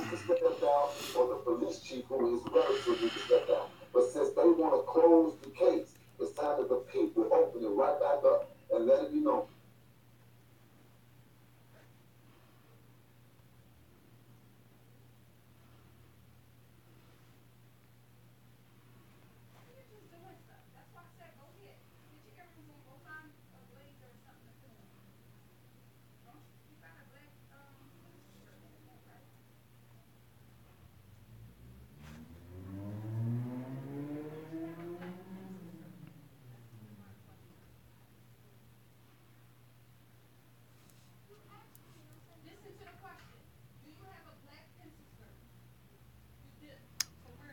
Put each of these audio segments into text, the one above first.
to step down or the police chief, who is relative, need to step down. But since they want to close the case, it's time that the people open it right back up and let it be known.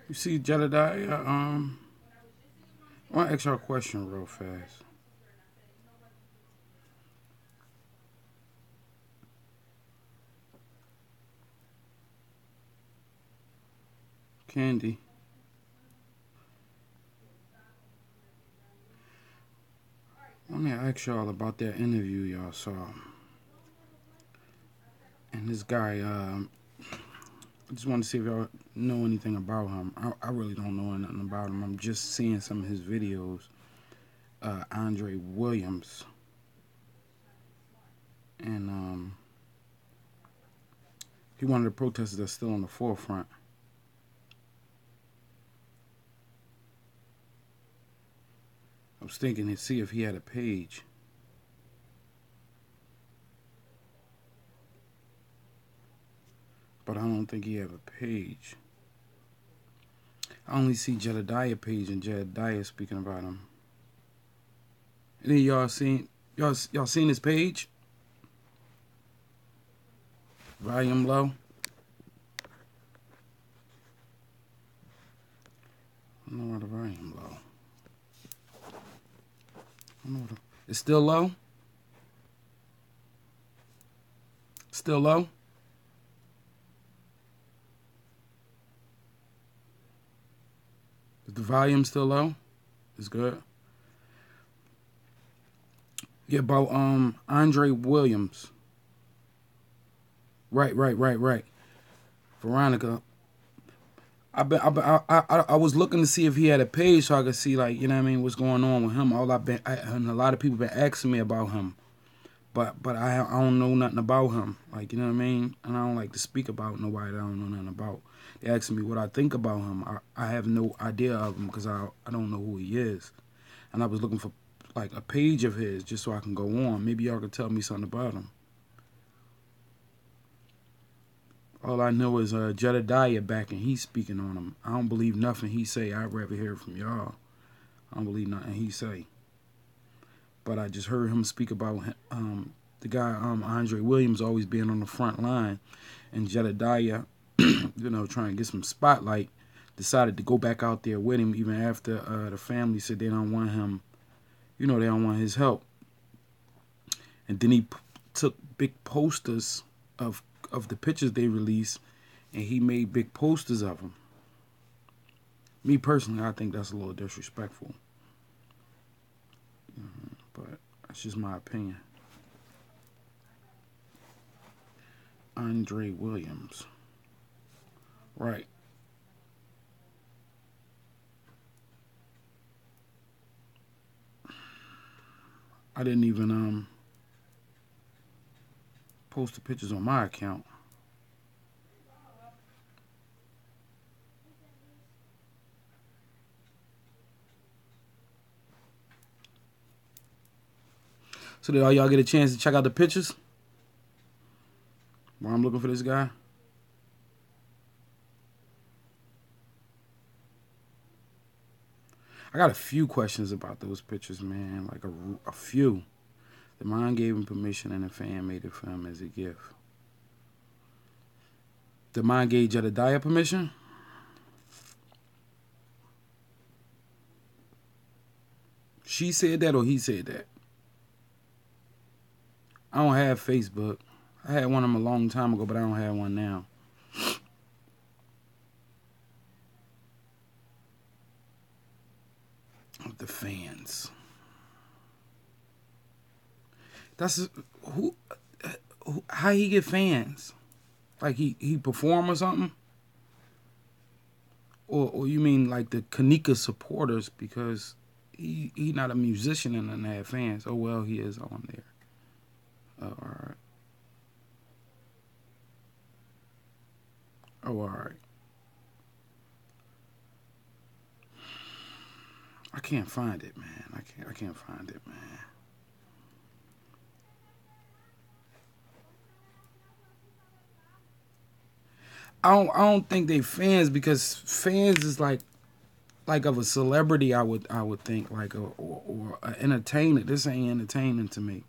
You see, Jedediah, I want to ask y'all a question real fast. Candy, let me ask y'all about that interview y'all saw. And this guy, I just want to see if y'all know anything about him. I really don't know nothing about him. I'm just seeing some of his videos. Andre Williams. And he one of the protesters that's still on the forefront. I was thinking to see if he had a page. But I don't think he have a page. I only see Jedediah page and Jedediah speaking about him. Any of y'all seen his page? Volume low. I don't know why the volume low. I don't know what it's still low? Still low? Is the volume still low? It's good. Yeah, about Andre Williams. Right. Veronica. I was looking to see if he had a page so I could see, like, you know what I mean, what's going on with him. And a lot of people been asking me about him, but I don't know nothing about him, like, you know what I mean. And I don't like to speak about nobody that I don't know nothing about. They asking me what I think about him. I have no idea of him because I don't know who he is, and I was looking for like a page of his just so I can go on. Maybe y'all could tell me something about him. All I know is Jedediah back and he's speaking on him. I don't believe nothing he say. I'd rather hear it from y'all. I don't believe nothing he say. But I just heard him speak about the guy Andre Williams always being on the front line, and Jedediah, trying to get some spotlight, decided to go back out there with him even after the family said they don't want him. They don't want his help. And then he took big posters of the pictures they released, and he made big posters of them. Me personally, I think that's a little disrespectful. But that's just my opinion. Andre Williams. Right. I didn't even post the pictures on my account. So did all y'all get a chance to check out the pictures while I'm looking for this guy? I got a few questions about those pictures, man. Like a few. The man gave him permission and the fan made it for him as a gift. The man gave Jedediah permission? She said that or he said that? I don't have Facebook. I had one of them a long time ago, but I don't have one now. The fans. That's who how he get fans? Like he perform or something? Or you mean like the Kenneka supporters, because he not a musician and doesn't have fans. Oh well, he is on there. All right. Oh, all right. I can't find it, man. I can't find it, man. I don't think they fans, because fans is like of a celebrity. I would think like or an entertainer. This ain't entertaining to me.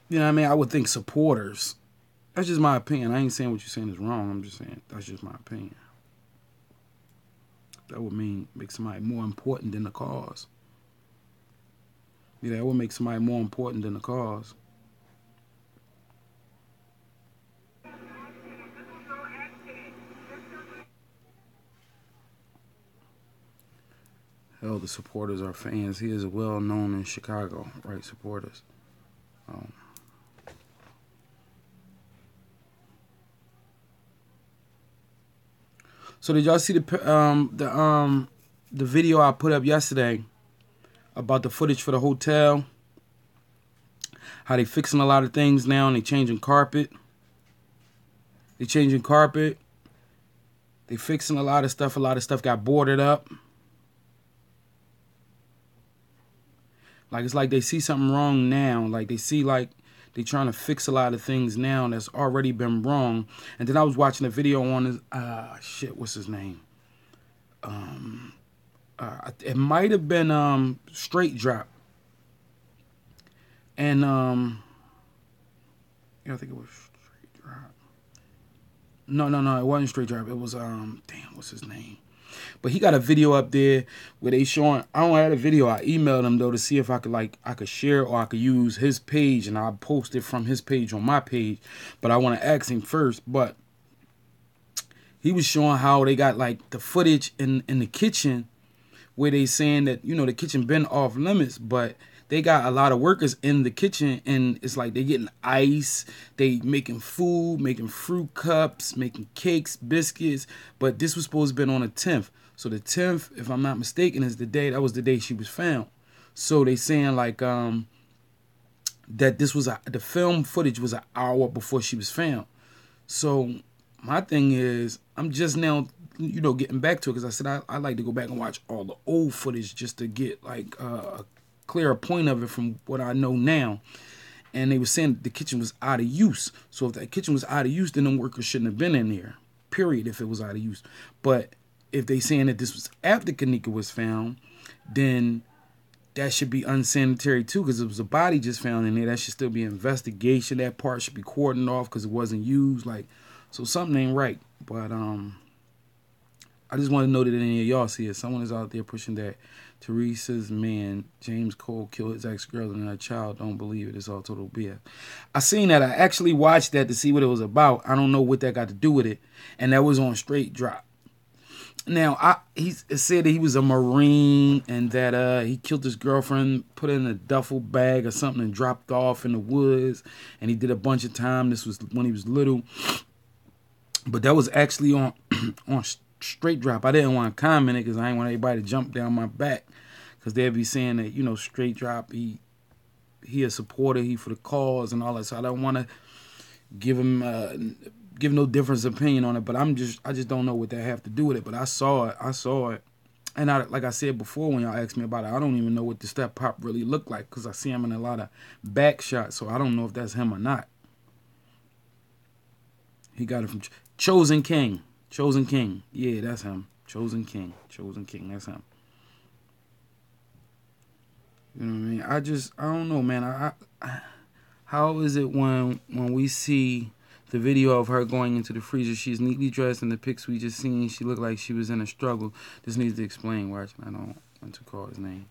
You know what I mean? I would think supporters. That's just my opinion. I ain't saying what you're saying is wrong. I'm just saying that's just my opinion. That would mean make somebody more important than the cause. Yeah, that would make somebody more important than the cause. Hell, the supporters are fans. He is well known in Chicago, right? Supporters. Um, so did y'all see the video I put up yesterday about the footage for the hotel? How they fixing a lot of things now, and they changing carpet. They changing carpet. They fixing a lot of stuff. A lot of stuff got boarded up. Like, it's like they see something wrong now. Like, they see, like, they trying to fix a lot of things now that's already been wrong. And then I was watching a video on this, what's his name? It might have been Straight Drop. And, yeah, I think it was Straight Drop. No, it wasn't Straight Drop. It was, what's his name? But he got a video up there where they showing. I don't have a video. I emailed him though to see if I could share, or I could use his page, and I'll post it from his page on my page. But I want to ask him first. But he was showing how they got like the footage in the kitchen, where they saying that, you know, the kitchen been off limits, but they got a lot of workers in the kitchen, and it's like they getting ice, they making food, making fruit cups, making cakes, biscuits. But this was supposed to have been on the 10th. So the 10th, if I'm not mistaken, is that was the day she was found. So they saying like that this was the film footage was an hour before she was found. So my thing is, I'm just now, you know, getting back to it, because I said I like to go back and watch all the old footage just to get like a clearer point of it from what I know now. And they were saying the kitchen was out of use. So if that kitchen was out of use, then them workers shouldn't have been in there, period, if it was out of use. But if they saying that this was after Kenneka was found, then that should be unsanitary too, because it was a body just found in there. That should still be an investigation. That part should be cordoned off because it wasn't used. Like, so something ain't right. But I just want to know that any of y'all see it. Someone is out there pushing that Teresa's man, James Cole, killed his ex-girl and her child. Don't believe it. It's all total BS. I seen that. I actually watched that to see what it was about. I don't know what that got to do with it. And that was on Straight Drop. Now, it said that he was a Marine, and that he killed his girlfriend, put her in a duffel bag or something, and dropped off in the woods. And he did a bunch of time. This was when he was little. But that was actually on on Straight Drop. I didn't want to comment it because I didn't want everybody to jump down my back, because they'd be saying that, you know, Straight Drop, he a supporter, he for the cause and all that. So I don't want to give him give no different opinion on it. But I just don't know what that have to do with it. But I saw it, and like I said before when y'all asked me about it, I don't even know what the step pop really looked like, because I see him in a lot of back shots. So I don't know if that's him or not. He got it from Chosen King. Chosen King. Yeah, that's him. Chosen King. That's him. You know what I mean? I don't know, man. How is it when we see the video of her going into the freezer, she's neatly dressed, in the pics we just seen, she looked like she was in a struggle. This needs to explain. Watch, I don't want to call his name.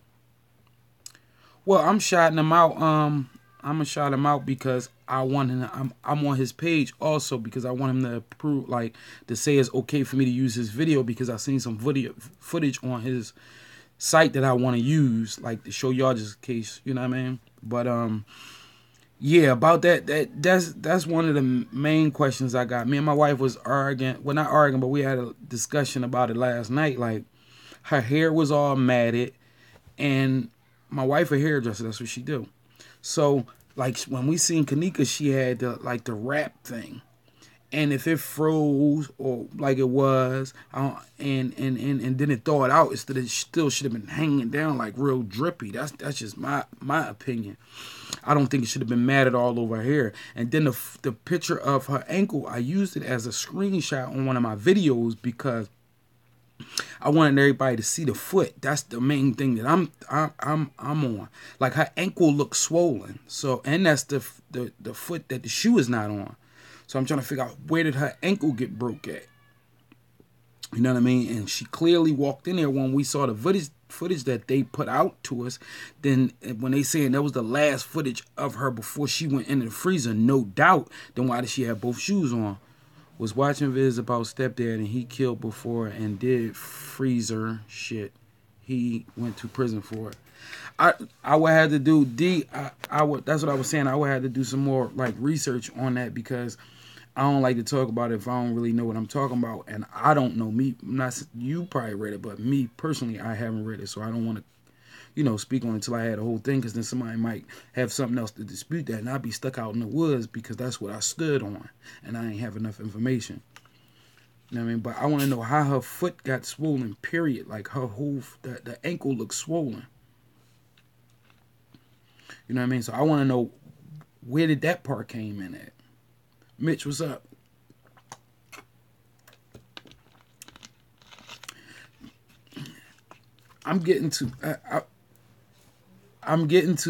Well, I'm shouting him out. I'm gonna shout him out because I want him. I'm on his page also because I want him to prove, like, to say it's okay for me to use his video, because I seen some footage on his site that I want to use, like, to show y'all just in case, you know what I mean. But Yeah, about that. That's one of the main questions I got. Me and my wife was arguing. Well, not arguing, but we had a discussion about it last night. Like, her hair was all matted, and my wife a hairdresser. That's what she do. So, like, when we seen Kenneka, she had the wrap thing. And if it froze or like it was, and then it thawed out, it still should have been hanging down like real drippy. That's just my opinion. I don't think it should have been matted all over her hair. And then the picture of her ankle, I used it as a screenshot on one of my videos because I wanted everybody to see the foot. That's the main thing that I'm on. Like, her ankle looks swollen. So, and that's the foot that the shoe is not on. So I'm trying to figure out, where did her ankle get broke at? You know what I mean? And she clearly walked in there when we saw the footage that they put out to us. Then when they saying that was the last footage of her before she went into the freezer, no doubt, then why did she have both shoes on? Was watching vids about stepdad, and he killed before and did freezer shit. He went to prison for it. I would have to do that's what I was saying. I would have to do some more like research on that, because I don't like to talk about it if I don't really know what I'm talking about, and I don't know. You probably read it, but me personally, I haven't read it, so I don't want to, speak on it until I had the whole thing, because then somebody might have something else to dispute that, and I'd be stuck out in the woods because that's what I stood on, and I ain't have enough information. You know what I mean? But I want to know how her foot got swollen, period. Like, her whole, the ankle looks swollen. You know what I mean? So I want to know, where did that part came in at? Mitch, what's up? I'm getting to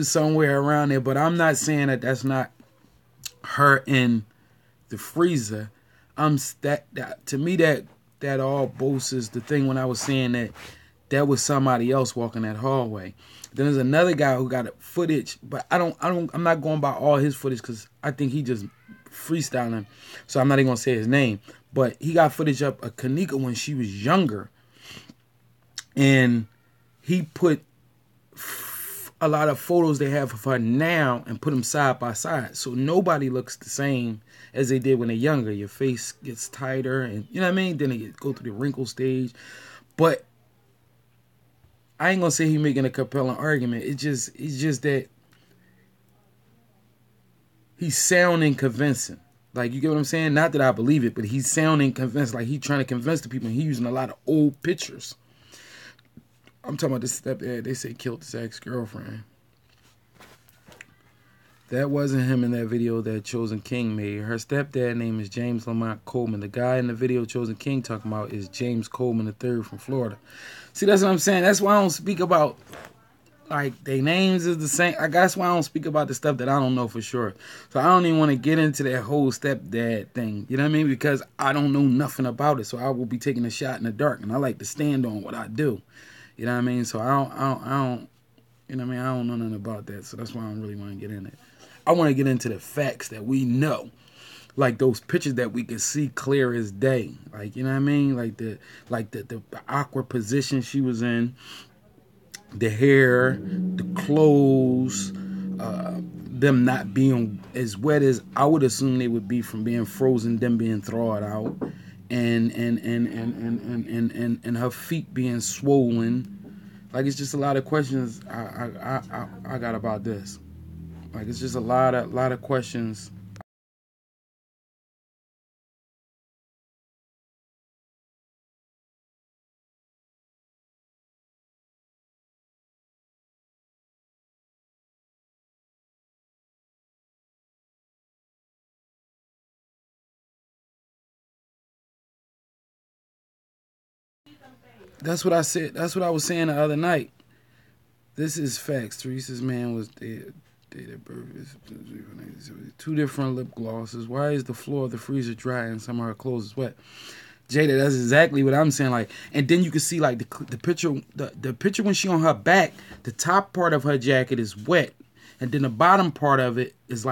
somewhere around there, but I'm not saying that that's not her in the freezer. To me that all boasts the thing when I was saying that was somebody else walking that hallway. Then there's another guy who got footage, but I'm not going by all his footage, because I think he just freestyling, so I'm not even gonna say his name. But he got footage up of Kenneka when she was younger, and he put a lot of photos they have of her now and put them side by side, so nobody looks the same as they did when they're younger. Your face gets tighter, and you know what I mean. Then they go through the wrinkle stage, but I ain't gonna say he making a compelling argument. It's just that he's sounding convincing. Like, you get what I'm saying? Not that I believe it, but he's sounding convinced. Like, he's trying to convince the people. And he's using a lot of old pictures. I'm talking about this stepdad. They say killed his ex-girlfriend. That wasn't him in that video that Chosen King made. Her stepdad name is James Lamont Coleman. The guy in the video Chosen King talking about is James Coleman III from Florida. See, that's what I'm saying. That's why I don't speak about, like, their names is the same. I guess why I don't speak about the stuff that I don't know for sure. So I don't even want to get into that whole stepdad thing. You know what I mean? Because I don't know nothing about it. So I will be taking a shot in the dark. And I like to stand on what I do. You know what I mean? So I don't you know what I mean? I don't know nothing about that. So that's why I don't really want to get in it. I want to get into the facts that we know. Like those pictures that we can see clear as day. Like, you know what I mean? Like the awkward position she was in. The hair, the clothes, them not being as wet as I would assume they would be from being frozen, them being thawed out, and her feet being swollen. Like, it's just a lot of questions I got about this. Like, it's just a lot of questions. That's what I said. That's what I was saying the other night. This is facts. Teresa's man was dead. Date of birth is 2 different lip glosses. Why is the floor of the freezer dry and some of her clothes is wet? Jada, that's exactly what I'm saying. Like, and then you can see like the picture, the picture when she on her back, the top part of her jacket is wet, and then the bottom part of it is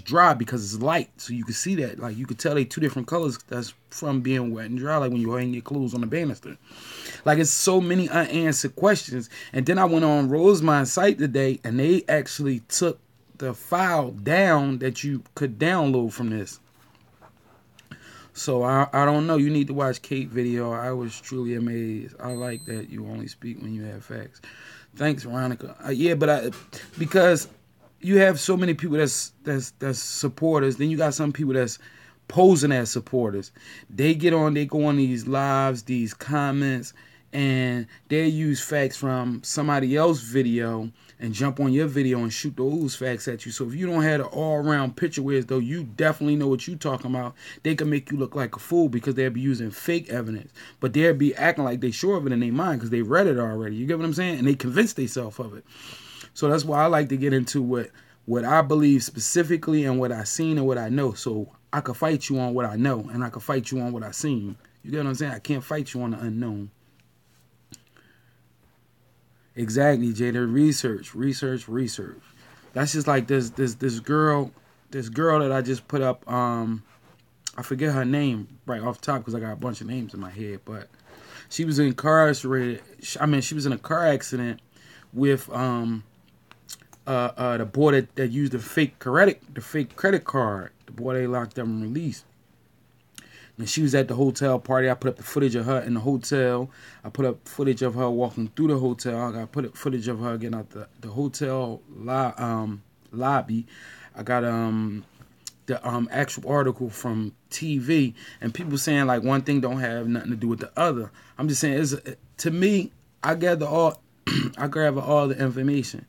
dry because it's light. So you can see that. Like, you could tell they 2 different colors. That's from being wet and dry. Like when you hang your clothes on the banister. Like, it's so many unanswered questions. And then I went on Rosemond's site today, and they actually took the file down that you could download from this. So I don't know. You need to watch Kate video. I was truly amazed. I like that you only speak when you have facts. Thanks, Veronica. Yeah, but because you have so many people that's supporters. Then you got some people that's posing as supporters. They go on these lives, these comments, and they use facts from somebody else's video and jump on your video and shoot those facts at you. So if you don't have an all-around picture where as though you definitely know what you're talking about, they can make you look like a fool because they'll be using fake evidence. But they'll be acting like they sure of it in their mind because they read it already. You get what I'm saying? And they convinced themselves of it. So that's why I like to get into what I believe specifically and what I seen and what I know. So I could fight you on what I know and I could fight you on what I seen. You get what I'm saying? I can't fight you on the unknown. Exactly, Jada. Research. That's just like this girl that I just put up. I forget her name right off the top because I got a bunch of names in my head. But she was incarcerated. She was in a car accident with the boy that used the fake credit card. The boy they locked up and released. And she was at the hotel party. I put up the footage of her in the hotel. I put up footage of her walking through the hotel. I put up footage of her getting out the hotel lobby. I got the actual article from TV, and people saying like one thing don't have nothing to do with the other. I'm just saying, to me, I gather all the information,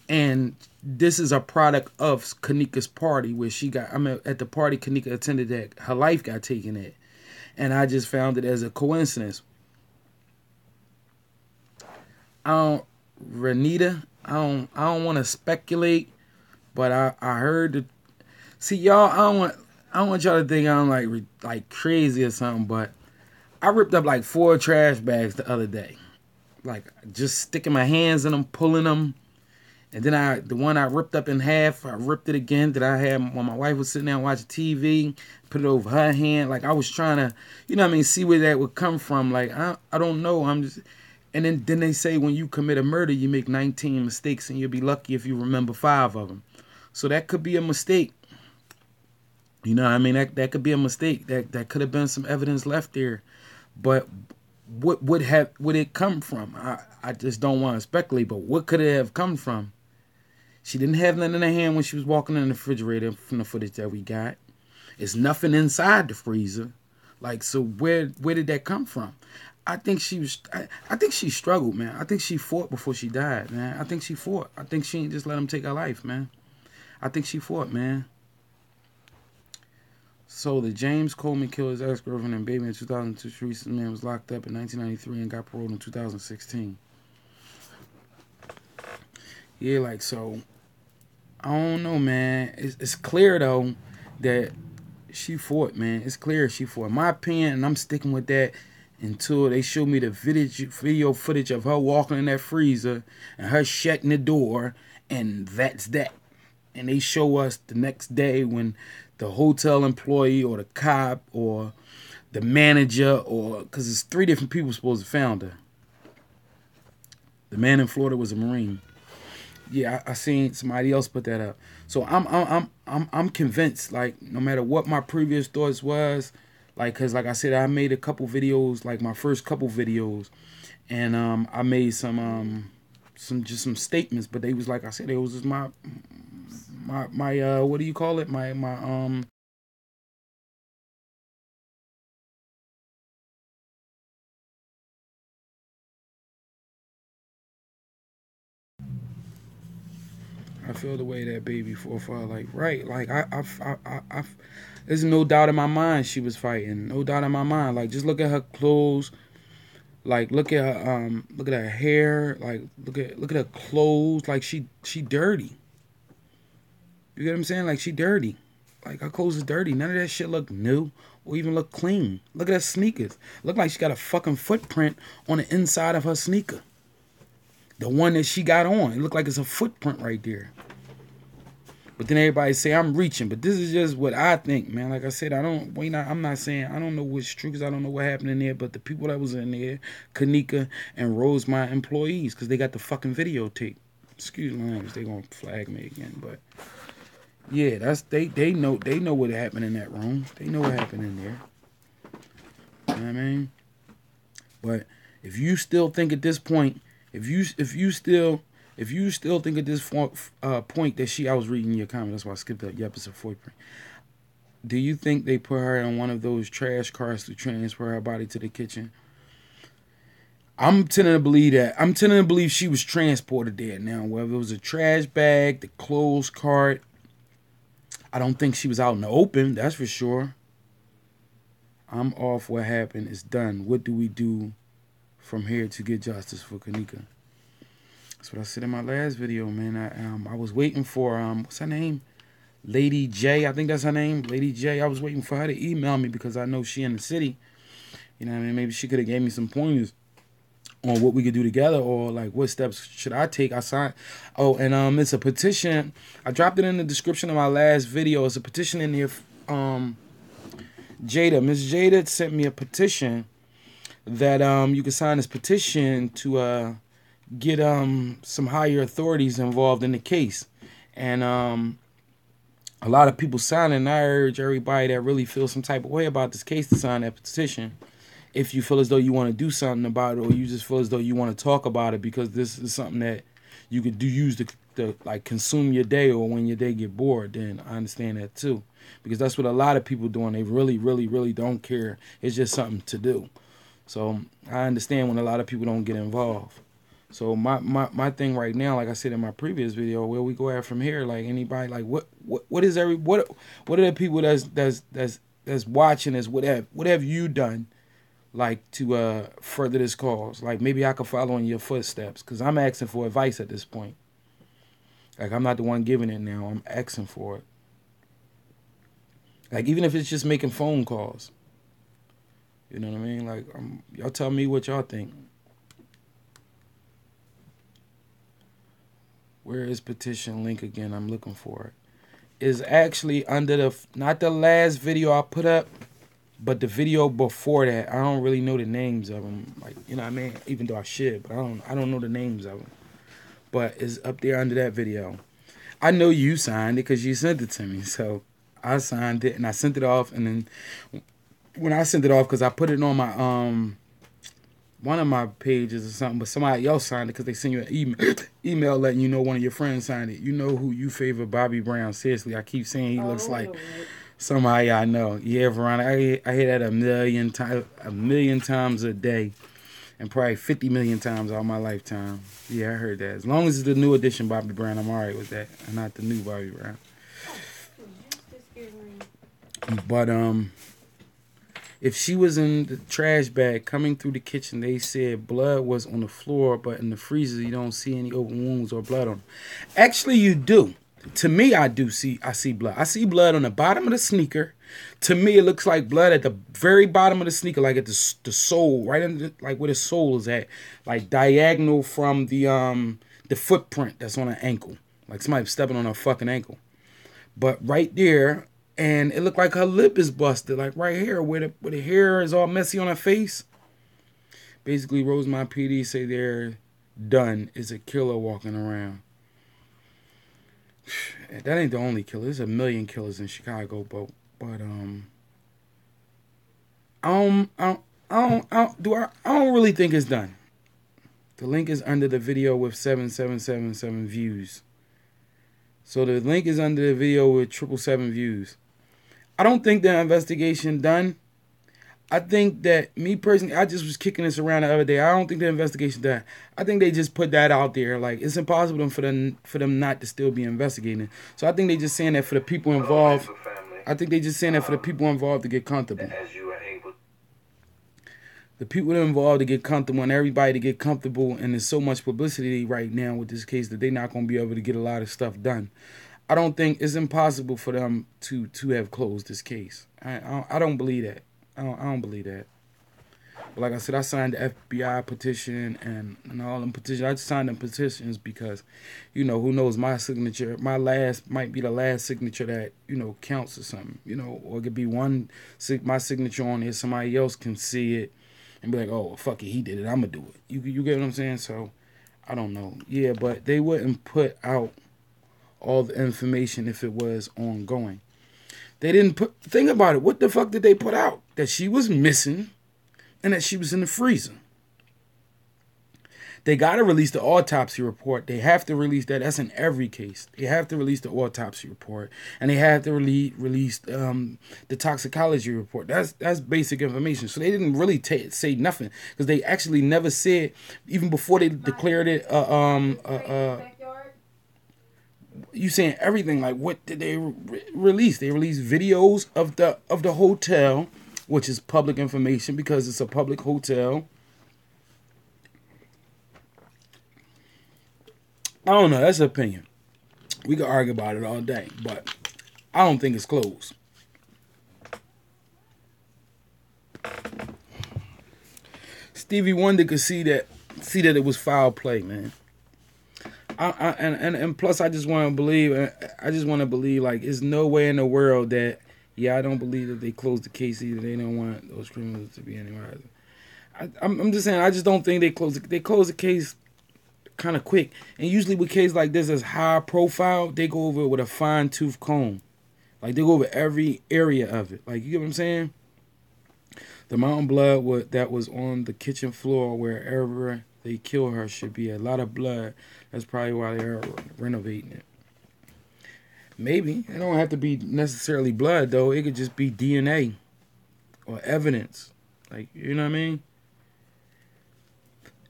and this is a product of Kenneka's party where at the party Kenneka attended that her life got taken at. And I just found it as a coincidence. Renita, I don't want to speculate, but I heard see y'all, I don't want y'all to think I'm like crazy or something, but I ripped up like 4 trash bags the other day. Like just sticking my hands in them, pulling them. And then the one I ripped up in half, I ripped it again that I had when my wife was sitting there watching TV, put it over her hand. Like I was trying to, see where that would come from. Like I don't know. And then they say when you commit a murder, you make 19 mistakes and you'll be lucky if you remember 5 of them. So that could be a mistake. You know what I mean? That could be a mistake. That could have been some evidence left there. But what would it come from? I just don't want to speculate, but what could it have come from? She didn't have nothing in her hand when she was walking in the refrigerator from the footage that we got. There's nothing inside the freezer. Like, so where did that come from? I think she struggled, man. I think she fought before she died, man. I think she fought. I think she didn't just let him take her life, man. I think she fought, man. So the James Coleman killed his ex-girlfriend and baby in 2002. Teresa man was locked up in 1993 and got paroled in 2016. Yeah, like, so I don't know, man. It's clear though that she fought, man. It's clear she fought. In my opinion, and I'm sticking with that until they show me the video footage of her walking in that freezer and her shutting the door, and that's that. And they show us the next day when the hotel employee or the cop or the manager, or because it's 3 different people supposed to found her. The man in Florida was a Marine. Yeah, I seen somebody else put that up. So I'm convinced, like, no matter what my previous thoughts was, like, cause like I said, I made a couple videos, like my first couple videos, and I made some statements, but they was, like I said, it was just my what do you call it? My I feel the way that baby for like, right, like I there's no doubt in my mind she was fighting. No doubt in my mind. Like, just look at her clothes. Like, look at her hair. Like, look at her clothes. Like, she dirty. You get what I'm saying? Like, she dirty. Like, her clothes is dirty. None of that shit look new or even look clean. Look at her sneakers. Look like she got a fucking footprint on the inside of her sneaker. The one that she got on. It looked like it's a footprint right there. But then everybody say I'm reaching. But this is just what I think, man. Like I said, I'm not saying, I don't know what's true because I don't know what happened in there. But the people that was in there, Kenneka and Rose, my employees, because they got the fucking videotape. Excuse my language, they gonna flag me again. But Yeah, that's they know what happened in that room. They know what happened in there. You know what I mean? But if you still think at this point, if you still think at this point that I was reading your comment, that's why I skipped that. Yep, it's a footprint. Do you think they put her in one of those trash cars to transfer her body to the kitchen? I'm tending to believe that. I'm tending to believe she was transported there. Now, whether it was a trash bag, the clothes cart, I don't think she was out in the open. That's for sure. I'm off. What happened is done. What do we do from here to get justice for Kenneka? That's what I said in my last video, man. I was waiting for what's her name? Lady J. I think that's her name. Lady J. I was waiting for her to email me because I know she in the city. You know what I mean? Maybe she could have gave me some pointers on what we could do together, or like what steps should I take. I signed. Oh, and it's a petition. I dropped it in the description of my last video. It's a petition in here. Miss Jada sent me a petition that you can sign this petition to get some higher authorities involved in the case, and a lot of people signing. I urge everybody that really feels some type of way about this case to sign that petition. If you feel as though you want to do something about it, or you just feel as though you want to talk about it, because this is something that you could use to like consume your day, or when your day get bored, then I understand that too. Because that's what a lot of people doing. They really, really, really don't care. It's just something to do. So I understand when a lot of people don't get involved. So my thing right now, like I said in my previous video, where we go at from here, like anybody, like what are the people that's watching this? What have you done, like to further this cause? Like maybe I could follow in your footsteps, because I'm asking for advice at this point. Like I'm not the one giving it now. I'm asking for it. Like even if it's just making phone calls. You know what I mean? Like y'all tell me what y'all think. Where is petition link again? I'm looking for it. Is actually under not the last video I put up, but the video before that. I don't really know the names of them. Like, you know what I mean? Even though I should, but I don't know the names of them. But it's up there under that video. I know you signed it because you sent it to me. So I signed it and I sent it off. And then when I sent it off, because I put it on my one of my pages or something, but somebody else signed it because they send you an email letting you know one of your friends signed it. You know who you favor, Bobby Brown. Seriously, I keep saying he looks like somebody I know. Yeah, Veronica, I hear that a million times a day, and probably 50 million times all my lifetime. Yeah, I heard that. As long as it's the new edition Bobby Brown, I'm all right with that, and not the new Bobby Brown. But if she was in the trash bag coming through the kitchen, they said blood was on the floor, but in the freezer you don't see any open wounds or blood on them. Actually, you do. To me, I see blood. I see blood on the bottom of the sneaker. To me, it looks like blood at the very bottom of the sneaker, like at the sole, right in like where the sole is at, like diagonal from the footprint that's on her ankle, like somebody stepping on her fucking ankle. But right there. And it looked like her lip is busted, like right here, where the hair is all messy on her face. Basically, Rosemont PD say they're done. Is a killer walking around. That ain't the only killer. There's a million killers in Chicago, but I don't really think it's done. The link is under the video with 7777 views. So the link is under the video with 777 views. I don't think the investigation done. I think that, me personally, I just was kicking this around the other day. I don't think the investigation done. I think they just put that out there. Like, it's impossible for them not to still be investigating. So I think they just saying that for the people involved. I think they just saying that for the people involved to get comfortable. The people involved to get comfortable, and everybody to get comfortable. And there's so much publicity right now with this case that they're not going to be able to get a lot of stuff done. I don't think it's impossible for them to have closed this case. I don't believe that. I don't believe that. But like I said, I signed the FBI petition and all them petitions. I just signed them petitions because, you know, who knows, my signature, might be the last signature that, you know, counts or something, you know, or it could be my signature on it. Somebody else can see it and be like, oh, fuck it, he did it, I'm going to do it. You get what I'm saying? So, I don't know. Yeah, but they wouldn't put out all the information if it was ongoing. They didn't think about it. What the fuck did they put out? That she was missing and that she was in the freezer. They got to release the autopsy report. They have to release that. That's in every case. They have to release the autopsy report. And they have to release the toxicology report. That's basic information. So they didn't really say nothing. Because they actually never said, even before they declared it, you saying everything. Like, what did they release? They released videos of the hotel, which is public information because it's a public hotel. I don't know. That's an opinion. We can argue about it all day, but I don't think it's closed. Stevie Wonder could see that it was foul play, man. And plus, I just want to believe. Like, there's no way in the world that. Yeah, I don't believe that they closed the case either. They don't want those criminals to be anywhere. I'm just saying. I just don't think they closed. They closed the case kind of quick. And usually with cases like this that's high profile, they go over it with a fine tooth comb. Like, they go over every area of it. Like, you get what I'm saying? The mountain blood that was on the kitchen floor wherever they kill her should be a lot of blood. That's probably why they're renovating it. Maybe. It don't have to be necessarily blood, though. It could just be DNA or evidence. Like, you know what I mean?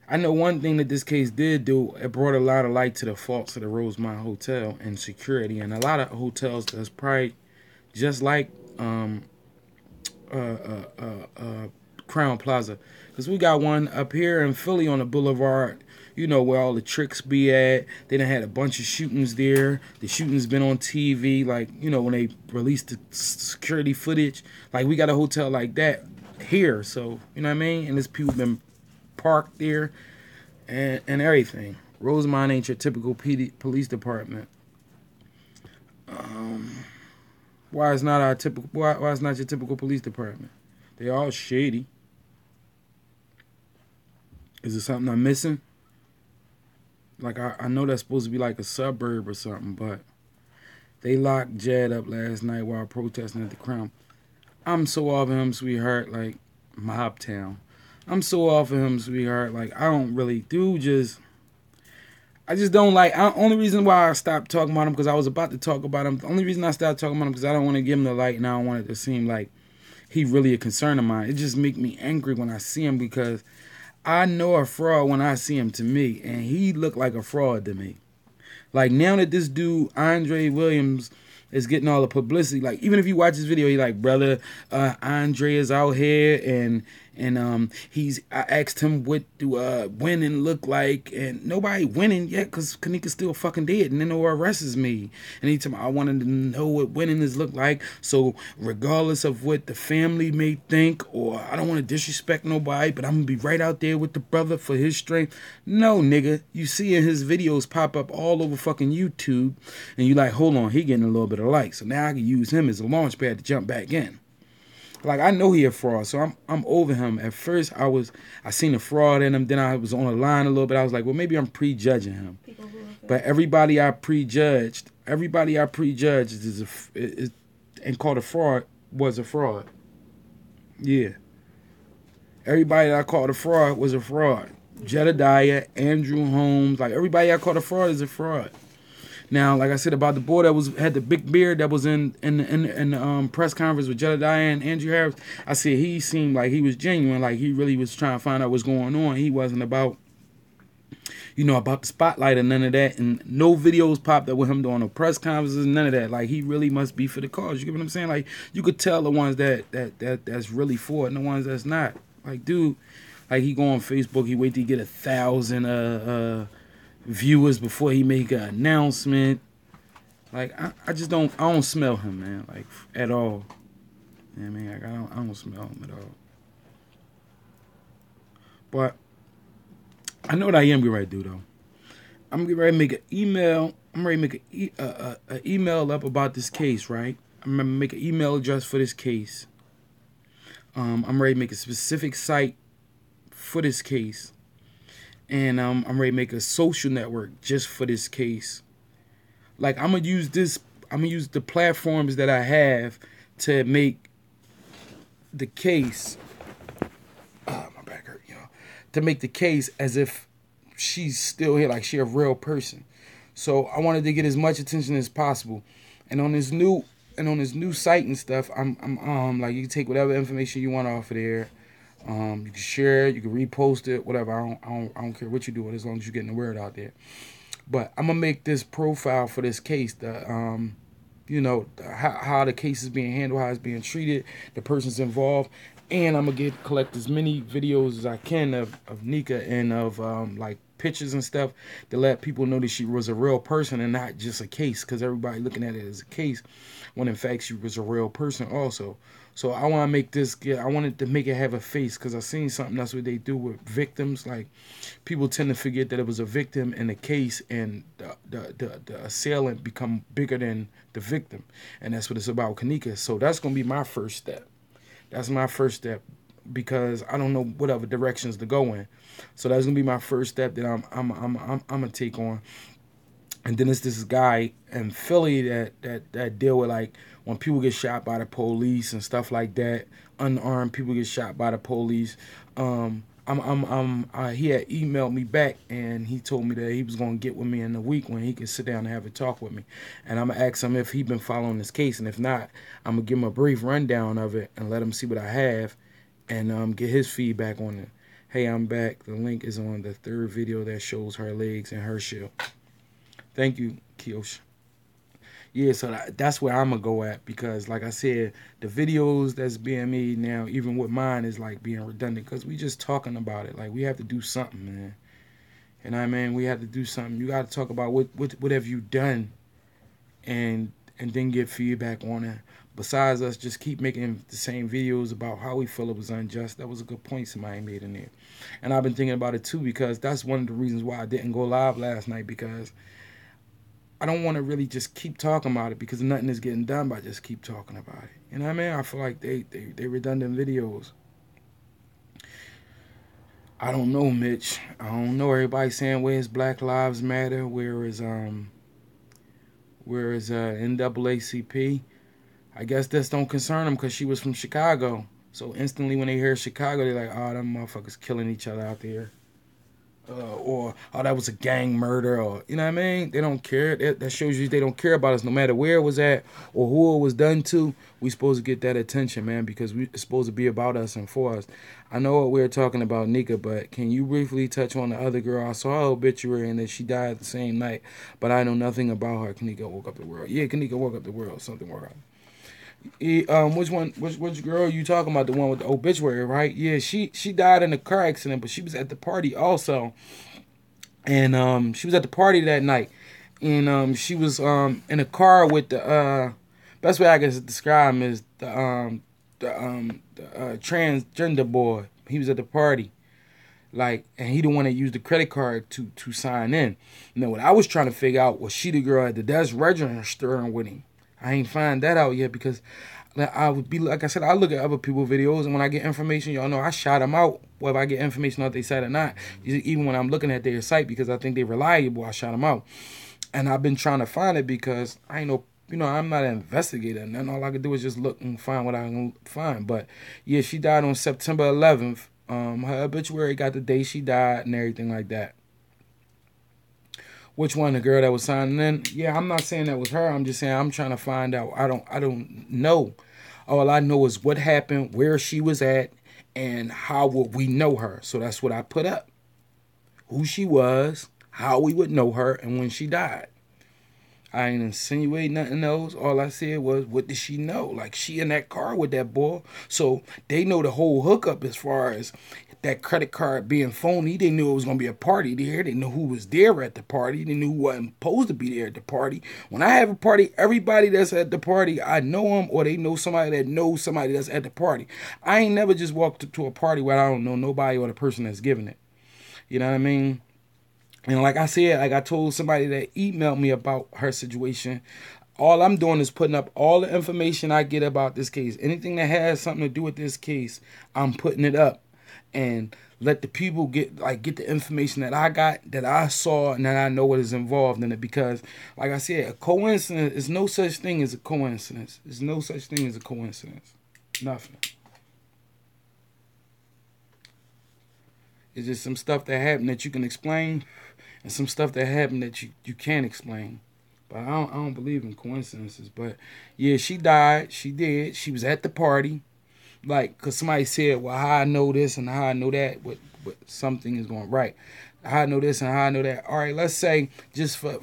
I know one thing that this case did do, it brought a lot of light to the faults of the Rosemont Hotel and security. And a lot of hotels that's probably just like Crown Plaza. Because we got one up here in Philly on the boulevard, you know, where all the tricks be at. They done had a bunch of shootings there. The shootings been on TV, like, you know, when they released the security footage. Like, we got a hotel like that here. So, you know what I mean? And there's people been parked there and everything. Rosemont ain't your typical police department. Why it's not your typical police department? They all shady. Is there something I'm missing? Like, I know that's supposed to be like a suburb or something, but they locked Jed up last night while protesting at the Crown. I'm so off of him, sweetheart, like Mob Town. I'm so off of him, sweetheart. Like, I don't really I just don't like. Only reason why I stopped talking about him, because I was about to talk about him. The only reason I stopped talking about him because I don't want to give him the light, and I don't want it to seem like he really a concern of mine. It just make me angry when I see him, because I know a fraud when I see him, to me, and he looked like a fraud to me. Like, now that this dude Andre Williams is getting all the publicity, like, even if you watch this video, he like, brother, Andre is out here, and I asked him what do winning look like, and nobody winning yet, because Kenneka's still fucking dead, and then no arrests me. And he told me I wanted to know what winning is look like, so regardless of what the family may think, or I don't want to disrespect nobody, but I'm gonna be right out there with the brother for his strength. No, nigga, you see in his videos pop up all over fucking YouTube, and you like, hold on, he getting a little bit of light, so now I can use him as a launch pad to jump back in. Like, I know he a fraud, so I'm over him. At first, I seen a fraud in him. Then I was on the line a little bit. I was like, well, maybe I'm prejudging him. But everybody I prejudged is and called a fraud was a fraud. Yeah. Everybody that I called a fraud was a fraud. Jedediah, Andrew Holmes, like, everybody I called a fraud is a fraud. Now, like I said about the boy that had the big beard that was in the press conference with Jedediah and Andrew Harris, I said he seemed like he was genuine, like he really was trying to find out what's going on. He wasn't about the spotlight or none of that, and no videos popped up with him doing no press conferences, none of that. Like, he really must be for the cause. You get what I'm saying? Like, you could tell the ones that's really for it and the ones that's not. Like, dude, like, he go on Facebook, he wait till he get 1,000 viewers before he make an announcement. Like, I don't smell him, man, like, at all. You know what I mean? Like, I don't smell him at all. But I know what I am getting ready to do, though. I'm getting ready to make an email. I'm ready to make an email up about this case, right? I'm going to make an email address for this case. I'm ready to make a specific site for this case. And I'm ready to make a social network just for this case. like I'm gonna use this. I'm gonna use the platforms that I have to make the case. My back hurt, y'all. To make the case as if she's still here, like she a real person. So I wanted to get as much attention as possible. And on this new site and stuff, I'm like, you can take whatever information you want off of there. You can share it, you can repost it, whatever. I don't care what you do, as long as you're getting the word out there. But I'm gonna make this profile for this case, how the case is being handled, how it's being treated, the persons involved, and I'm gonna collect as many videos as I can of Nika and of like pictures and stuff to let people know that she was a real person and not just a case, because everybody looking at it as a case when in fact she was a real person also. So I want to make this, I wanted to make it have a face, because I seen something, that's what they do with victims. Like, people tend to forget that it was a victim in the case, and the assailant become bigger than the victim. And that's what it's about, Kenneka. So that's going to be my first step. That's my first step, because I don't know what other directions to go in. So that's going to be my first step that I'm going to take on. And then it's this guy in Philly that deal with, like, when people get shot by the police and stuff like that, unarmed people get shot by the police. He had emailed me back, and he told me that he was gonna get with me in the week when he could sit down and have a talk with me. And I'm gonna ask him if he been following this case, and if not, I'm gonna give him a brief rundown of it and let him see what I have, and get his feedback on it. Hey, I'm back. The link is on the third video that shows her legs and her shield. Thank you, Kiyoshi. Yeah, so that's where I'm going to go at, because, like I said, the videos that's being made now, even with mine, is like being redundant, because we just talking about it. Like, we have to do something, man. You know what I mean? We have to do something. You got to talk about what have you done, and then get feedback on it. Besides us just keep making the same videos about how we feel it was unjust. That was a good point somebody made in there. And I've been thinking about it, too, because that's one of the reasons why I didn't go live last night, because I don't want to really just keep talking about it, because nothing is getting done by just keep talking about it. You know what I mean? I feel like they redundant videos. I don't know, Mitch. I don't know. Everybody saying where's Black Lives Matter? Where is NAACP? I guess this don't concern them, because she was from Chicago. So instantly when they hear Chicago, they're like, oh, them motherfuckers killing each other out there. Or, oh, that was a gang murder, or, you know what I mean? They don't care. That shows you they don't care about us, no matter where it was at or who it was done to. We supposed to get that attention, man, because it's supposed to be about us and for us. I know what we're talking about, Nika, but can you briefly touch on the other girl? I saw her obituary and that she died the same night, but I know nothing about her. Kenneka woke up the world. Yeah, Kenneka woke up the world. Something worked out. Which girl are you talking about? The one with the obituary, right? Yeah, she died in a car accident, but she was at the party also, and she was at the party that night, and she was in a car with the best way I can describe him is the transgender boy. He was at the party, like, and he didn't want to use the credit card to sign in. You know what I was trying to figure out, was she the girl at the desk registering with him? I ain't find that out yet, because I would be, like I said, I look at other people's videos, and when I get information, y'all know I shout them out, whether I get information out their site or not. Even when I'm looking at their site, because I think they're reliable, I shout them out. And I've been trying to find it, because I ain't I'm not an investigator, and then all I can do is just look and find what I can find. But yeah, she died on September 11th. Her obituary got the day she died and everything like that. Which one? The girl that was signing in? Yeah, I'm not saying that was her. I'm just saying I'm trying to find out. I don't know. All I know is what happened, where she was at, and how would we know her. So that's what I put up. Who she was, how we would know her, and when she died. I ain't insinuate nothing else. All I said was, what did she know? Like, she in that car with that boy. So they know the whole hookup as far as that credit card being phony. They knew it was going to be a party there. They knew who was there at the party. They knew who wasn't supposed to be there at the party. When I have a party, everybody that's at the party, I know them, or they know somebody that knows somebody that's at the party. I ain't never just walked to a party where I don't know nobody or the person that's giving it. You know what I mean? And like I said, like I told somebody that emailed me about her situation, all I'm doing is putting up all the information I get about this case. Anything that has something to do with this case, I'm putting it up. And let the people get the information that I got, that I saw, and that I know what is involved in it. Because, like I said, a coincidence is no such thing as a coincidence. There's no such thing as a coincidence. Nothing. It's just some stuff that happened that you can explain, and some stuff that happened that you can't explain. But I don't believe in coincidences. But yeah, she died. She did. She was at the party. Like, because somebody said, well, how I know this and how I know that, but something is going right. How I know this and how I know that. All right, let's say, just for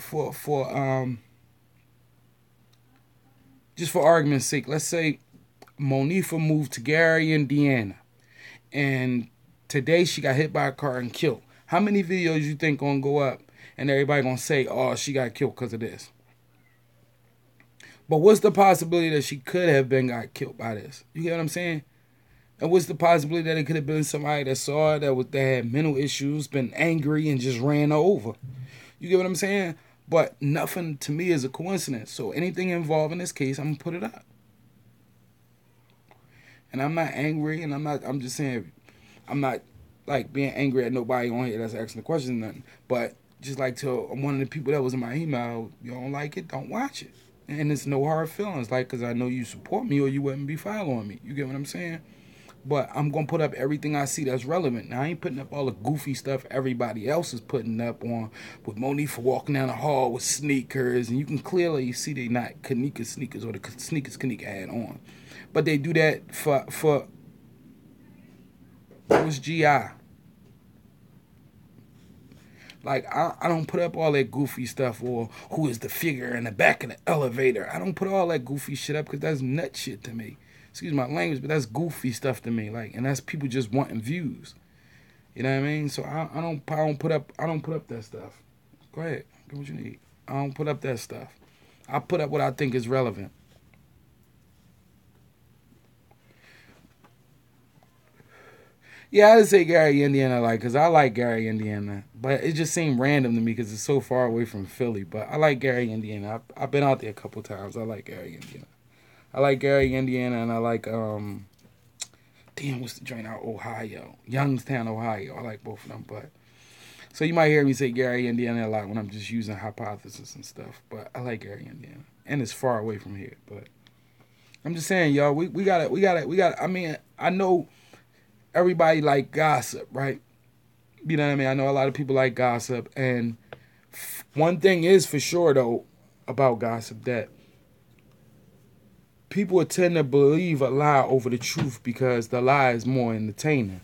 argument's sake, let's say Monifa moved to Gary, Indiana, and today she got hit by a car and killed. How many videos you think gonna go up and everybody gonna say, oh, she got killed because of this? But what's the possibility that she could have got killed by this? You get what I'm saying? And what's the possibility that it could have been somebody that saw it, that had mental issues, been angry, and just ran her over? You get what I'm saying? But nothing to me is a coincidence. So anything involved in this case, I'm going to put it up. And I'm not angry, and I'm just saying, I'm not like being angry at nobody on here that's asking the question or nothing. But just like to one of the people that was in my email, you don't like it, don't watch it. And it's no hard feelings, like, because I know you support me or you wouldn't be following me. You get what I'm saying? But I'm going to put up everything I see that's relevant. Now, I ain't putting up all the goofy stuff everybody else is putting up on with Monifa walking down the hall with sneakers. And you can clearly see they not Kenneka sneakers or the sneakers Kenneka had on. But they do that for it was GI. Like, I don't put up all that goofy stuff or who is the figure in the back of the elevator. I don't put all that goofy shit up because that's nut shit to me. Excuse my language, but that's goofy stuff to me. Like, and that's people just wanting views. You know what I mean? So I don't put up that stuff. Go ahead, get what you need. I don't put up that stuff. I put up what I think is relevant. Yeah, I didn't say Gary, Indiana, because I like Gary, Indiana. But it just seemed random to me because it's so far away from Philly. But I like Gary, Indiana. I've been out there a couple times. I like Gary, Indiana. I like Gary, Indiana, and I like, what's the joint out? Ohio. Youngstown, Ohio. I like both of them. But so you might hear me say Gary, Indiana a lot when I'm just using hypothesis and stuff. But I like Gary, Indiana. And it's far away from here. But I'm just saying, y'all, we got it. I mean, I know everybody like gossip, right? You know what I mean? I know a lot of people like gossip. And one thing is for sure, though, about gossip, that people tend to believe a lie over the truth because the lie is more entertaining.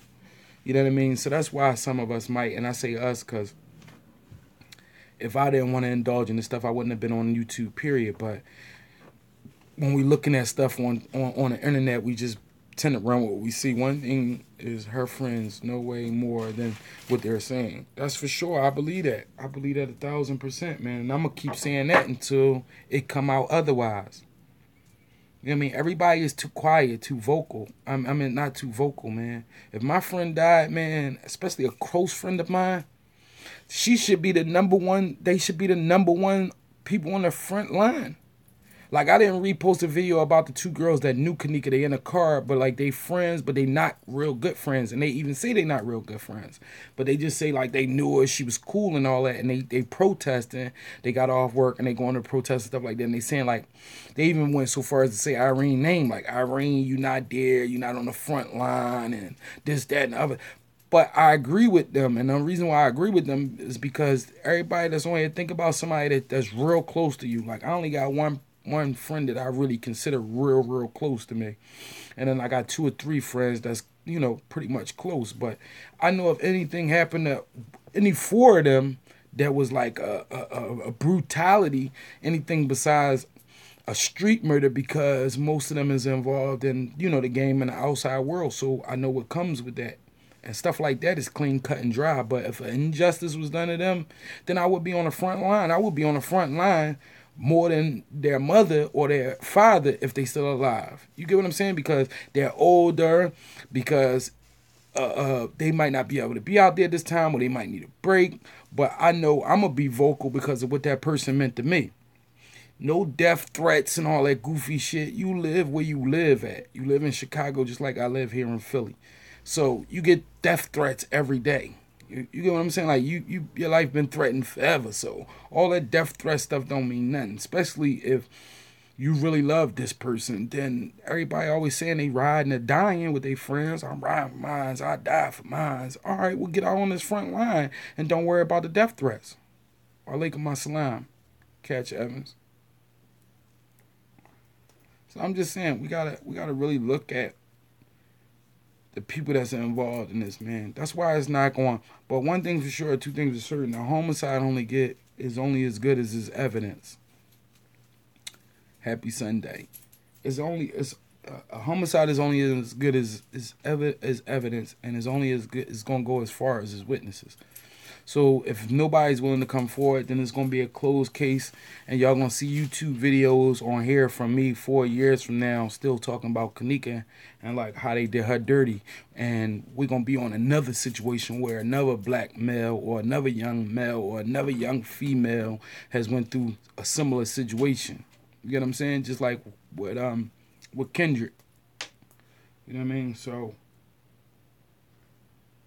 You know what I mean? So that's why some of us might, and I say us because if I didn't want to indulge in this stuff, I wouldn't have been on YouTube, period. But when we looking at stuff on the internet, we just tend to run what we see. One thing is her friends know way more than what they're saying. That's for sure. I believe that. I believe that 1,000%, man. And I'm going to keep saying that until it come out otherwise. You know what I mean? Everybody is too quiet, too vocal. I mean, not too vocal, man. If my friend died, man, especially a close friend of mine, she should be the number one. They should be the number one people on the front line. Like, I didn't repost a video about the two girls that knew Kenneka. They in a car, but like they friends, but they not real good friends. And they even say they not real good friends. But they just say like they knew her, she was cool and all that. And they protesting. They got off work and they going to protest and stuff like that. And they saying like, they even went so far as to say Irene's name. Like, Irene, you not there. You not on the front line and this, that, and the other. But I agree with them. And the reason why I agree with them is because everybody that's on here, think about somebody that's real close to you. Like, I only got one friend that I really consider real close to me. And then I got 2 or 3 friends that's, pretty much close. But I know if anything happened to any 4 of them that was like a brutality, anything besides a street murder, because most of them is involved in, the game and the outside world. So I know what comes with that. And stuff like that is clean, cut, and dry. But if an injustice was done to them, then I would be on the front line. I would be on the front line more than their mother or their father if they still alive. You get what I'm saying? Because they're older, because they might not be able to be out there this time, or they might need a break. But I know I'm going to be vocal because of what that person meant to me. No death threats and all that goofy shit. You live where you live at. You live in Chicago just like I live here in Philly. So you get death threats every day. You get what I'm saying? Like your life been threatened forever. So all that death threat stuff don't mean nothing. Especially if you really love this person. Then everybody always saying they riding or dying with their friends. I'm riding for mines. I die for mines. All right, we'll get out on this front line and don't worry about the death threats. Alaikum assalam, Catch Evans. So I'm just saying we gotta really look at the people that's involved in this, man. That's why it's not going. But one thing for sure, two things for certain: a homicide is only as good as his evidence. Happy Sunday. It's a homicide is only as good as evidence, and is only as good. It's gonna go as far as his witnesses. So if nobody's willing to come forward, then it's going to be a closed case. And y'all going to see YouTube videos on here from me 4 years from now still talking about Kenneka and like how they did her dirty. And we're going to be on another situation where another black male or another young male or another young female has went through a similar situation. You get what I'm saying? Just like with Kendrick. You know what I mean? So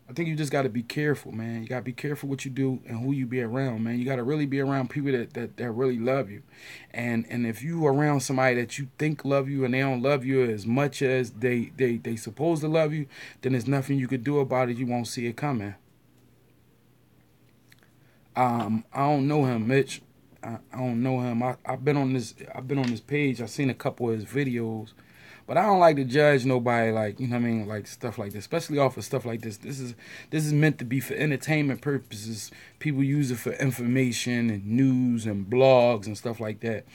I think you just got to be careful, man. You got to be careful what you do and who you be around, man. You got to really be around people that really love you. And if you around somebody that you think love you and they don't love you as much as they supposed to love you, then there's nothing you could do about it. You won't see it coming. I don't know him, Mitch. I don't know him. I've been on this page. I've seen a couple of his videos. But I don't like to judge nobody, like, you know what I mean, like stuff like this, especially off of stuff like this. This is meant to be for entertainment purposes. People use it for information and news and blogs and stuff like that.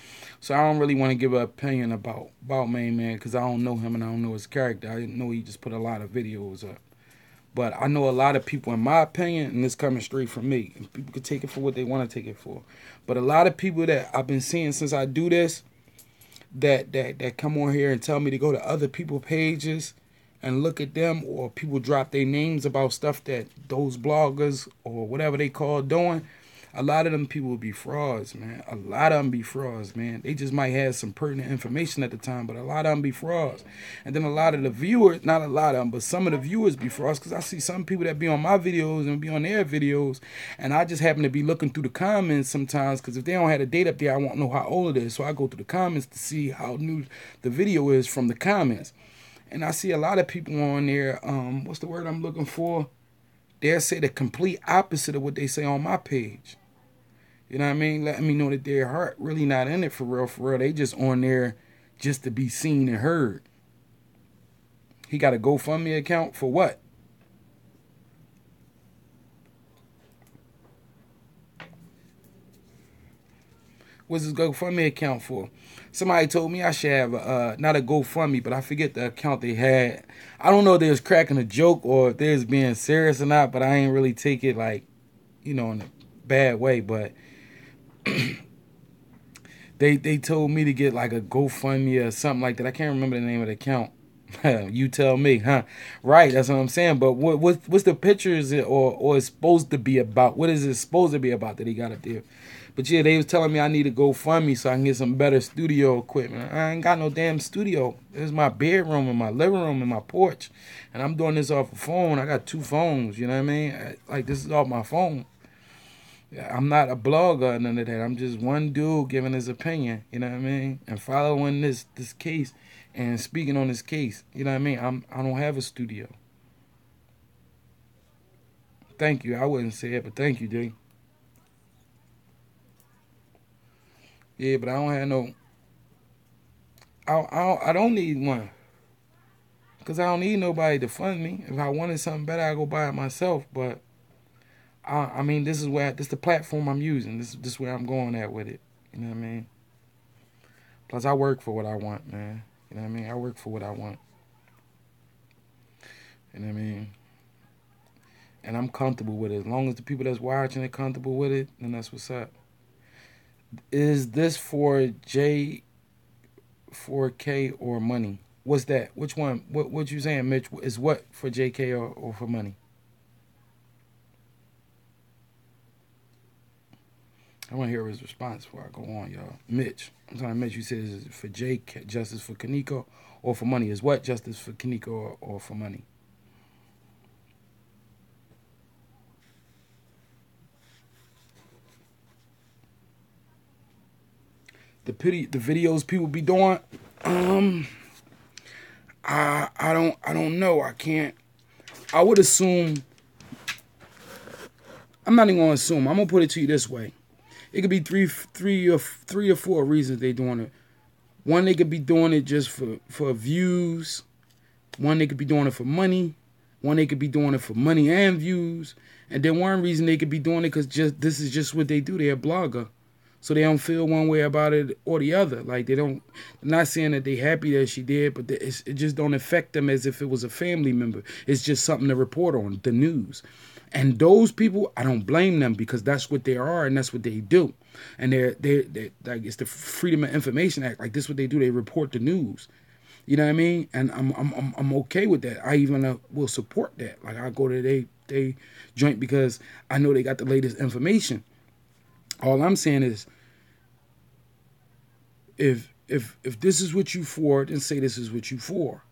So I don't really want to give an opinion about Main Man because I don't know him and I don't know his character. I didn't know he just put a lot of videos up. But I know a lot of people, in my opinion, and this coming straight from me, and people can take it for what they want to take it for. But a lot of people that I've been seeing since I do this, that come on here and tell me to go to other people's pages and look at them, or people drop their names about stuff that those bloggers or whatever they call doing. A lot of them people will be frauds, man. A lot of them be frauds, man. They just might have some pertinent information at the time, but a lot of them be frauds. And then a lot of the viewers, not a lot of them, but some of the viewers be frauds, because I see some people that be on my videos and be on their videos, and I just happen to be looking through the comments sometimes, because if they don't have a date up there, I won't know how old it is. So I go through the comments to see how new the video is from the comments. And I see a lot of people on there, what's the word I'm looking for? They'll say the complete opposite of what they say on my page. You know what I mean? Letting me know that their heart really not in it for real, for real. They just on there just to be seen and heard. He got a GoFundMe account for what? What's his GoFundMe account for? Somebody told me I should have not a GoFundMe, but I forget the account they had. I don't know if they was cracking a joke or if they was being serious or not, but I ain't really take it like, you know, in a bad way. But they told me to get like a GoFundMe or something like that. I can't remember the name of the account. You tell me, huh? Right, that's what I'm saying. But what's the pictures or it's supposed to be about? What is it supposed to be about that he got up there? But yeah, they was telling me I need to GoFundMe so I can get some better studio equipment. I ain't got no damn studio. This is my bedroom and my living room and my porch. And I'm doing this off a phone. I got 2 phones, you know what I mean? Like, this is off my phone. I'm not a blogger or none of that. I'm just one dude giving his opinion, you know what I mean? And following this case and speaking on this case, you know what I mean? I don't have a studio. Thank you. I wouldn't say it, but thank you, Jay. Yeah, but I don't have no. I don't need one, cause I don't need nobody to fund me. If I wanted something better, I go buy it myself. But I mean, this is the platform I'm using. This is where I'm going at with it. You know what I mean? Plus, I work for what I want, man. You know what I mean? I work for what I want. You know what I mean? And I'm comfortable with it. As long as the people that's watching are comfortable with it, then that's what's up. Is this for J4K or money? What's that? Which one? What you saying, Mitch? Is what for JK or for money? I want to hear his response before I go on, y'all. Mitch. I'm talking to Mitch. You said is it for justice for Kenneka or for money? Is what justice for Kenneka or for money? the videos people be doing, I don't know. I can't. I would assume. I'm not even gonna assume. I'm gonna put it to you this way. It could be three or four reasons they doing it. One, they could be doing it just for views. One, they could be doing it for money. One, they could be doing it for money and views. And then one reason they could be doing it because this is just what they do. They're a blogger. So they don't feel one way about it or the other. Like they're not saying that they're happy that she did, but it just don't affect them as if it was a family member. It's just something to report on, the news. And those people, I don't blame them because that's what they are and that's what they do. And they're like, it's the Freedom of Information Act. Like this is what they do. They report the news. You know what I mean? And I'm okay with that. I even will support that. Like I go to they joint because I know they got the latest information. All I'm saying is, if this is what you for, then say this is what you for.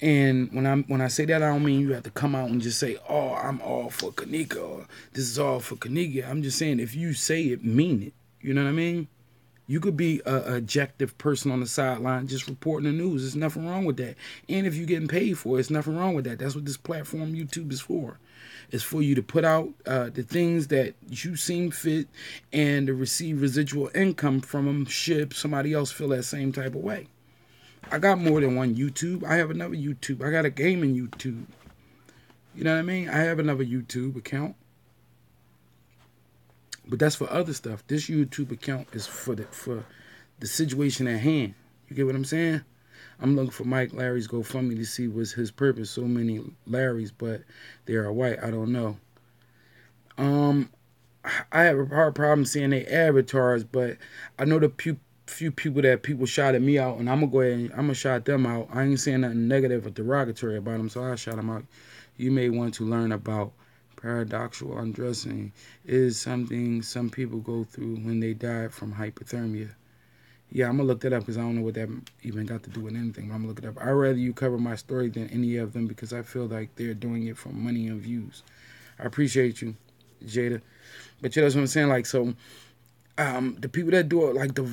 And when I say that, I don't mean you have to come out and just say, "Oh, I'm all for Kenneka," or "This is all for Kenneka." I'm just saying, if you say it, mean it. You know what I mean? You could be a objective person on the sideline just reporting the news. There's nothing wrong with that. And if you're getting paid for it, there's nothing wrong with that. That's what this platform, YouTube, is for. It's for you to put out the things that you seem fit and to receive residual income from them should somebody else feel that same type of way. I got more than one YouTube. I have another YouTube. I got a gaming YouTube. You know what I mean? I have another YouTube account. But that's for other stuff. This YouTube account is for the situation at hand. You get what I'm saying? I'm looking for Mike Larry's GoFundMe to see what's his purpose. So many Larrys, but they are white. I don't know. I have a hard problem seeing they avatars, but I know the few people that people shouted me out, and I'm gonna go ahead and I'm gonna shout them out. I ain't saying nothing negative or derogatory about them, so I shout them out. You may want to learn about paradoxical undressing is something some people go through when they die from hypothermia. Yeah, I'm going to look that up because I don't know what that even got to do with anything. But I'm going to look it up. I'd rather you cover my story than any of them because I feel like they're doing it for money and views. I appreciate you, Jada. But yeah, that's what I'm saying. Like, so the people that do it, like the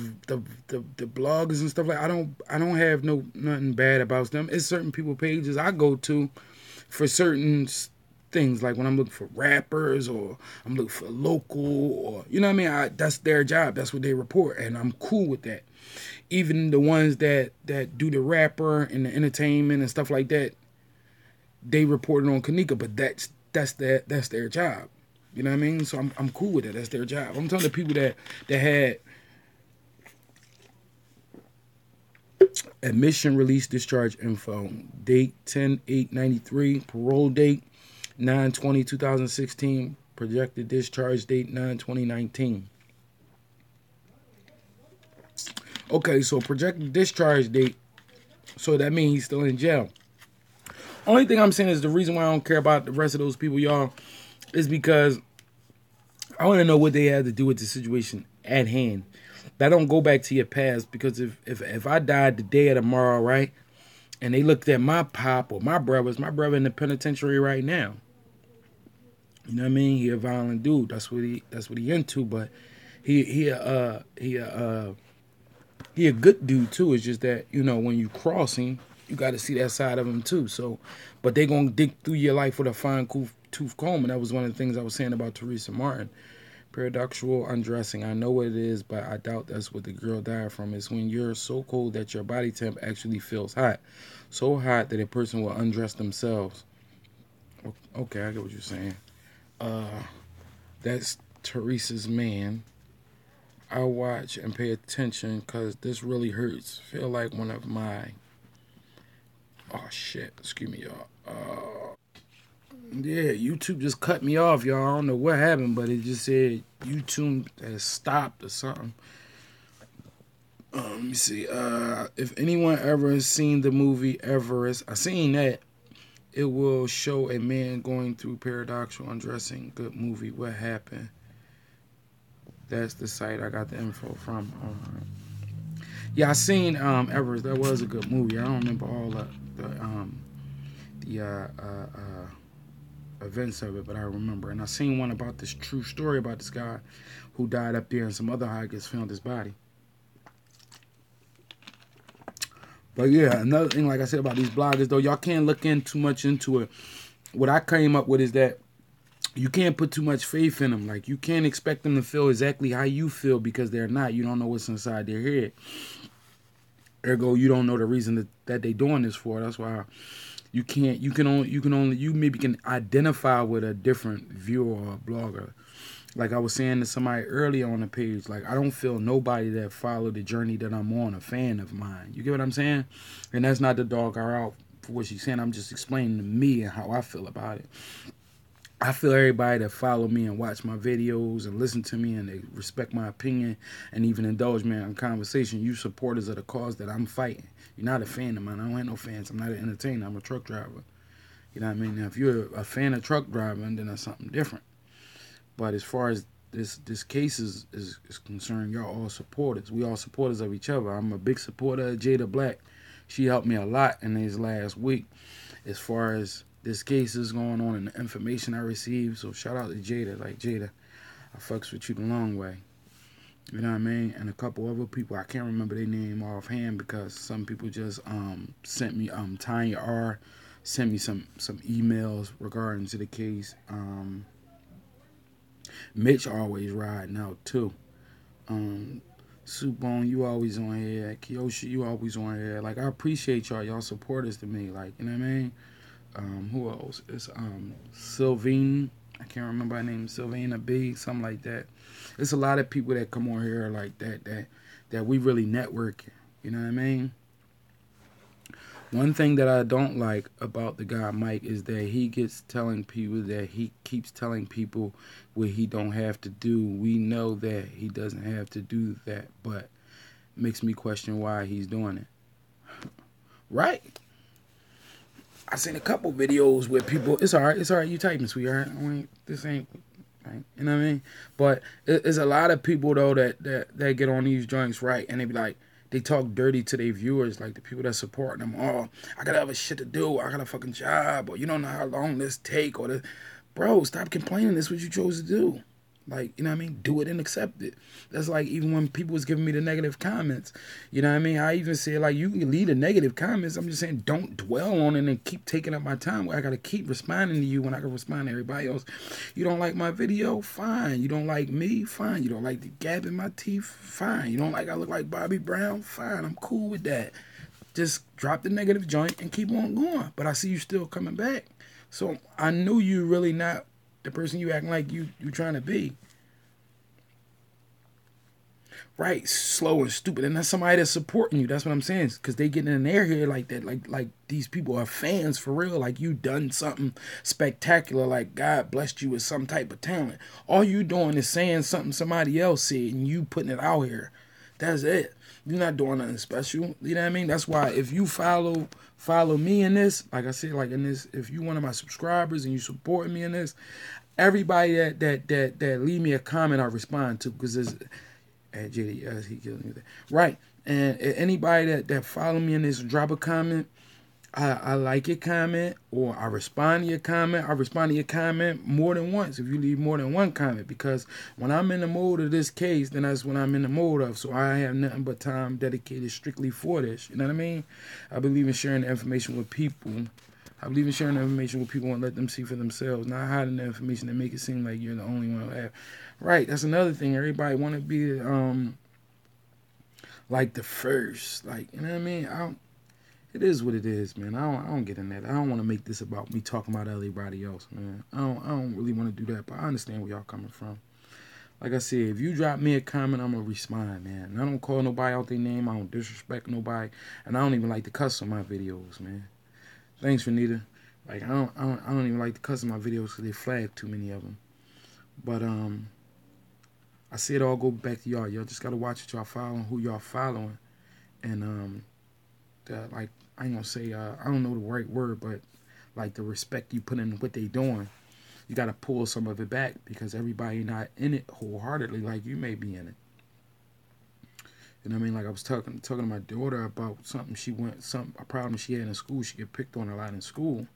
bloggers and stuff, like I don't have nothing bad about them. It's certain people pages I go to for certain things, like when I'm looking for rappers or I'm looking for local, or you know what I mean. That's their job. That's what they report, and I'm cool with that. Even the ones that do the rapper and the entertainment and stuff like that, they reported on Kenneka, but that's their job. You know what I mean? So I'm cool with it. That's their job. I'm telling the people that had admission, release, discharge info, date 10/8/93, parole date 9/20/2016, projected discharge date 9/20/19. Okay, so projected discharge date, so that means he's still in jail. Only thing I'm saying is the reason why I don't care about the rest of those people, y'all, is because I want to know what they had to do with the situation at hand. That don't go back to your past, because if I died today or tomorrow, right, and they looked at my pop or my brother in the penitentiary right now. You know what I mean? He a violent dude. That's what he into. But he a good dude too. It's just that, you know, when you cross him, you got to see that side of him too. So, but they gonna dig through your life with a fine tooth comb, and that was one of the things I was saying about Teresa Martin. Paradoxical undressing. I know what it is, but I doubt that's what the girl died from. It's when you're so cold that your body temp actually feels hot, so hot that a person will undress themselves. Okay, I get what you're saying. That's Teresa's man. I watch and pay attention because this really hurts. Feel like one of my... Oh, shit. Excuse me, y'all. Yeah, YouTube just cut me off, y'all. I don't know what happened, but it just said YouTube has stopped or something. Let me see. If anyone ever has seen the movie Everest, I seen that. It will show a man going through paradoxical undressing. Good movie. What happened? That's the site I got the info from. Yeah, I seen Everest. That was a good movie. I don't remember all the events of it, but I remember. And I seen one about this true story about this guy who died up there, and some other hikers found his body. But yeah, another thing, like I said about these bloggers, though, y'all can't look in too much into it. What I came up with is that you can't put too much faith in them. Like, you can't expect them to feel exactly how you feel because they're not. You don't know what's inside their head. Ergo, you don't know the reason that they doing this for. That's why you can't. You maybe can identify with a different viewer or a blogger. Like I was saying to somebody earlier on the page, like I don't feel nobody that followed the journey that I'm on a fan of mine. You get what I'm saying? And that's not to dog her out for what she's saying. I'm just explaining to me and how I feel about it. I feel everybody that follow me and watch my videos and listen to me and they respect my opinion and even indulge me in conversation, you supporters of the cause that I'm fighting. You're not a fan of mine. I don't have no fans. I'm not an entertainer. I'm a truck driver. You know what I mean? Now, if you're a fan of truck driving, then that's something different. But as far as this case is concerned, y'all all supporters. We all supporters of each other. I'm a big supporter of Jada Black. She helped me a lot in this last week as far as this case is going on and the information I received. So shout out to Jada. Like, Jada, I fucks with you the long way. You know what I mean? And a couple other people, I can't remember their name offhand because some people just sent me, Tanya R. sent me some emails regarding to the case. Mitch always riding out too. Supone, you always on here. Kiyoshi, you always on here. Like, I appreciate y'all. Y'all supporters to me. Like, you know what I mean? Who else? It's Sylvine. I can't remember her name. Sylvina B. Something like that. It's a lot of people that come on here like that we really network. You know what I mean? One thing that I don't like about the guy Mike is that he keeps telling people what he don't have to do. We know that he doesn't have to do that, but makes me question why he's doing it. Right? I seen a couple videos where people, it's alright, you typing, sweetheart. This ain't, right? You know what I mean? But there's a lot of people though that get on these joints, right, and they be like, they talk dirty to their viewers, like the people that support them. Oh, I got other shit to do. I got a fucking job, or you don't know how long this take, or this. Bro, stop complaining. This is what you chose to do. Like, you know what I mean? Do it and accept it. That's like even when people was giving me the negative comments, you know what I mean? I even said, like, you can leave the negative comments. I'm just saying don't dwell on it and keep taking up my time where I got to keep responding to you when I can respond to everybody else. You don't like my video? Fine. You don't like me? Fine. You don't like the gap in my teeth? Fine. You don't like I look like Bobby Brown? Fine. I'm cool with that. Just drop the negative joint and keep on going. But I see you still coming back. So I knew you really not the person you acting like you trying to be. Right, slow and stupid. And that's somebody that's supporting you. That's what I'm saying. Because they getting in their head like that. Like these people are fans for real. Like you done something spectacular. Like God blessed you with some type of talent. All you doing is saying something somebody else said and you putting it out here. That's it. You're not doing nothing special. You know what I mean? That's why if you follow me in this, like I said, like in this, if you one of my subscribers and you support me in this, everybody that leave me a comment I respond to because there's JD, he kills me with that. Right. And anybody that follow me in this, drop a comment. I like your comment or I respond to your comment. I respond to your comment more than once if you leave more than one comment because when I'm in the mode of this case, then that's when I'm in the mode of. So I have nothing but time dedicated strictly for this. You know what I mean? I believe in sharing the information with people. I believe in sharing the information with people and let them see for themselves, not hiding the information and make it seem like you're the only one who have. Right, that's another thing. Everybody want to be like the first. Like, you know what I mean? It is what it is, man. I don't get in that. I don't want to make this about me talking about everybody else, man. I don't really want to do that, but I understand where y'all coming from. Like I said, if you drop me a comment, I'm going to respond, man. And I don't call nobody out their name. I don't disrespect nobody. And I don't even like to cuss on my videos, man. Thanks, Renita. Like, I don't even like to cuss on my videos because they flag too many of them. But, I say it all go back to y'all. Y'all just got to watch what y'all following, who y'all following. And, like, I ain't gonna say, I don't know the right word, but like the respect you put in what they doing, you got to pull some of it back because everybody not in it wholeheartedly like you may be in it. You know what I mean? Like I was talking to my daughter about a problem she had in school. She get picked on a lot in school.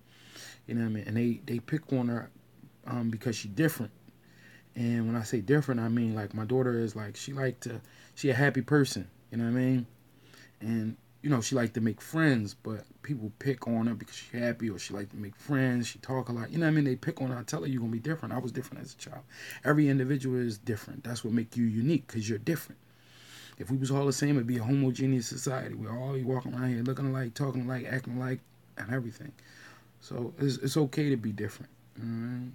You know what I mean? And they pick on her because she different. And when I say different, I mean like my daughter is like she a happy person. You know what I mean? And she like to make friends, but people pick on her because she's happy, or she like to make friends. She talk a lot. You know what I mean? They pick on her. I tell her, you're going to be different. I was different as a child. Every individual is different. That's what makes you unique, because you're different. If we was all the same, it'd be a homogeneous society. We're all walking around here looking alike, talking alike, acting alike, and everything. So it's okay to be different. And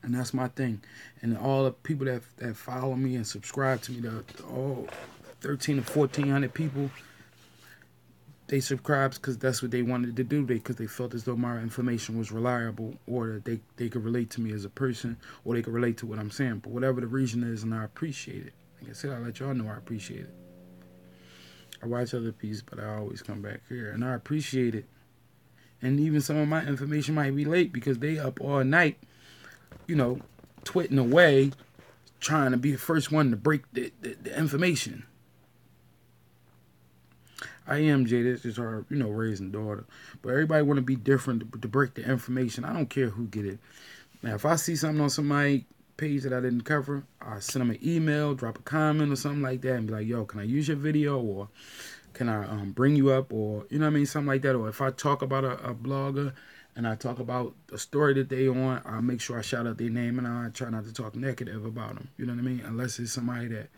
that's my thing. And all the people that follow me and subscribe to me, all 13 to 1,400 people, they subscribed because that's what they wanted to do. Because they felt as though my information was reliable, or that they could relate to me as a person, or they could relate to what I'm saying. But whatever the reason is, and I appreciate it. Like I said, I let y'all know I appreciate it. I watch other pieces, but I always come back here, and I appreciate it. And even some of my information might be late because they up all night, twitting away, trying to be the first one to break the information. I am Jay. This is her, raising daughter. But everybody want to be different to break the information. I don't care who get it. Now, if I see something on somebody's page that I didn't cover, I send them an email, drop a comment or something like that, and be like, yo, can I use your video, or can I bring you up, or something like that. Or if I talk about a blogger and I talk about a story that they on, I'll make sure I shout out their name, and I try not to talk negative about them. You know what I mean? Unless it's somebody that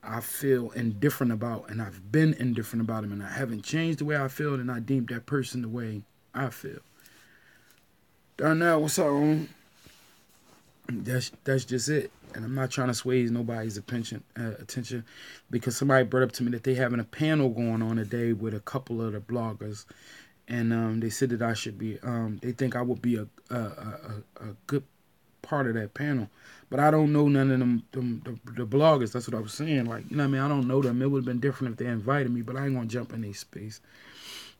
I feel indifferent about, and I've been indifferent about them, and I haven't changed the way I feel, and I deem that person the way I feel. Darnell, what's up, homie? That's just it. And I'm not trying to sway nobody's attention because somebody brought up to me that they having a panel going on today with a couple of the bloggers, and they said that I should be. They think I would be a good part of that panel, but I don't know none of the bloggers. That's what I was saying. Like, I don't know them. It would have been different if they invited me, but I ain't gonna jump in their space.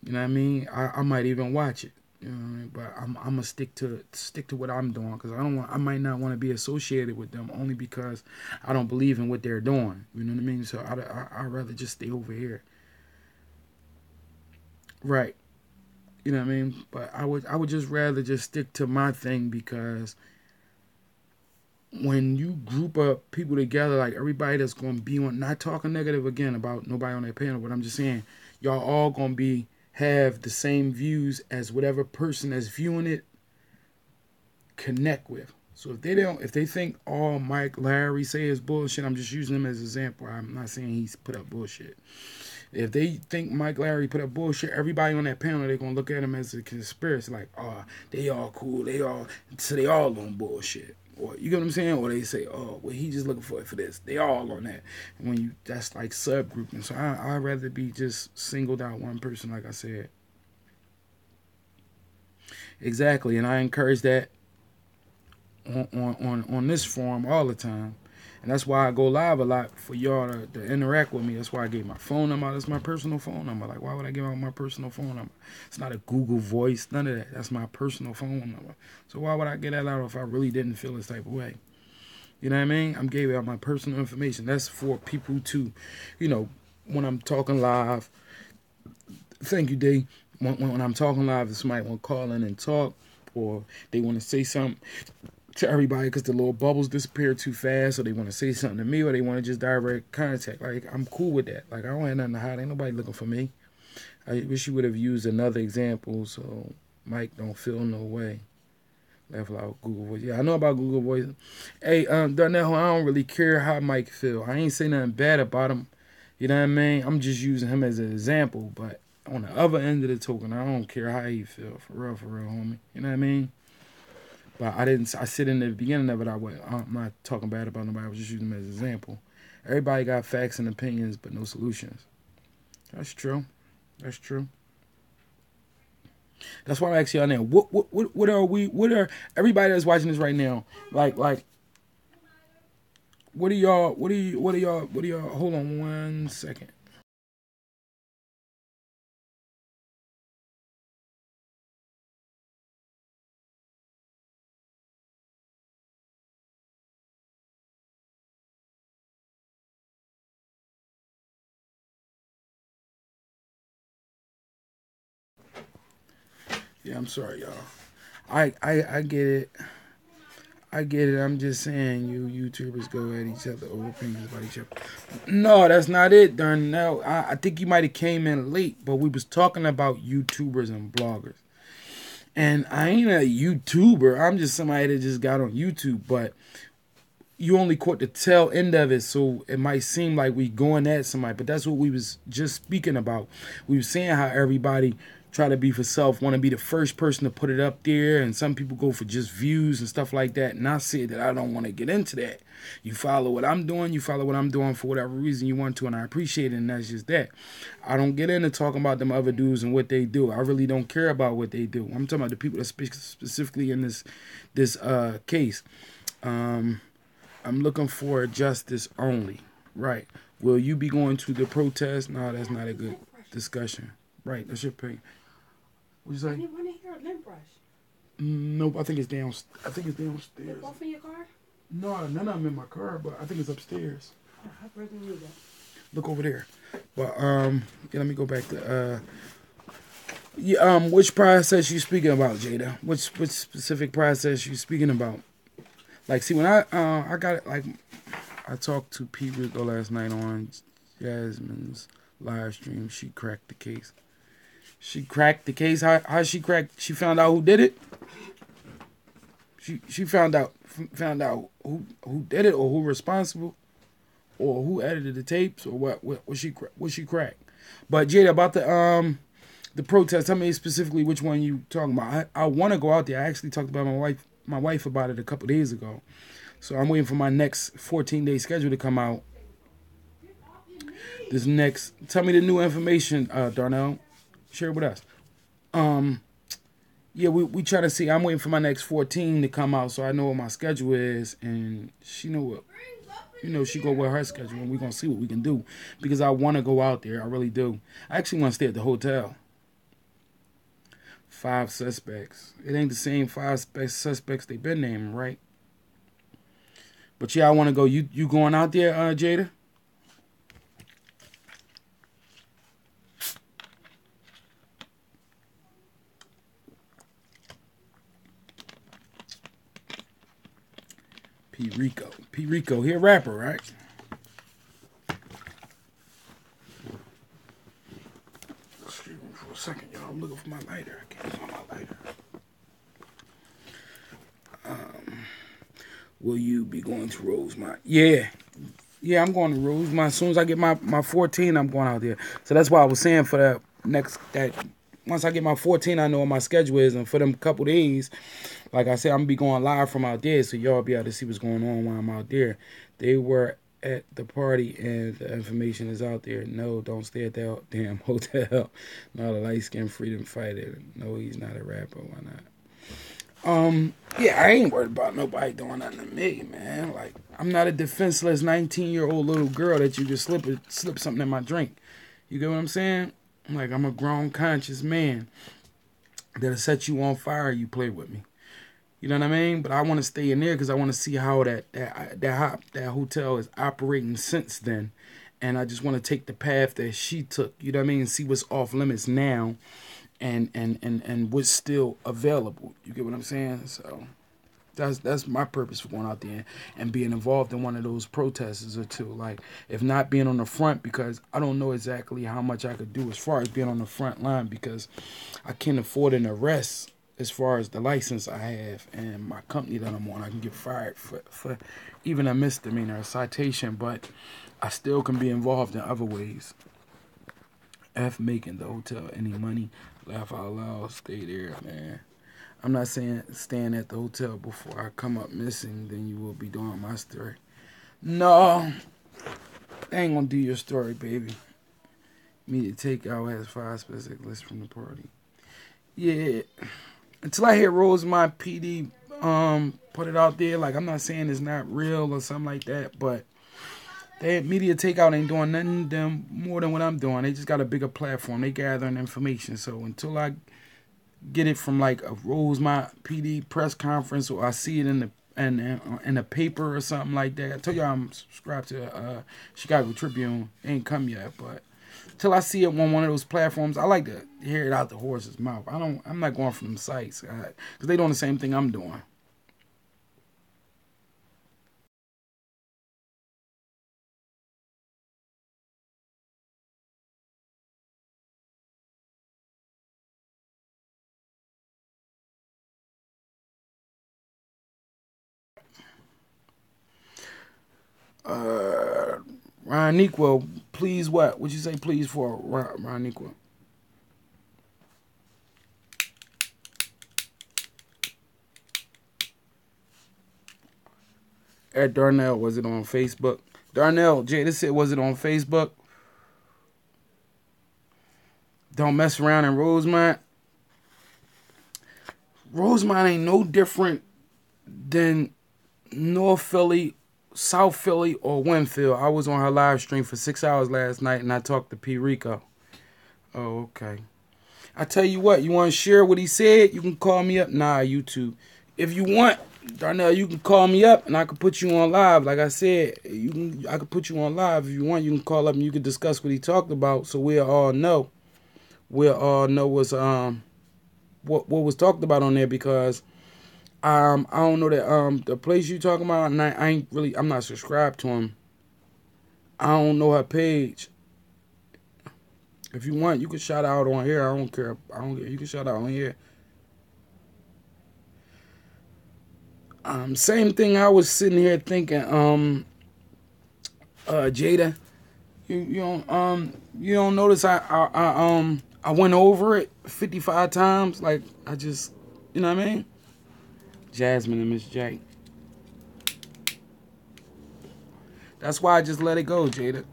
You know what I mean? I might even watch it. You know what I mean? But I'm gonna stick to what I'm doing, because I might not want to be associated with them, only because I don't believe in what they're doing. You know what I mean? So I'd rather just stay over here. Right. You know what I mean? But I would just rather just stick to my thing, because when you group up people together, like everybody that's gonna be on, not talking negative again about nobody on that panel, but I'm just saying y'all all gonna have the same views as whatever person that's viewing it connect with. So if they think all Mike Larry say is bullshit, I'm just using him as an example. I'm not saying he's put up bullshit. If they think Mike Larry put up bullshit, everybody on that panel, they're gonna look at him as a conspiracy, like, oh, they all cool, they all on bullshit. Or you get what I'm saying? Or they say, oh, well, he just looking for this. They all on that. And that's like subgrouping. So I'd rather be just singled out one person, like I said. Exactly. And I encourage that on this forum all the time. And that's why I go live a lot, for y'all to interact with me. That's why I gave my phone number. That's my personal phone number. Like, why would I give out my personal phone number? It's not a Google Voice, none of that. That's my personal phone number. So why would I get that out if I really didn't feel this type of way? You know what I mean? I'm giving out my personal information. That's for people to, when I'm talking live. Thank you, Dave. When I'm talking live, if somebody want to call in and talk, or they want to say something to everybody because the little bubbles disappear too fast, or they want to say something to me, or they want to just direct contact. Like, I'm cool with that. Like, I don't have nothing to hide. Ain't nobody looking for me. I wish you would have used another example so Mike don't feel no way. Laugh out Google Voice. Yeah, I know about Google Voice. Hey, Darnell, I don't really care how Mike feel. I ain't say nothing bad about him. You know what I mean? I'm just using him as an example. But on the other end of the token, I don't care how he feel. For real, homie. You know what I mean? But I said in the beginning of it, I'm not talking bad about nobody. I was just using him as an example. Everybody got facts and opinions, but no solutions. That's true. That's true. That's why I'm asking y'all now. What are everybody that's watching this right now? Like, what are y'all? Hold on 1 second. Yeah, I'm sorry, y'all. I get it. I get it. I'm just saying you YouTubers go at each other over opinions about each other. No, that's not it, Darnell. I think you might have came in late, but we was talking about YouTubers and bloggers. And I ain't a YouTuber. I'm just somebody that just got on YouTube, but you only caught the tail end of it, so it might seem like we going at somebody, but that's what we was just speaking about. We was saying how everybody try to be for self, want to be the first person to put it up there, and some people go for just views and stuff like that, and I said that I don't want to get into that. You follow what I'm doing, you follow what I'm doing for whatever reason you want to, and I appreciate it, and that's just that. I don't get into talking about them other dudes and what they do. I really don't care about what they do. I'm talking about the people that speak specifically in this case. I'm looking for justice only. Right. Will you be going to the protest? No, that's not a good discussion. Right. That's your pay. What you say? I didn't want to hear a lint brush. Nope. I think it's down. I think it's downstairs. They're both in your car? No, none of them in my car, but I think it's upstairs. Oh, how big do you that? Look over there. But yeah, let me go back to which process you speaking about, Jada? Which specific process you speaking about? Like, see, when I got it, like, I talked to P. Rico last night on Jasmine's live stream. She cracked the case. She cracked the case. How she cracked? She found out who did it. She found out who did it, or who responsible, or who edited the tapes, or what she cracked. But Jada, about the protest, tell me specifically which one you talking about. I want to go out there. I actually talked about my wife about it a couple days ago. So I'm waiting for my next 14-day schedule to come out. Tell me the new information, Darnell. Share it with us. Yeah, we try to see. I'm waiting for my next 14 to come out, so I know what my schedule is, and she know what, she go with her schedule, and we're going to see what we can do, because I want to go out there. I really do. I actually want to stay at the hotel. 5 suspects. It ain't the same 5 suspects they've been naming, right? But yeah, I want to go. You going out there, Jada? P. Rico, he a rapper, right? Excuse me for a second, y'all. I'm looking for my lighter. I can't find my lighter. Will you be going to Rosemont? Yeah, I'm going to Rosemont. As soon as I get my 14, I'm going out there. So that's why I was saying for that once I get my 14, I know what my schedule is, and for them couple days, like I said, I'm gonna be going live from out there, so y'all be able to see what's going on while I'm out there. They were at the party, and the information is out there. No, don't stay at that damn hotel. No, the light-skinned freedom fighter. No, he's not a rapper. Why not? Yeah, I ain't worried about nobody doing nothing to me, man. Like, I'm not a defenseless 19-year-old little girl that you just slip something in my drink. You get what I'm saying? Like, I'm a grown, conscious man that'll set you on fire. You play with me. You know what I mean? But I want to stay in there because I want to see how that hotel is operating since then, and I just want to take the path that she took. You know what I mean? See what's off limits now, and what's still available. You get what I'm saying? So that's my purpose for going out there and being involved in one of those protests or two. Like, if not being on the front, because I don't know exactly how much I could do as far as being on the front line, because I can't afford an arrest. As far as the license I have and my company that I'm on, I can get fired for even a misdemeanor, a citation, but I still can be involved in other ways. F, making the hotel any money, laugh out loud, stay there, man. I'm not saying staying at the hotel before I come up missing, then you will be doing my story. No, they ain't gonna do your story, baby. Immediate takeout has 5 specific lists from the party. Yeah. Until I hear Rosemont PD put it out there, like, I'm not saying it's not real or something like that, but that media takeout ain't doing nothing them more than what I'm doing. They just got a bigger platform. They gathering information. So until I get it from like a Rosemont PD press conference, or I see it in the paper or something like that. I told y'all I'm subscribed to Chicago Tribune. It ain't come yet, but till I see it on one of those platforms, I like to hear it out the horse's mouth. I'm not going from them sites, because they doing the same thing I'm doing. Roniqua, please what? What'd you say please for, Roniqua? At Darnell, was it on Facebook? Darnell, Jada said, was it on Facebook? Don't mess around in Rosemont. Rosemont ain't no different than North Philly, South Philly, or Winfield. I was on her live stream for 6 hours last night, and I talked to P. Rico. Oh, okay. I tell you what, you want to share what he said? You can call me up. Nah, YouTube. If you want, Darnell, you can call me up, and I can put you on live. Like I said, I can put you on live. If you want, you can call up, and you can discuss what he talked about, so we'll all know. We'll all know what was talked about on there, because I don't know that the place you talking about, and I'm not subscribed to him. I don't know her page. If you want, you can shout out on here. I don't care. You can shout out on here. Same thing. I was sitting here thinking, Jada, you don't notice I went over it 55 times. Like I just, you know what I mean? Jasmine and Miss J. That's why I just let it go, Jada.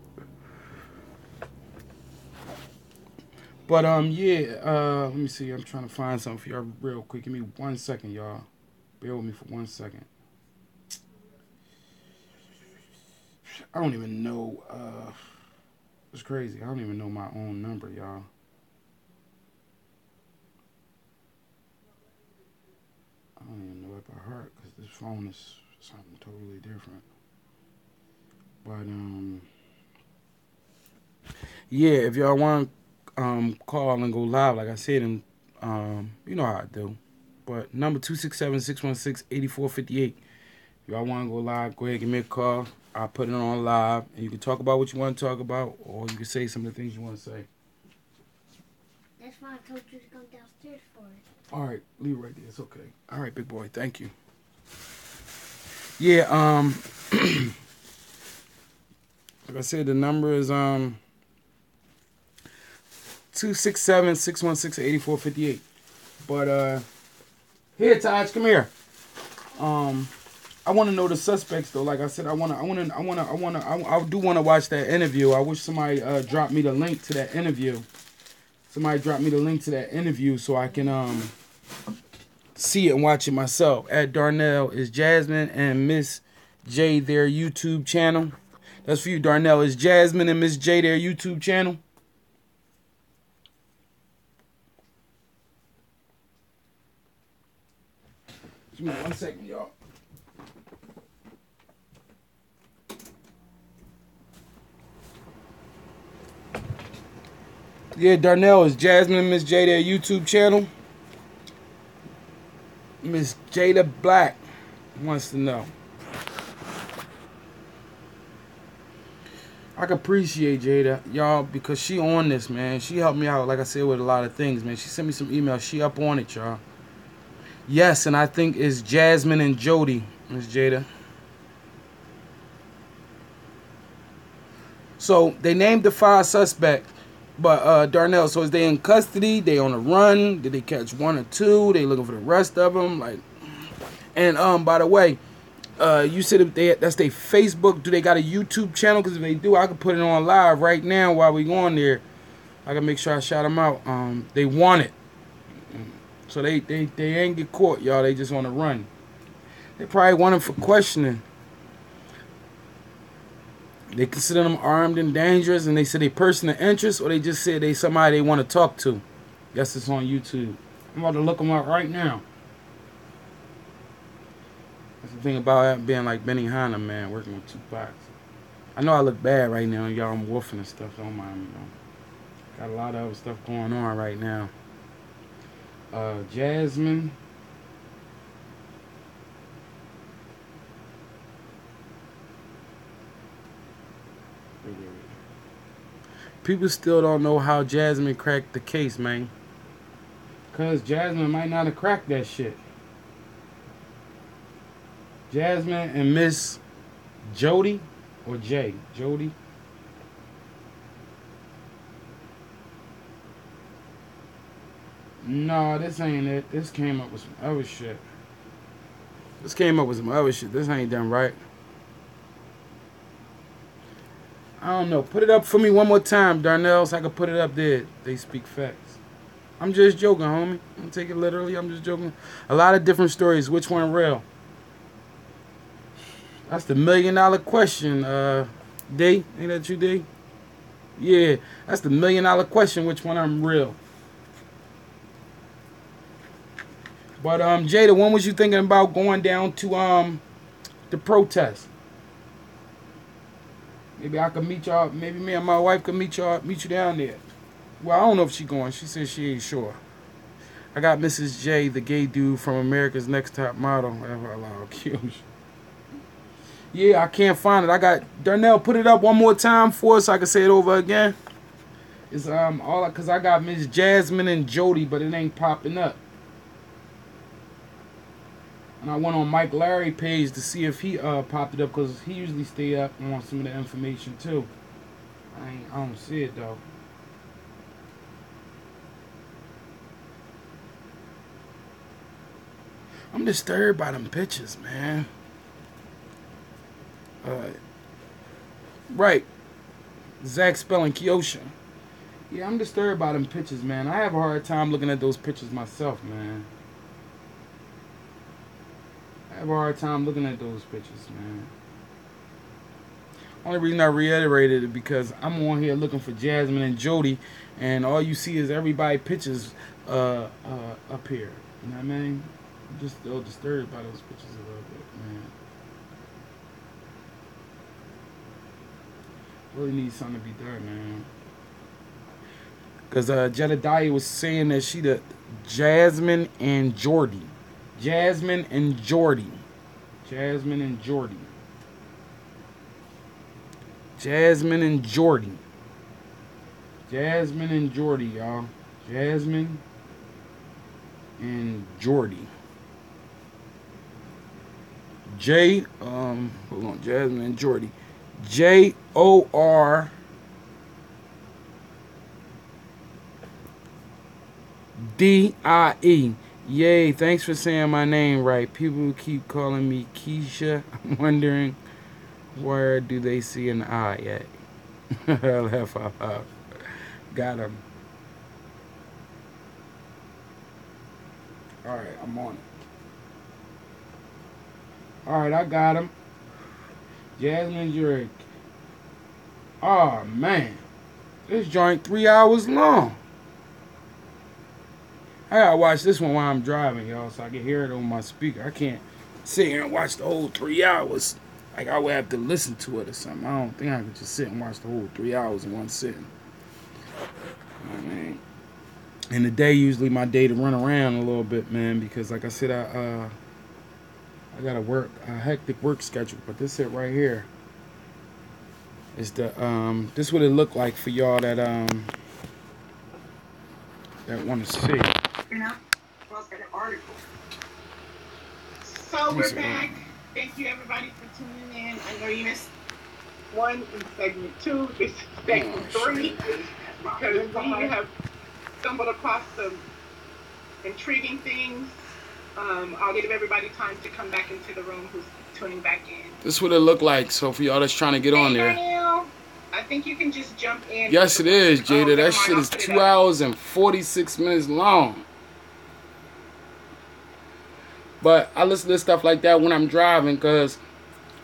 But yeah, let me see. I'm trying to find something for y'all real quick. Give me 1 second, y'all. Bear with me for 1 second. I don't even know. It's crazy. I don't even know my own number, y'all. I don't even know it by heart, because this phone is something totally different. But yeah, if y'all want call and go live, like I said, and you know how I do. But number 267-616-8458. If y'all want to go live, go ahead, give me a call. I'll put it on live, and you can talk about what you want to talk about, or you can say some of the things you want to say. That's why I told you to come downstairs for it. All right, leave it right there. It's okay. All right, big boy. Thank you. Yeah, like I said, the number is 267-616-8458. But here, Taj, come here. I want to know the suspects though. Like I said, I do want to watch that interview. I wish somebody dropped me the link to that interview. Somebody dropped me the link to that interview so I can see it and watch it myself. At Darnell is Jasmine and Miss J, their YouTube channel. That's for you, Darnell. Is Jasmine and Miss J their YouTube channel? Give me 1 second, y'all. Yeah, Darnell, is Jasmine and Miss J their YouTube channel? Miss Jada Black wants to know. I can appreciate Jada, y'all, because she on this, man. She helped me out, like I said, with a lot of things, man. She sent me some emails. She up on it, y'all. Yes, and I think it's Jasmine and Jody, Miss Jada. So they named the 5 suspects, but Darnell. So is they in custody? They on the run? Did they catch 1 or 2? They looking for the rest of them? Like, and by the way, you said if that's their Facebook. Do they got a YouTube channel? Because if they do, I can put it on live right now while we going there. I can make sure I shout them out. They want it. So they ain't get caught, y'all. They just on the run. They probably want them for questioning. They consider them armed and dangerous, and they say they person of interest, or they just said they somebody they want to talk to. Guess it's on YouTube. I'm about to look them up right now. That's the thing about being like Benny Hanna, man, working with Tupac. I know I look bad right now, y'all. I'm woofing and stuff. Don't mind me, though. Got a lot of other stuff going on right now. Jasmine. People still don't know how Jasmine cracked the case, man. Because Jasmine might not have cracked that shit. Jasmine and Miss Jody. Or Jay? Jody? No, this ain't it. This came up with some other shit. This came up with some other shit. This ain't done right. I don't know. Put it up for me one more time, Darnell, so I can put it up there. They speak facts. I'm just joking, homie. Don't take it literally. I'm just joking. A lot of different stories. Which one real? That's the $1 million question, D. Ain't that you, D? Yeah, that's the $1 million question. Which one I'm real? But Jada, when was you thinking about going down to the protest? Maybe I could meet y'all. Maybe me and my wife could meet you down there. Well, I don't know if she going. She said she ain't sure. I got Mrs. J, the gay dude from America's Next Top Model. Yeah, I can't find it. I got Darnell. Put it up one more time for us so I can say it over again. It's all because I got Miss Jasmine and Jody, but it ain't popping up. And I went on Mike Larry page to see if he popped it up because he usually stay up on some of the information too. I don't see it though. I'm disturbed by them pictures, man. Right. Zach spelling Kiosha. Yeah, I'm disturbed by them pictures, man. I have a hard time looking at those pictures myself, man. I have a hard time looking at those pictures, man. Only reason I reiterated it because I'm on here looking for Jasmine and Jody, and all you see is everybody pictures up here. You know what I mean? I'm just still disturbed by those pictures a little bit, man. Really need something to be done, man. Because Jedediah was saying that she the Jasmine and Jordy. Jasmine and Jordy. Jasmine and Jordy. Jasmine and Jordy. Jasmine and Jordy, y'all. Jasmine and Jordy. Hold on, Jasmine and Jordy. JORDIE. Yay, thanks for saying my name right. People keep calling me Keisha. I'm wondering where do they see an I at? Laugh out loud. Got him. Alright, I'm on it. Alright, I got him. Jasmine Jurek. Oh man. This joint 3 hours long. I gotta watch this one while I'm driving, y'all, so I can hear it on my speaker. I can't sit here and watch the whole 3 hours. Like, I would have to listen to it or something. I don't think I could just sit and watch the whole 3 hours in one sitting. You know what I mean? And the day, usually my day to run around a little bit, man, because like I said, I got a hectic work schedule. But this it right here is the this what it looked like for y'all that want to see. You're not well for the article. So we're back. Thank you everybody for tuning in. I know you missed one in segment 2. This is segment 3 because we have stumbled across some intriguing things. I'll give everybody time to come back into the room who's tuning back in. This is what it looked like. So for y'all that's trying to get on there. I think you can just jump in. Yes, it is, Jada. That shit is 2 hours and 46 minutes long. But I listen to stuff like that when I'm driving because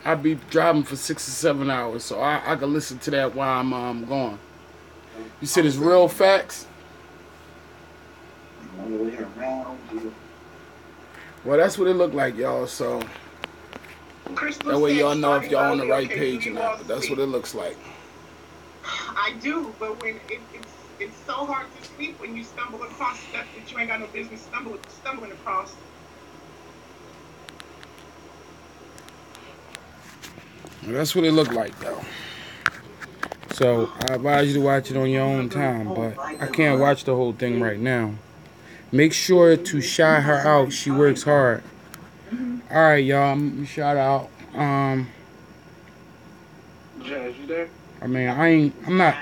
I be driving for 6 or 7 hours. So I can listen to that while I'm going. You said it's real facts? Well, that's what it looked like, y'all. So that way y'all know if y'all on the right page or not. But that's what it looks like. I do, but when it's so hard to sleep when you stumble across stuff that you ain't got no business stumbling across. Well, that's what it looked like, though. So I advise you to watch it on your own time, but I can't watch the whole thing right now. Make sure to shout her out. She works hard. All right, y'all. I'm gonna shout out. Jazz, you there? I mean, I'm not.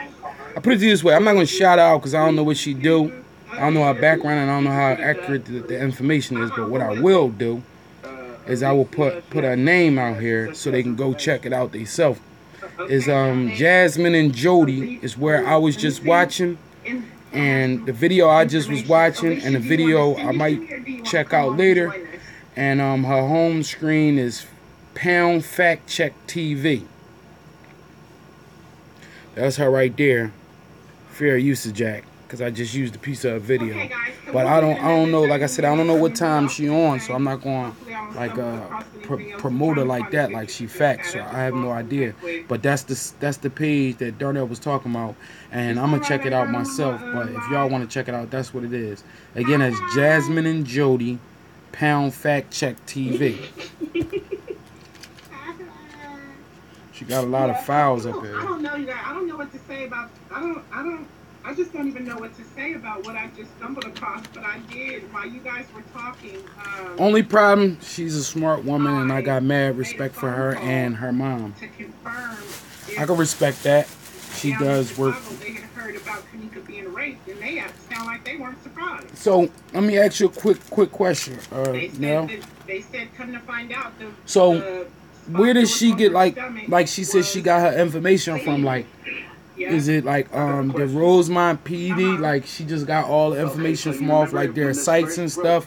I put it this way. I'm not gonna shout her out because I don't know what she do. I don't know her background and I don't know how accurate the information is. But what I will do is I will put her name out here so they can go check it out themselves. Is Jasmine and Jody is where I was just watching, and the video I just was watching, and the video I might check out later, and her home screen is Pound Fact Check TV. That's her right there. Fair usage, Jack, because I just used a piece of a video. But I don't know. Like I said, I don't know what time she on, so I'm not going like promote her like that, like she facts. So I have no idea. But that's the page that Darnell was talking about, and I'm gonna check it out myself. But if y'all want to check it out, that's what it is. Again, it's Jasmine and Jody, Pound Fact Check TV. She got a lot of files up there. I don't know, you guys. I don't know what to say about. I just don't even know what to say about what I just stumbled across. But I did while you guys were talking. Only problem, she's a smart woman, and I got mad respect for her and her mom. To confirm, I can respect that. She does work. They had heard about Kenneka being raped, and they sound like they weren't surprised. So let me ask you a quick question. They said, come to find out. Where does she get like she said she got her information from? Like, is it like the Rosemont PD? Like she just got all the information from off like their sites and stuff,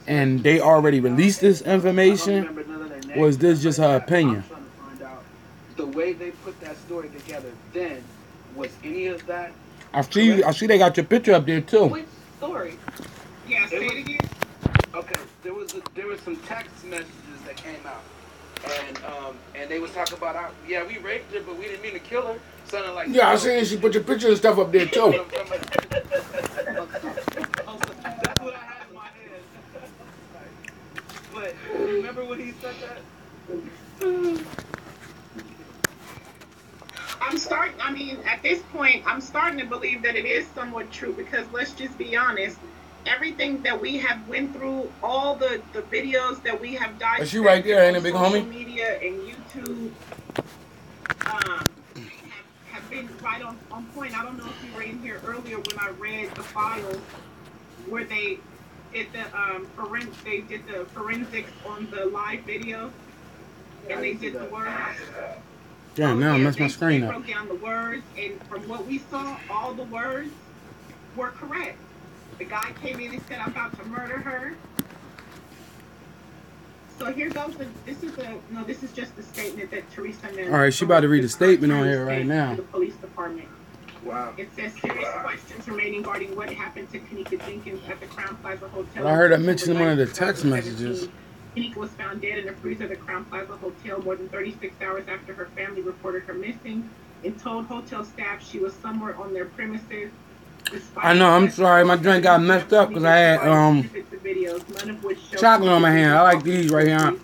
and they already released this information, or is this just her opinion? The way they put that story together, then was any of that? I see they got your picture up there too. Which story? Yeah, say it again. Okay, there was some text messages that came out. And they was talking about, yeah, we raped her, but we didn't mean to kill her. Something like I seen she put your picture and stuff up there too. That's what I had in my head. But remember when he said that? At this point, I'm starting to believe that it is somewhat true because let's just be honest. Everything that we have went through, all the videos that we have dissected, is she right there, ain't it, big homie? Social media and YouTube have been right on point. I don't know if you were in here earlier when I read the files where they did the forensics on the live video, and they did the words. Damn, now I messed my screen up. They broke down the words, and from what we saw, all the words were correct. The guy came in and said, I'm about to murder her. So here goes this is just the statement that Teresa made. All right, she about to read a statement on here right now. The police department. Wow. It says serious questions remaining regarding what happened to Kenneka Jenkins at the Crown Plaza Hotel. Well, I heard her mention in one of the text messages. Kenneka was found dead in the freezer of the Crown Plaza Hotel more than 36 hours after her family reported her missing and told hotel staff she was somewhere on their premises. I know, I'm sorry, my drink got messed up because I had chocolate on my hand. I like these right here. I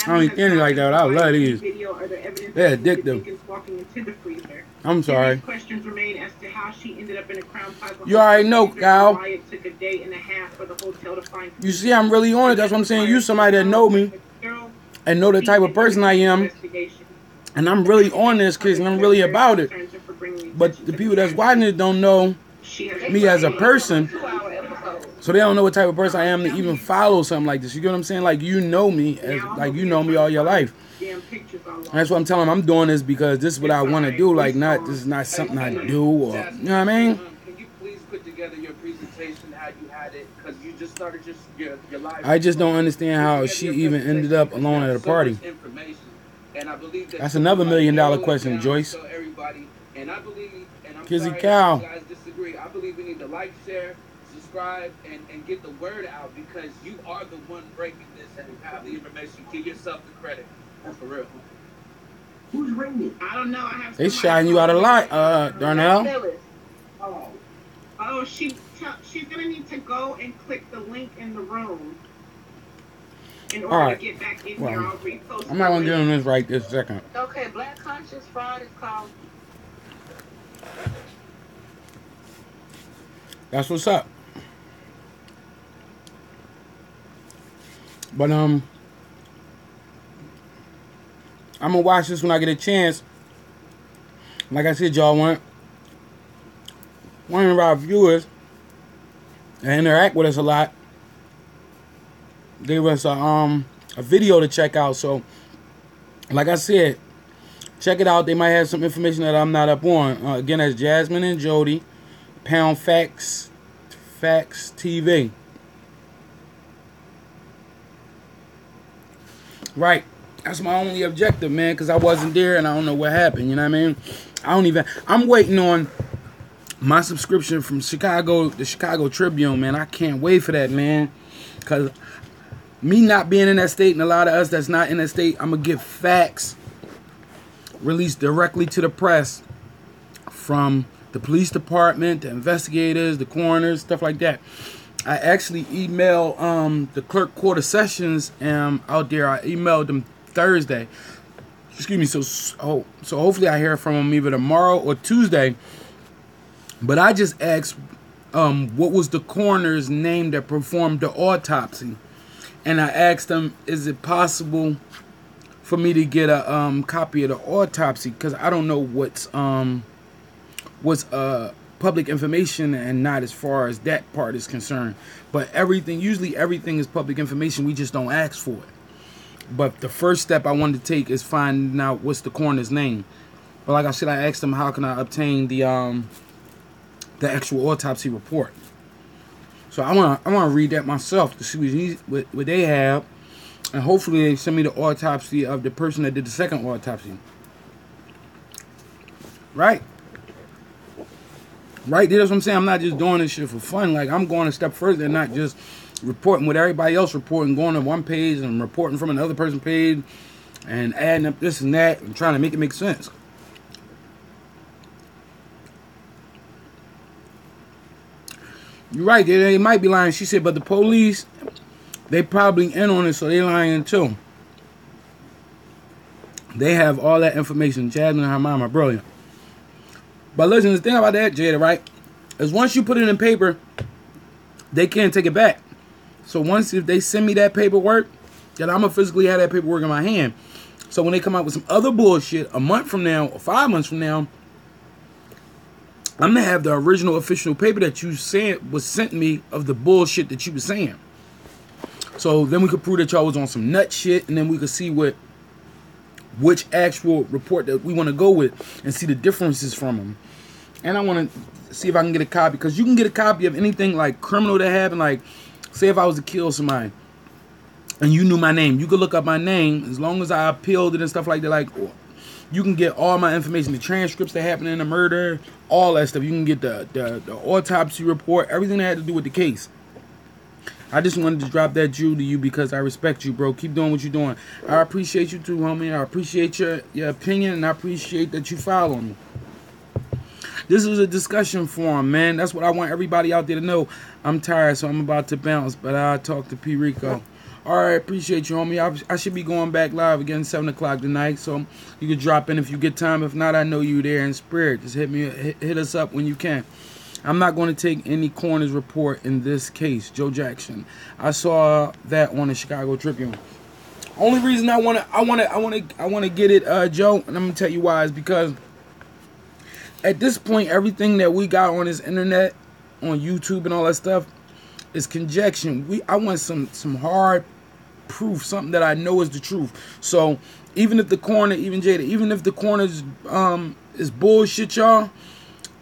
don't eat any like that, but I love these. They're addictive. I'm sorry. You already know, Kyle. You see, I'm really on it. That's what I'm saying. You somebody that know me and know the type of person I am. And I'm really on this case and I'm really about it. But the people that's watching it don't know me as a person. So they don't know what type of person I am to even follow something like this. You get what I'm saying? Like you know me as you know me all your life. And that's what I'm telling them. I'm doing this because this is what I want to do. Like this is not something I do or you know what I mean? Can you please put together your presentation how you had it? Because you just started your life. I just don't understand how she even ended up alone at a party. And I believe that's another $1 million question, Joyce. And I believe, and I'm Kizzy sorry Cow. if you guys disagree. I believe we need to like, share, subscribe, and get the word out because you are the one breaking this and you have the information. Give yourself the credit. For real. Who's ringing? I don't know. I have. They shine you out a lot, Darnell. Oh, she's gonna need to go and click the link in the room. In order to get back in here, I'll repost. I'm not gonna get on this right this second. Okay, Black Conscious Fraud is called. That's what's up. But I'm gonna watch this when I get a chance. Like I said, y'all want one of our viewers and interact with us a lot. Gave us a video to check out. So, like I said, check it out. They might have some information that I'm not up on. Again, that's Jasmine and Jody, Pound Facts TV. Right. That's my only objective, man, because I wasn't there and I don't know what happened. You know what I mean? I'm waiting on my subscription from the Chicago Tribune, man. I can't wait for that, man. Because me not being in that state and a lot of us that's not in that state, I'm going to get facts released directly to the press from the police department, the investigators, the coroners, stuff like that. I actually emailed the clerk court of sessions out there. I emailed them Thursday. Excuse me. So hopefully I hear from them either tomorrow or Tuesday. But I just asked what was the coroner's name that performed the autopsy. And I asked them, is it possible for me to get a copy of the autopsy? Because I don't know what's public information and not as far as that part is concerned. But usually everything is public information. We just don't ask for it. But the first step I wanted to take is finding out what's the coroner's name. But like I said, I asked them how can I obtain the actual autopsy report. So I want to read that myself to see what they have, and hopefully they send me the autopsy of the person that did the second autopsy. Right. Right, that's what I'm saying. I'm not just doing this shit for fun. Like, I'm going a step further and not just reporting what everybody else reporting, going to one page and reporting from another person's page and adding up this and that and trying to make it make sense. You're right, they might be lying. She said, but the police, they probably in on it, so they lying too. They have all that information. Jasmine and her mom are brilliant. But listen, the thing about that, Jada, right, is once you put it in paper, they can't take it back. So if they send me that paperwork, then I'm going to physically have that paperwork in my hand. So when they come out with some other bullshit a month from now or 5 months from now, I'm going to have the original official paper that you said was sent me of the bullshit that you were saying. So then we could prove that y'all was on some nut shit, and then we could see which actual report that we want to go with and see the differences from them. And I want to see if I can get a copy, because you can get a copy of anything like criminal that happened. Like, say if I was to kill somebody and you knew my name, you could look up my name as long as I appealed it and stuff like that. Like, you can get all my information, the transcripts that happened in the murder, all that stuff. You can get the autopsy report, everything that had to do with the case. I just wanted to drop that jewel to you because I respect you, bro. Keep doing what you're doing. I appreciate you too, homie. I appreciate your opinion, and I appreciate that you follow me. This is a discussion forum, man. That's what I want everybody out there to know. I'm tired, so I'm about to bounce, but I'll talk to P. Rico. All right, appreciate you, homie. I should be going back live again 7 o'clock tonight, so you can drop in if you get time. If not, I know you there in spirit. Just hit us up when you can. I'm not going to take any coroner's report in this case, Joe Jackson. I saw that on the Chicago Tribune. Only reason I want to get it, Joe, and I'm gonna tell you why, is because at this point, everything that we got on this internet, on YouTube and all that stuff, is conjecture. I want some hard proof, something that I know is the truth. So even if the coroner, even Jada, even if the coroner's is bullshit, y'all,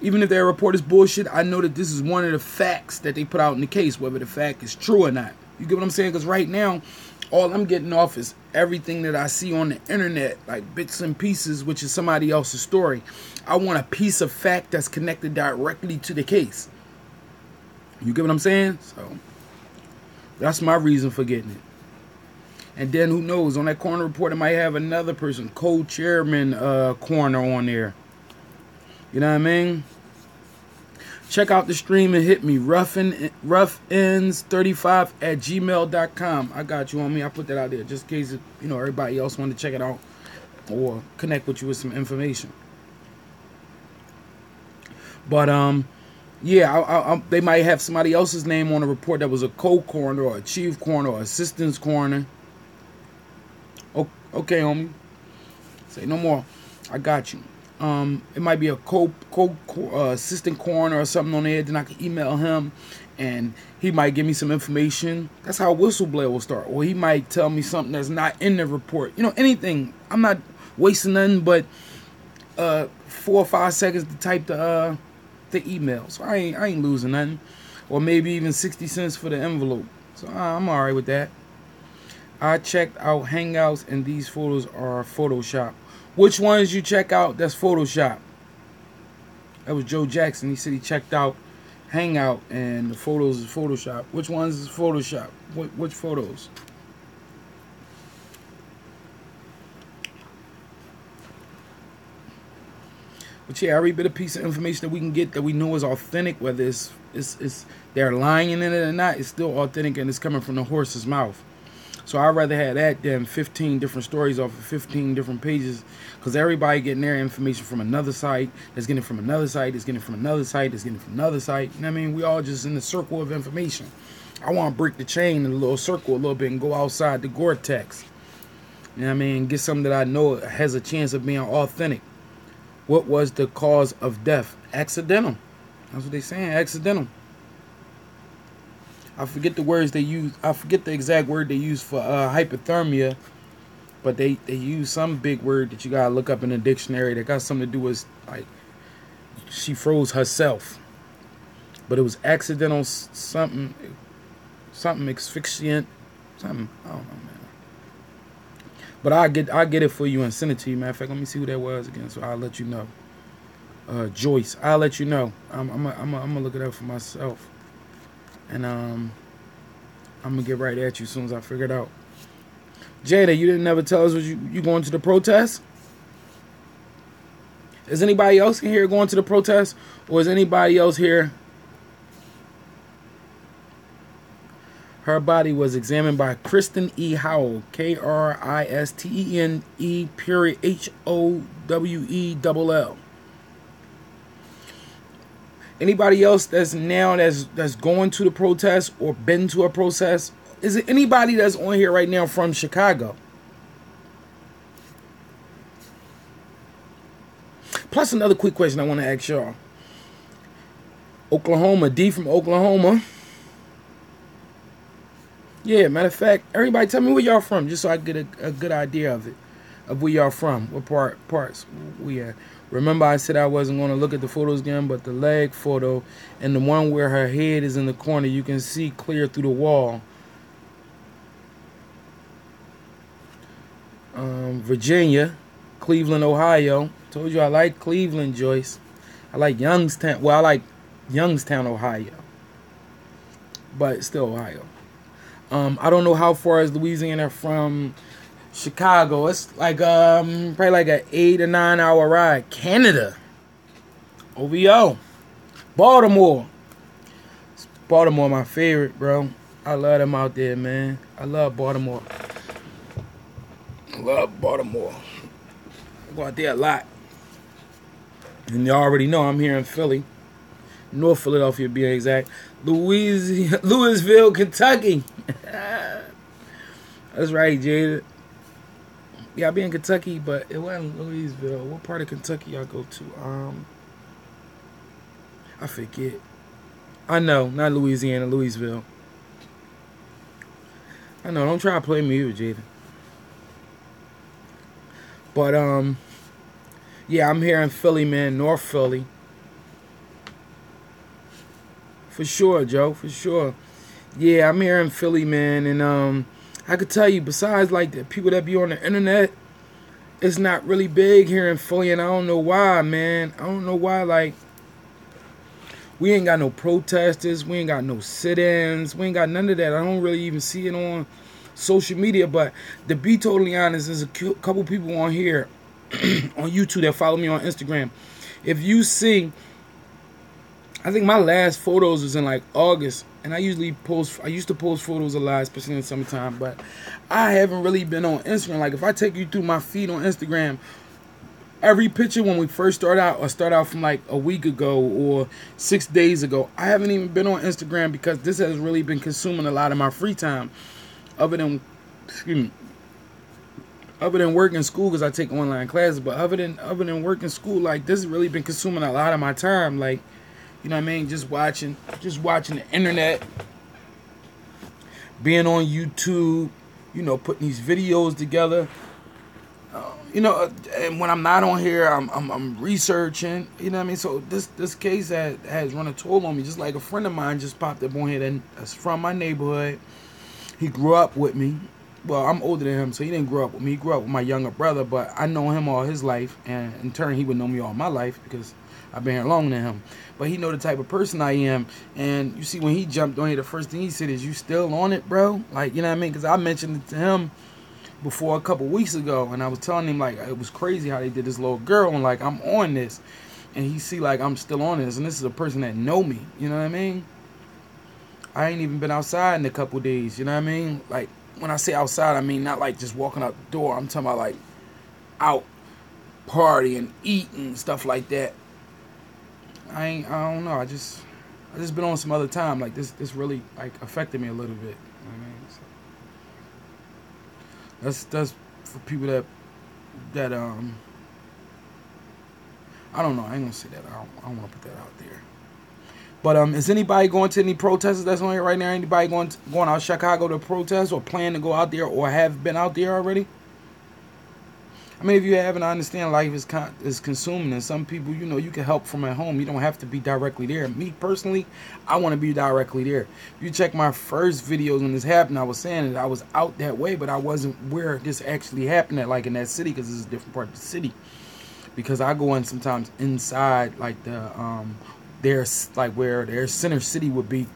even if their report is bullshit, I know that this is one of the facts that they put out in the case, whether the fact is true or not. You get what I'm saying? Because right now, all I'm getting off is everything that I see on the internet, like bits and pieces, which is somebody else's story. I want a piece of fact that's connected directly to the case. You get what I'm saying? So that's my reason for getting it. And then who knows, on that coroner report, it might have another person, co-chairman coroner on there. You know what I mean? Check out the stream and hit me, roughends35@gmail.com. I got you on me. I put that out there just in case, everybody else wanted to check it out or connect with you with some information. But yeah, they might have somebody else's name on a report that was a co-coroner or a chief coroner or assistant coroner. Okay, homie. Say no more. I got you. It might be a assistant coroner or something on there. Then I can email him, and he might give me some information. That's how a whistleblower will start. Or he might tell me something that's not in the report. You know, anything. I'm not wasting nothing but 4 or 5 seconds to type the email. So I ain't losing nothing. Or maybe even 60 cents for the envelope. So I'm alright with that. I checked out Hangouts, and these photos are Photoshop. Which ones you check out that's Photoshop? That was Joe Jackson. He said he checked out Hangout and the photos is Photoshop. Which ones is Photoshop? Which photos? But yeah, every bit of piece of information that we can get that we know is authentic, whether it's they're lying in it or not, it's still authentic and it's coming from the horse's mouth. So I'd rather have that than 15 different stories off of 15 different pages, because everybody getting their information from another site, that's getting it from another site, that's getting it from another site, that's getting it from another site. You know what I mean? We all just in the circle of information. I want to break the chain in a little circle a little bit and go outside the Gore-Tex. You know what I mean? Get something that I know has a chance of being authentic. What was the cause of death? Accidental. That's what they're saying, accidental. I forget the words they use. I forget the exact word they use for hypothermia, but they use some big word that you gotta look up in the dictionary that got something to do with, like, she froze herself. But it was accidental something asphyxiant, something, I don't know, man. But I'll get it for you and send it to you. Matter of fact, let me see who that was again, so I'll let you know. Joyce, I'll let you know. I'm gonna look it up for myself. And I'm gonna get right at you as soon as I figure it out. Jada, you didn't never tell us, was you going to the protest? Is anybody else in here going to the protest? Or is anybody else here? Her body was examined by Kristen E. Howell, Kristene period HOWELL. Anybody else that's going to the protest or been to a protest? Is it anybody that's on here right now from Chicago? Plus another quick question I want to ask y'all. Oklahoma, D from Oklahoma. Yeah, matter of fact, everybody tell me where y'all from, just so I get a good idea of it, of where y'all from, what parts we at. Remember I said I wasn't going to look at the photos again, but the leg photo and the one where her head is in the corner, you can see clear through the wall. Virginia, Cleveland, Ohio. Told you I like Cleveland, Joyce. I like Youngstown. Well, I like Youngstown, Ohio. But still Ohio. I don't know how far is Louisiana from Chicago. It's like probably like an 8 or 9 hour ride. Canada. OVO. Baltimore. Baltimore my favorite, bro. I love them out there, man. I love Baltimore. I love Baltimore. I go out there a lot. And you already know I'm here in Philly. North Philadelphia, to be exact. Louisville, Kentucky. That's right, Jada. Yeah, I be in Kentucky, but it wasn't Louisville. What part of Kentucky y'all go to? I forget. I know, not Louisiana, Louisville. I know, don't try to play me either, Jada. But, yeah, I'm here in Philly, man, North Philly. For sure, Joe, for sure. Yeah, I'm here in Philly, man, and I could tell you, besides like the people that be on the internet, it's not really big here in Philly, and I don't know why, man. I don't know why, like, we ain't got no protesters, we ain't got no sit-ins, we ain't got none of that. I don't really even see it on social media, but to be totally honest, there's a couple people on here on YouTube that follow me on Instagram. If you see, I think my last photos was in like August, and I used to post photos a lot, especially in the summertime, but I haven't really been on Instagram. Like, if I take you through my feed on Instagram, every picture when we first start out from like a week ago or 6 days ago, I haven't even been on Instagram because this has really been consuming a lot of my free time, other than, excuse me, other than work in school, because I take online classes, but other than work in school, like, this has really been consuming a lot of my time. Like, you know what I mean? Just watching the internet, being on YouTube, you know, putting these videos together. You know, and when I'm not on here, I'm researching. You know what I mean? So this case has run a toll on me. Just like a friend of mine just popped up on here that's from my neighborhood. He grew up with me. Well, I'm older than him, so he didn't grow up with me. He grew up with my younger brother, but I know him all his life, and in turn, he would know me all my life because I've been here longer than him. But he know the type of person I am, and you see, when he jumped on here, the first thing he said is, "You still on it, bro?" Like, you know what I mean? Because I mentioned it to him before a couple weeks ago, and I was telling him, like, it was crazy how they did this little girl, and, like, I'm on this, and he see, like, I'm still on this, and this is a person that know me, you know what I mean? I ain't even been outside in a couple days, you know what I mean? Like, when I say outside, I mean not like just walking out the door. I'm talking about like out partying, eating, stuff like that. I don't know. I just been on some other time. Like this really like affected me a little bit. You know what I mean? So that's for people that I don't know. I ain't gonna say that. I don't want to put that out there. But is anybody going to any protests that's on here right now? Anybody going out Chicago to protest or plan to go out there or have been out there already? I mean, if you haven't, I understand life is consuming, and some people, you know, you can help from at home. You don't have to be directly there. Me personally, I want to be directly there. If you check my first videos when this happened, I was saying that I was out that way, but I wasn't where this actually happened at, like in that city, because it's a different part of the city. Because I go in sometimes inside, like the there's like where their center city would be,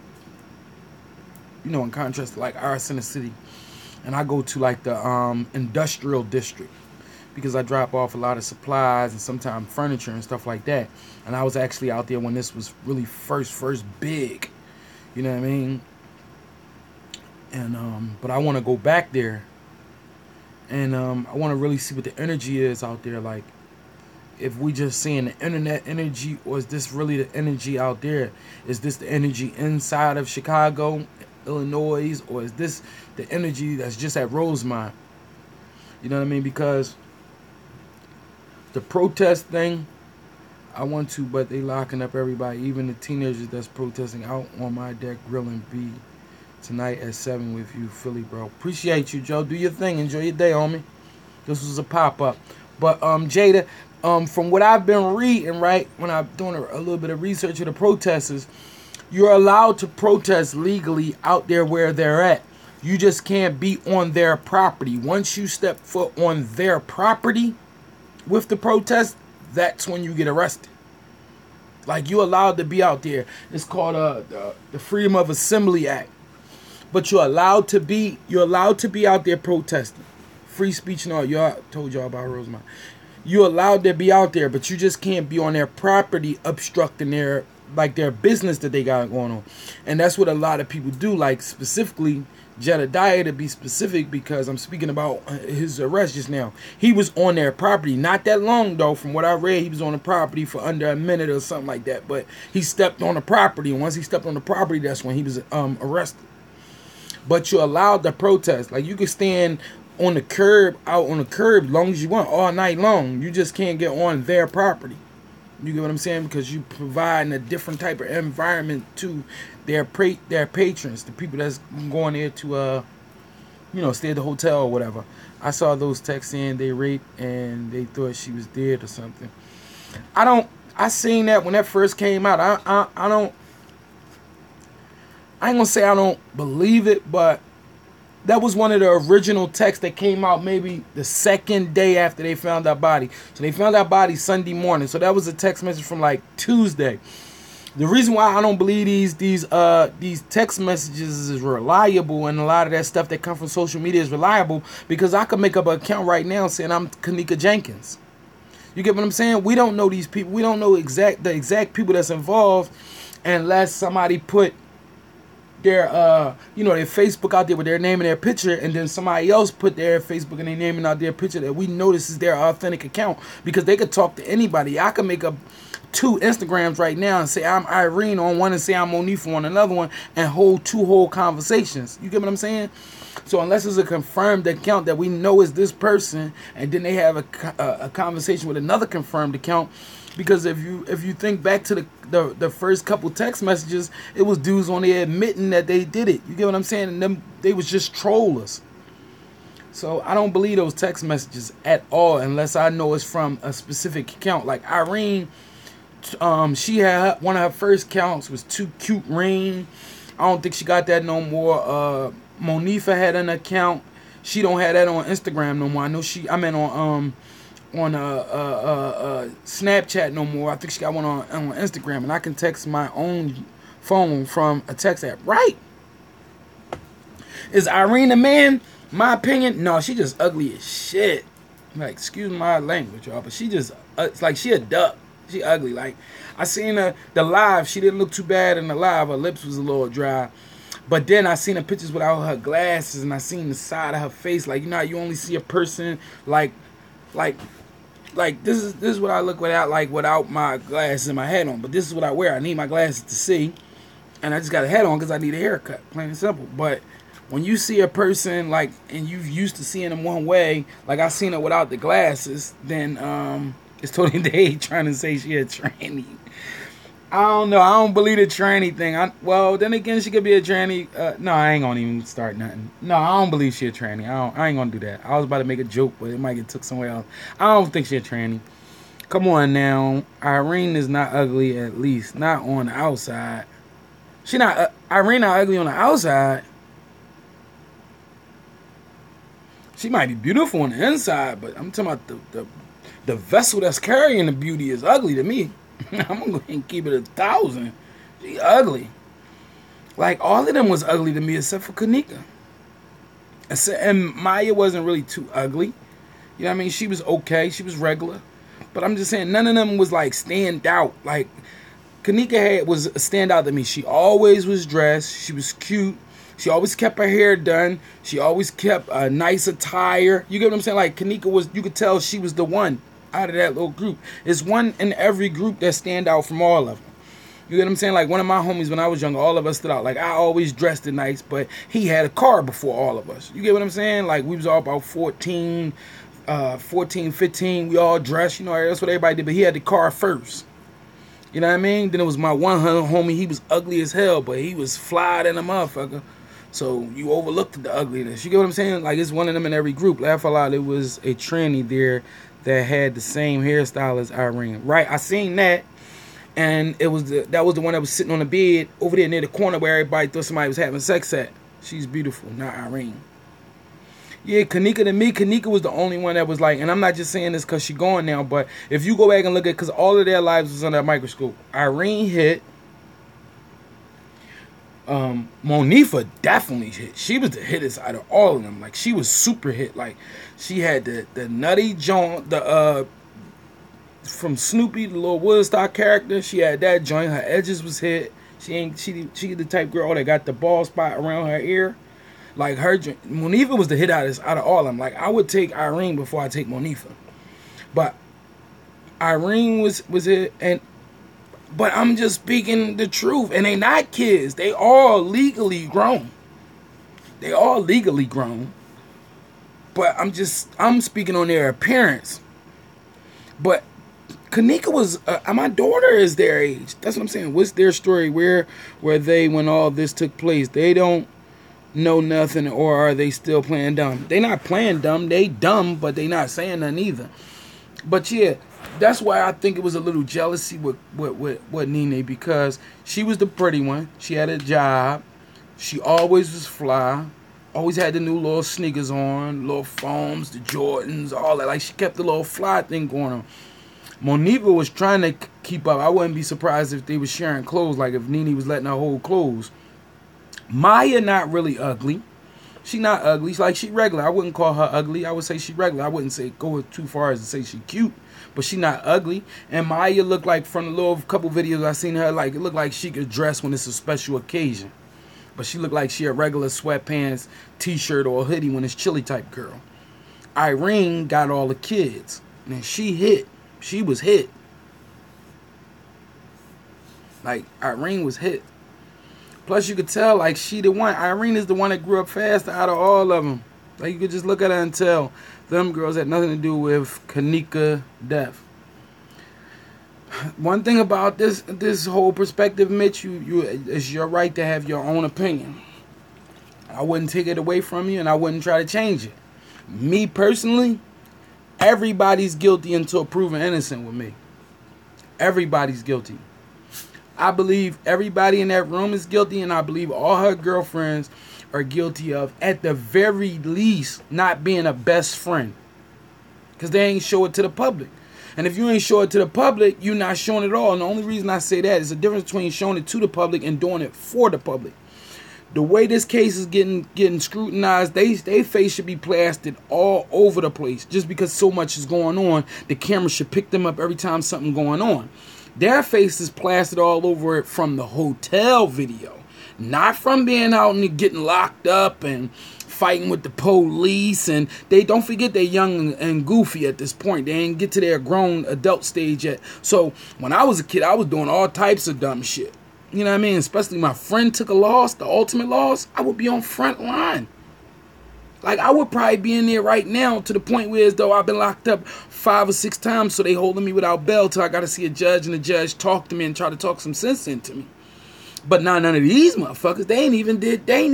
you know, in contrast to like our center city, and I go to like the industrial district because I drop off a lot of supplies and sometimes furniture and stuff like that. And I was actually out there when this was really first big, you know what I mean? And but I want to go back there, and I want to really see what the energy is out there, like. If we just seeing the internet energy, or is this really the energy out there? Is this the energy inside of Chicago, Illinois, or is this the energy that's just at Rosemont? You know what I mean? Because the protest thing, I want to, but they locking up everybody, even the teenagers that's protesting out on my deck, grilling B tonight at 7 with you, Philly, bro. Appreciate you, Joe. Do your thing. Enjoy your day, homie. This was a pop-up. But, Jada, from what I've been reading, right, when I'm doing a little bit of research of the protesters, you're allowed to protest legally out there where they're at. You just can't be on their property. Once you step foot on their property with the protest, that's when you get arrested. Like, you're allowed to be out there. It's called the Freedom of Assembly Act. But you're allowed to be out there protesting. Free speech and all. Y'all told y'all about Rosemont. You're allowed to be out there, but you just can't be on their property obstructing their business that they got going on. And that's what a lot of people do, like specifically Jedediah, to be specific, because I'm speaking about his arrest just now. He was on their property, not that long though. From what I read, he was on the property for under a minute or something like that, but he stepped on the property, and once he stepped on the property, that's when he was arrested. But you're allowed to protest. Like, you can stand on the curb, out on the curb, as long as you want, all night long. You just can't get on their property. You get what I'm saying? Because you providing a different type of environment to their patrons, the people that's going there to, stay at the hotel or whatever. I saw those texts saying they raped and they thought she was dead or something. I seen that when that first came out. I ain't gonna say I don't believe it, but that was one of the original texts that came out maybe the second day after they found our body. So they found our body Sunday morning. So that was a text message from like Tuesday. The reason why I don't believe these text messages is reliable, and a lot of that stuff that comes from social media is reliable, because I could make up an account right now saying I'm Kenneka Jenkins. You get what I'm saying? We don't know these people. We don't know the exact people that's involved unless somebody put their their Facebook out there with their name and their picture, and then somebody else put their Facebook and their name and out their picture, that we know this is their authentic account, because they could talk to anybody. I could make up 2 Instagrams right now and say I'm Irene on one and say I'm Monifa on another one, and hold 2 whole conversations. You get what I'm saying? So unless it's a confirmed account that we know is this person, and then they have a conversation with another confirmed account, because if you think back to the first couple text messages, it was dudes on there admitting that they did it. You get what I'm saying? And them, they was just trollers. So I don't believe those text messages at all unless I know it's from a specific account. Like Irene, she had one of her first accounts was Too Cute Rain. I don't think she got that no more. Monifa had an account. She don't have that on Instagram no more. I know on Snapchat no more. I think she got one on Instagram, and I can text my own phone from a text app. Right? Is Irene a man? My opinion, no, she just ugly as shit. Like, excuse my language, y'all, but she just, it's like she a duck. She ugly. Like, I seen her, the live, she didn't look too bad in the live. Her lips was a little dry. But then I seen her pictures without her glasses, and I seen the side of her face. Like, you know how you only see a person, like this is what I look without my glasses and my head on. But this is what I wear. I need my glasses to see. And I just got a head on because I need a haircut, plain and simple. But when you see a person, like, and you used to seeing them one way, like I seen her without the glasses, then it's totally they trying to say she a tranny. I don't know. I don't believe the tranny thing. Well, then again, she could be a tranny. No, I ain't gonna even start nothing. No, I don't believe she a tranny. I ain't gonna do that. I was about to make a joke, but it might get took somewhere else. I don't think she a tranny. Come on now. Irene is not ugly, at least. Not on the outside. She not... Irene not ugly on the outside. She might be beautiful on the inside, but I'm talking about the vessel that's carrying the beauty is ugly to me. I'm going to go ahead and keep it 1,000. She ugly. Like, all of them was ugly to me except for Kenneka. And Maya wasn't really too ugly. You know what I mean? She was okay. She was regular. But I'm just saying, none of them was, like, stand out. Like, Kenneka was a standout to me. She always was dressed. She was cute. She always kept her hair done. She always kept a nice attire. You get what I'm saying? Like, Kenneka was, you could tell she was the one out of that little group. It's one in every group that stand out from all of them. You get what I'm saying? Like, one of my homies when I was younger, all of us stood out. Like, I always dressed it nice, but he had a car before all of us. You get what I'm saying? Like, we was all about 14, 15. We all dressed. You know, that's what everybody did. But he had the car first. You know what I mean? Then it was my one homie. He was ugly as hell, but he was fly than a motherfucker. So you overlooked the ugliness. You get what I'm saying? Like, it's one of them in every group. Laugh a lot. It was a tranny there that had the same hairstyle as Irene. Right? I seen that. And that was the one that was sitting on the bed over there near the corner where everybody thought somebody was having sex at. She's beautiful, not Irene. Yeah, Kenneka to me, Kenneka was the only one that was like, and I'm not just saying this because she's gone now, but if you go back and look at, because all of their lives was under a microscope. Irene hit. Monifa definitely hit. She was the hittest out of all of them. Like, she was super hit. Like, she had the nutty joint, from Snoopy, the little Woodstock character. She had that joint. Her edges was hit. She the type girl that got the bald spot around her ear. Like, Monifa was the hit out of all of them. Like, I would take Irene before I take Monifa. But Irene was it, but I'm just speaking the truth. And they not kids. They all legally grown. They all legally grown. But I'm speaking on their appearance. But Kenneka was, my daughter is their age. That's what I'm saying. What's their story? Where were they when all this took place? They don't know nothing, or are they still playing dumb? They not playing dumb. They dumb, but they not saying nothing either. But yeah, that's why I think it was a little jealousy with Nene, because she was the pretty one. She had a job. She always was fly. Always had the new little sneakers on, little foams, the Jordans, all that. Like, she kept the little fly thing going on. Monifa was trying to keep up. I wouldn't be surprised if they was sharing clothes, like if Nene was letting her hold clothes. Maya not really ugly. She not ugly. Like, she regular. I wouldn't call her ugly. I would say she regular. I wouldn't say go too far as to say she cute, but she not ugly. And Maya looked like, from the little couple videos I seen her, like, it looked like she could dress when it's a special occasion. But she looked like she a regular sweatpants, t-shirt, or a hoodie when it's chilly type girl. Irene got all the kids. And she hit. She was hit. Like, Irene was hit. Plus, you could tell, like, she the one. Irene is the one that grew up faster out of all of them. Like, you could just look at her and tell them girls had nothing to do with Kenneka death. One thing about this whole perspective, Mitch, it's your right to have your own opinion. I wouldn't take it away from you, and I wouldn't try to change it. Me, personally, everybody's guilty until proven innocent with me. Everybody's guilty. I believe everybody in that room is guilty, and I believe all her girlfriends are guilty of, at the very least, not being a best friend. Because they ain't show it to the public. And if you ain't show it to the public, you're not showing it all. And the only reason I say that is the difference between showing it to the public and doing it for the public. The way this case is getting scrutinized, they face should be plastered all over the place. Just because so much is going on, the camera should pick them up every time something going on. Their face is plastered all over it from the hotel video. Not from being out and getting locked up and fighting with the police. And they don't forget they're young and goofy at this point. They ain't get to their grown adult stage yet. So when I was a kid, I was doing all types of dumb shit. You know what I mean? Especially my friend took a loss, the ultimate loss. I would be on front line. Like, I would probably be in there right now to the point where as though I've been locked up 5 or 6 times, so they holding me without bail till I got to see a judge, and the judge talk to me and try to talk some sense into me. But now none of these motherfuckers, they ain't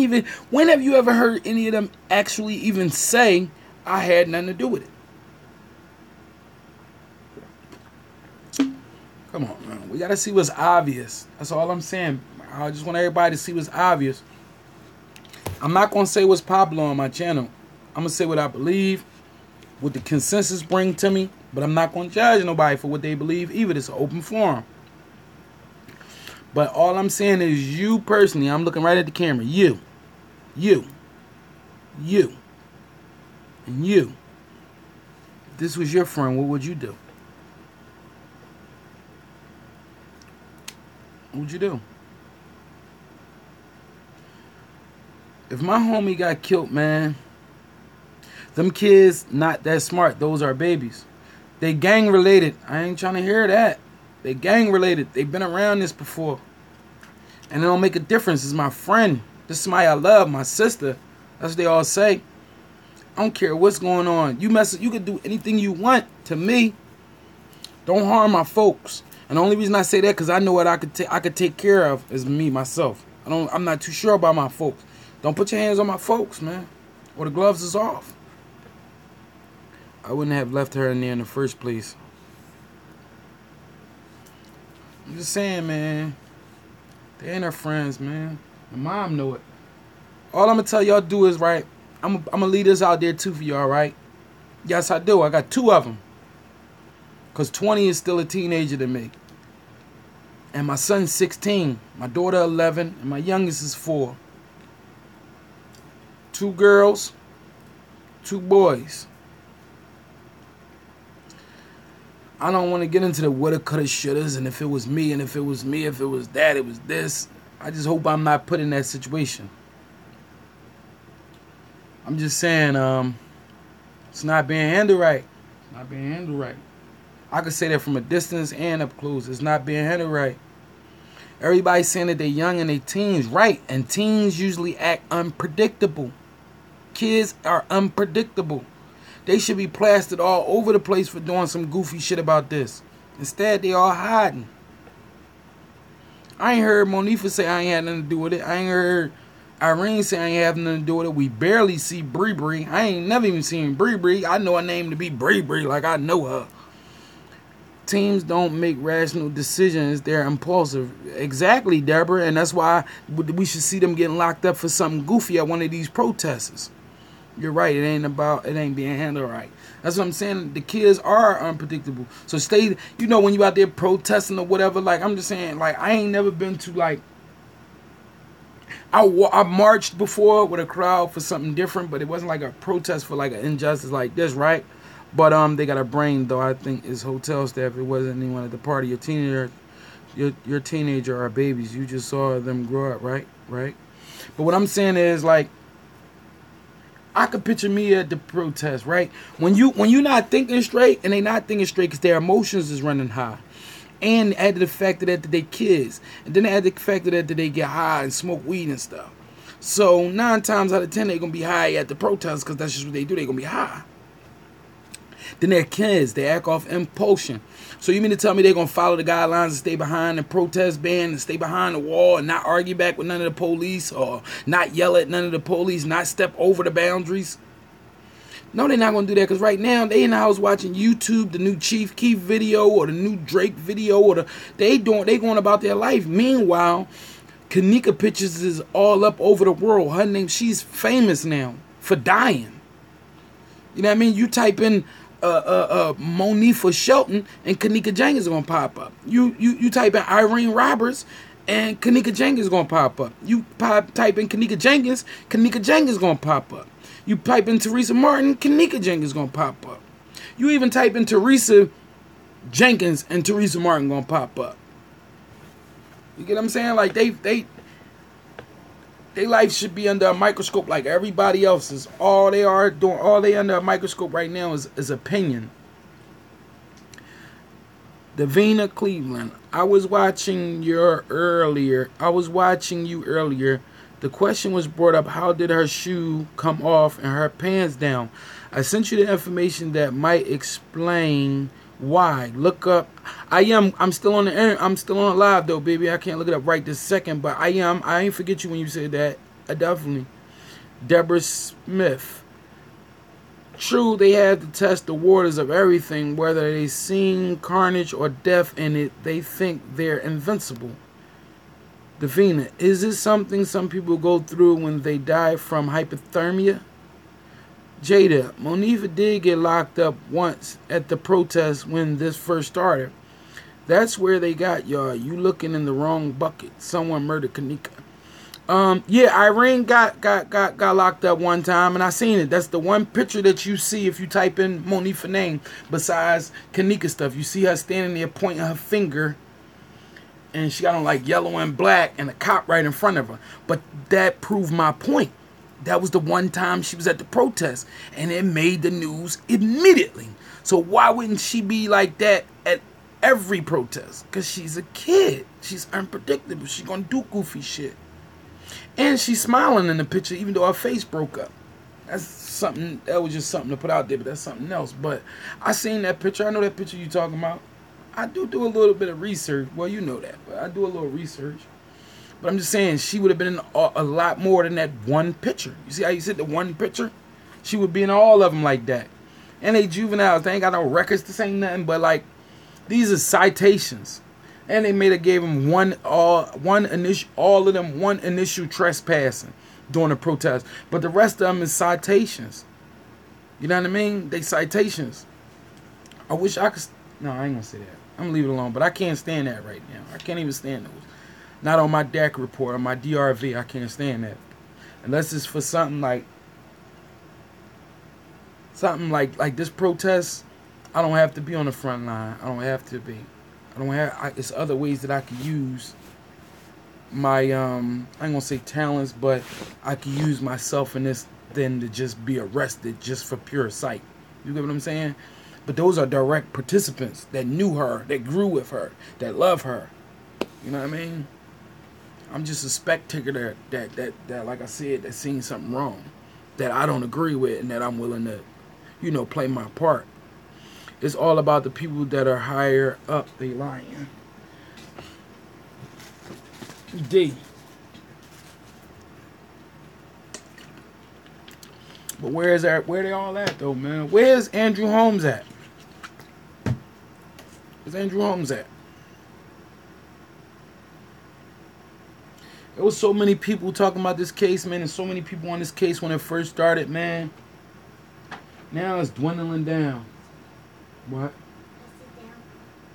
even, when have you ever heard any of them actually even say, I had nothing to do with it? Come on, man. We got to see what's obvious. That's all I'm saying. I just want everybody to see what's obvious. I'm not going to say what's popular on my channel. I'm going to say what I believe, what the consensus bring to me, but I'm not going to judge nobody for what they believe either. It's an open forum. But all I'm saying is you personally, I'm looking right at the camera, you, and you. If this was your friend, what would you do? What would you do? If my homie got killed, man, them kids not that smart. Those are babies. They gang related. I ain't trying to hear that. They gang related. They've been around this before. And it don't make a difference. It's my friend. This is somebody I love, my sister. That's what they all say. I don't care what's going on. You can do anything you want to me. Don't harm my folks. And the only reason I say that because I know what I could take care of is me, myself. I'm not too sure about my folks. Don't put your hands on my folks, man. Or the gloves is off. I wouldn't have left her in there in the first place. I'm just saying, man. They ain't her friends, man. My mom know it. All I'm going to tell y'all do is, right, I'm going to leave this out there too for y'all, right? Yes, I do. I got 2 of them. Because 20 is still a teenager to me. And my son's 16. My daughter 11. And my youngest is 4. 2 girls, 2 boys. I don't want to get into the woulda, coulda, shouldas, and if it was me, and if it was me, if it was that, it was this. I just hope I'm not put in that situation. I'm just saying, it's not being handled right. It's not being handled right. I could say that from a distance and up close. It's not being handled right. Everybody's saying that they're young and they teens, right? And teens usually act unpredictable. Kids are unpredictable. They should be plastered all over the place for doing some goofy shit about this. Instead, they all hiding. I ain't heard Monifa say I ain't had nothing to do with it. I ain't heard Irene say I ain't have nothing to do with it. We barely see Bree Bree. I ain't never even seen Bree Bree. I know her name to be Bree Bree like I know her. Teens don't make rational decisions. They're impulsive. Exactly, Deborah. And that's why we should see them getting locked up for something goofy at one of these protests. You're right. It ain't being handled right. That's what I'm saying. The kids are unpredictable. So stay, when you out there protesting or whatever, like, I'm just saying, like, I ain't never been to, like, I marched before with a crowd for something different, but it wasn't like a protest for, like, an injustice like this, right? But they got a brain, though, I think, is hotel staff. It wasn't anyone at the party. Your teenager are babies. You just saw them grow up, right? But what I'm saying is, like, I could picture me at the protest, right? When you not thinking straight, and they not thinking straight because their emotions is running high. And add the fact that they kids. And then add the fact that they get high and smoke weed and stuff. So 9 times out of 10, they're going to be high at the protests because that's just what they do. They're going to be high. Then they're kids. They act off impulsion. So you mean to tell me they're going to follow the guidelines and stay behind the protest band and stay behind the wall and not argue back with none of the police or not yell at none of the police, not step over the boundaries? No, they're not going to do that because right now they in the house watching YouTube, the new Chief Keef video or the new Drake video, or they going about their life. Meanwhile, Kenneka pictures is all up over the world. Her name, she's famous now for dying. You know what I mean? You type in Monifa Shelton and Kenneka Jenkins is going to pop up. You type in Irene Roberts and Kenneka Jenkins is going to pop up. You type in Kenneka Jenkins is going to pop up. You type in Teresa Martin, Kenneka Jenkins is going to pop up. You even type in Teresa Jenkins and Teresa Martin going to pop up. You get what I'm saying? Like they life should be under a microscope like everybody else's. All they under a microscope right now is opinion. Davina Cleveland, I was watching you earlier. The question was brought up, how did her shoe come off and her pants down? I sent you the information that might explain why. Look up. I'm still on the air. I'm still on live though, baby. I can't look it up right this second, but I ain't forget you when you said that. I definitely. Deborah Smith. True, they had to test the waters of everything, whether they seen carnage or death in it. They think they're invincible. Davina, is this something some people go through when they die from hypothermia? Jada, Monifa did get locked up once at the protest when this first started. That's where they got y'all. You looking in the wrong bucket. Someone murdered Kenneka. Yeah, Irene got locked up one time, and I seen it. That's the one picture that you see if you type in Monifa name. Besides Kenneka stuff, you see her standing there pointing her finger. And she got on like yellow and black and a cop right in front of her. But that proved my point. That was the one time she was at the protest. And it made the news immediately. So why wouldn't she be like that at every protest? Because she's a kid. She's unpredictable. She's going to do goofy shit. And she's smiling in the picture even though her face broke up. That's something. That was just something to put out there. But that's something else. But I seen that picture. I know that picture you're talking about. I do a little bit of research. Well, you know that, but I do a little research. But I'm just saying, she would have been in a lot more than that one picture. You see how you said the one picture? She would be in all of them like that. And they juveniles, they ain't got no records to say nothing, but like, these are citations. And they gave them all of them one initial trespassing during the protest. But the rest of them is citations. You know what I mean? They citations. I wish I could. No, I ain't gonna say that. I'm gonna leave it alone. But I can't stand that right now. I can't even stand those. Not on my DAC report, on my DRV. I can't stand that. Unless it's for something like this protest. I don't have to be on the front line. I don't have to be. It's other ways that I could use my I ain't gonna say talents, but I could use myself in this than to just be arrested just for pure sight. You get what I'm saying? But those are direct participants that knew her, that grew with her, that love her. You know what I mean? I'm just a spectator that like I said, that seen something wrong, that I don't agree with, and that I'm willing to, play my part. It's all about the people that are higher up. They lying. D. But where they all at though, man? Where's Andrew Holmes at? Where's Andrew Holmes at? There was so many people talking about this case, man, and so many people on this case when it first started, man. Now it's dwindling down. What?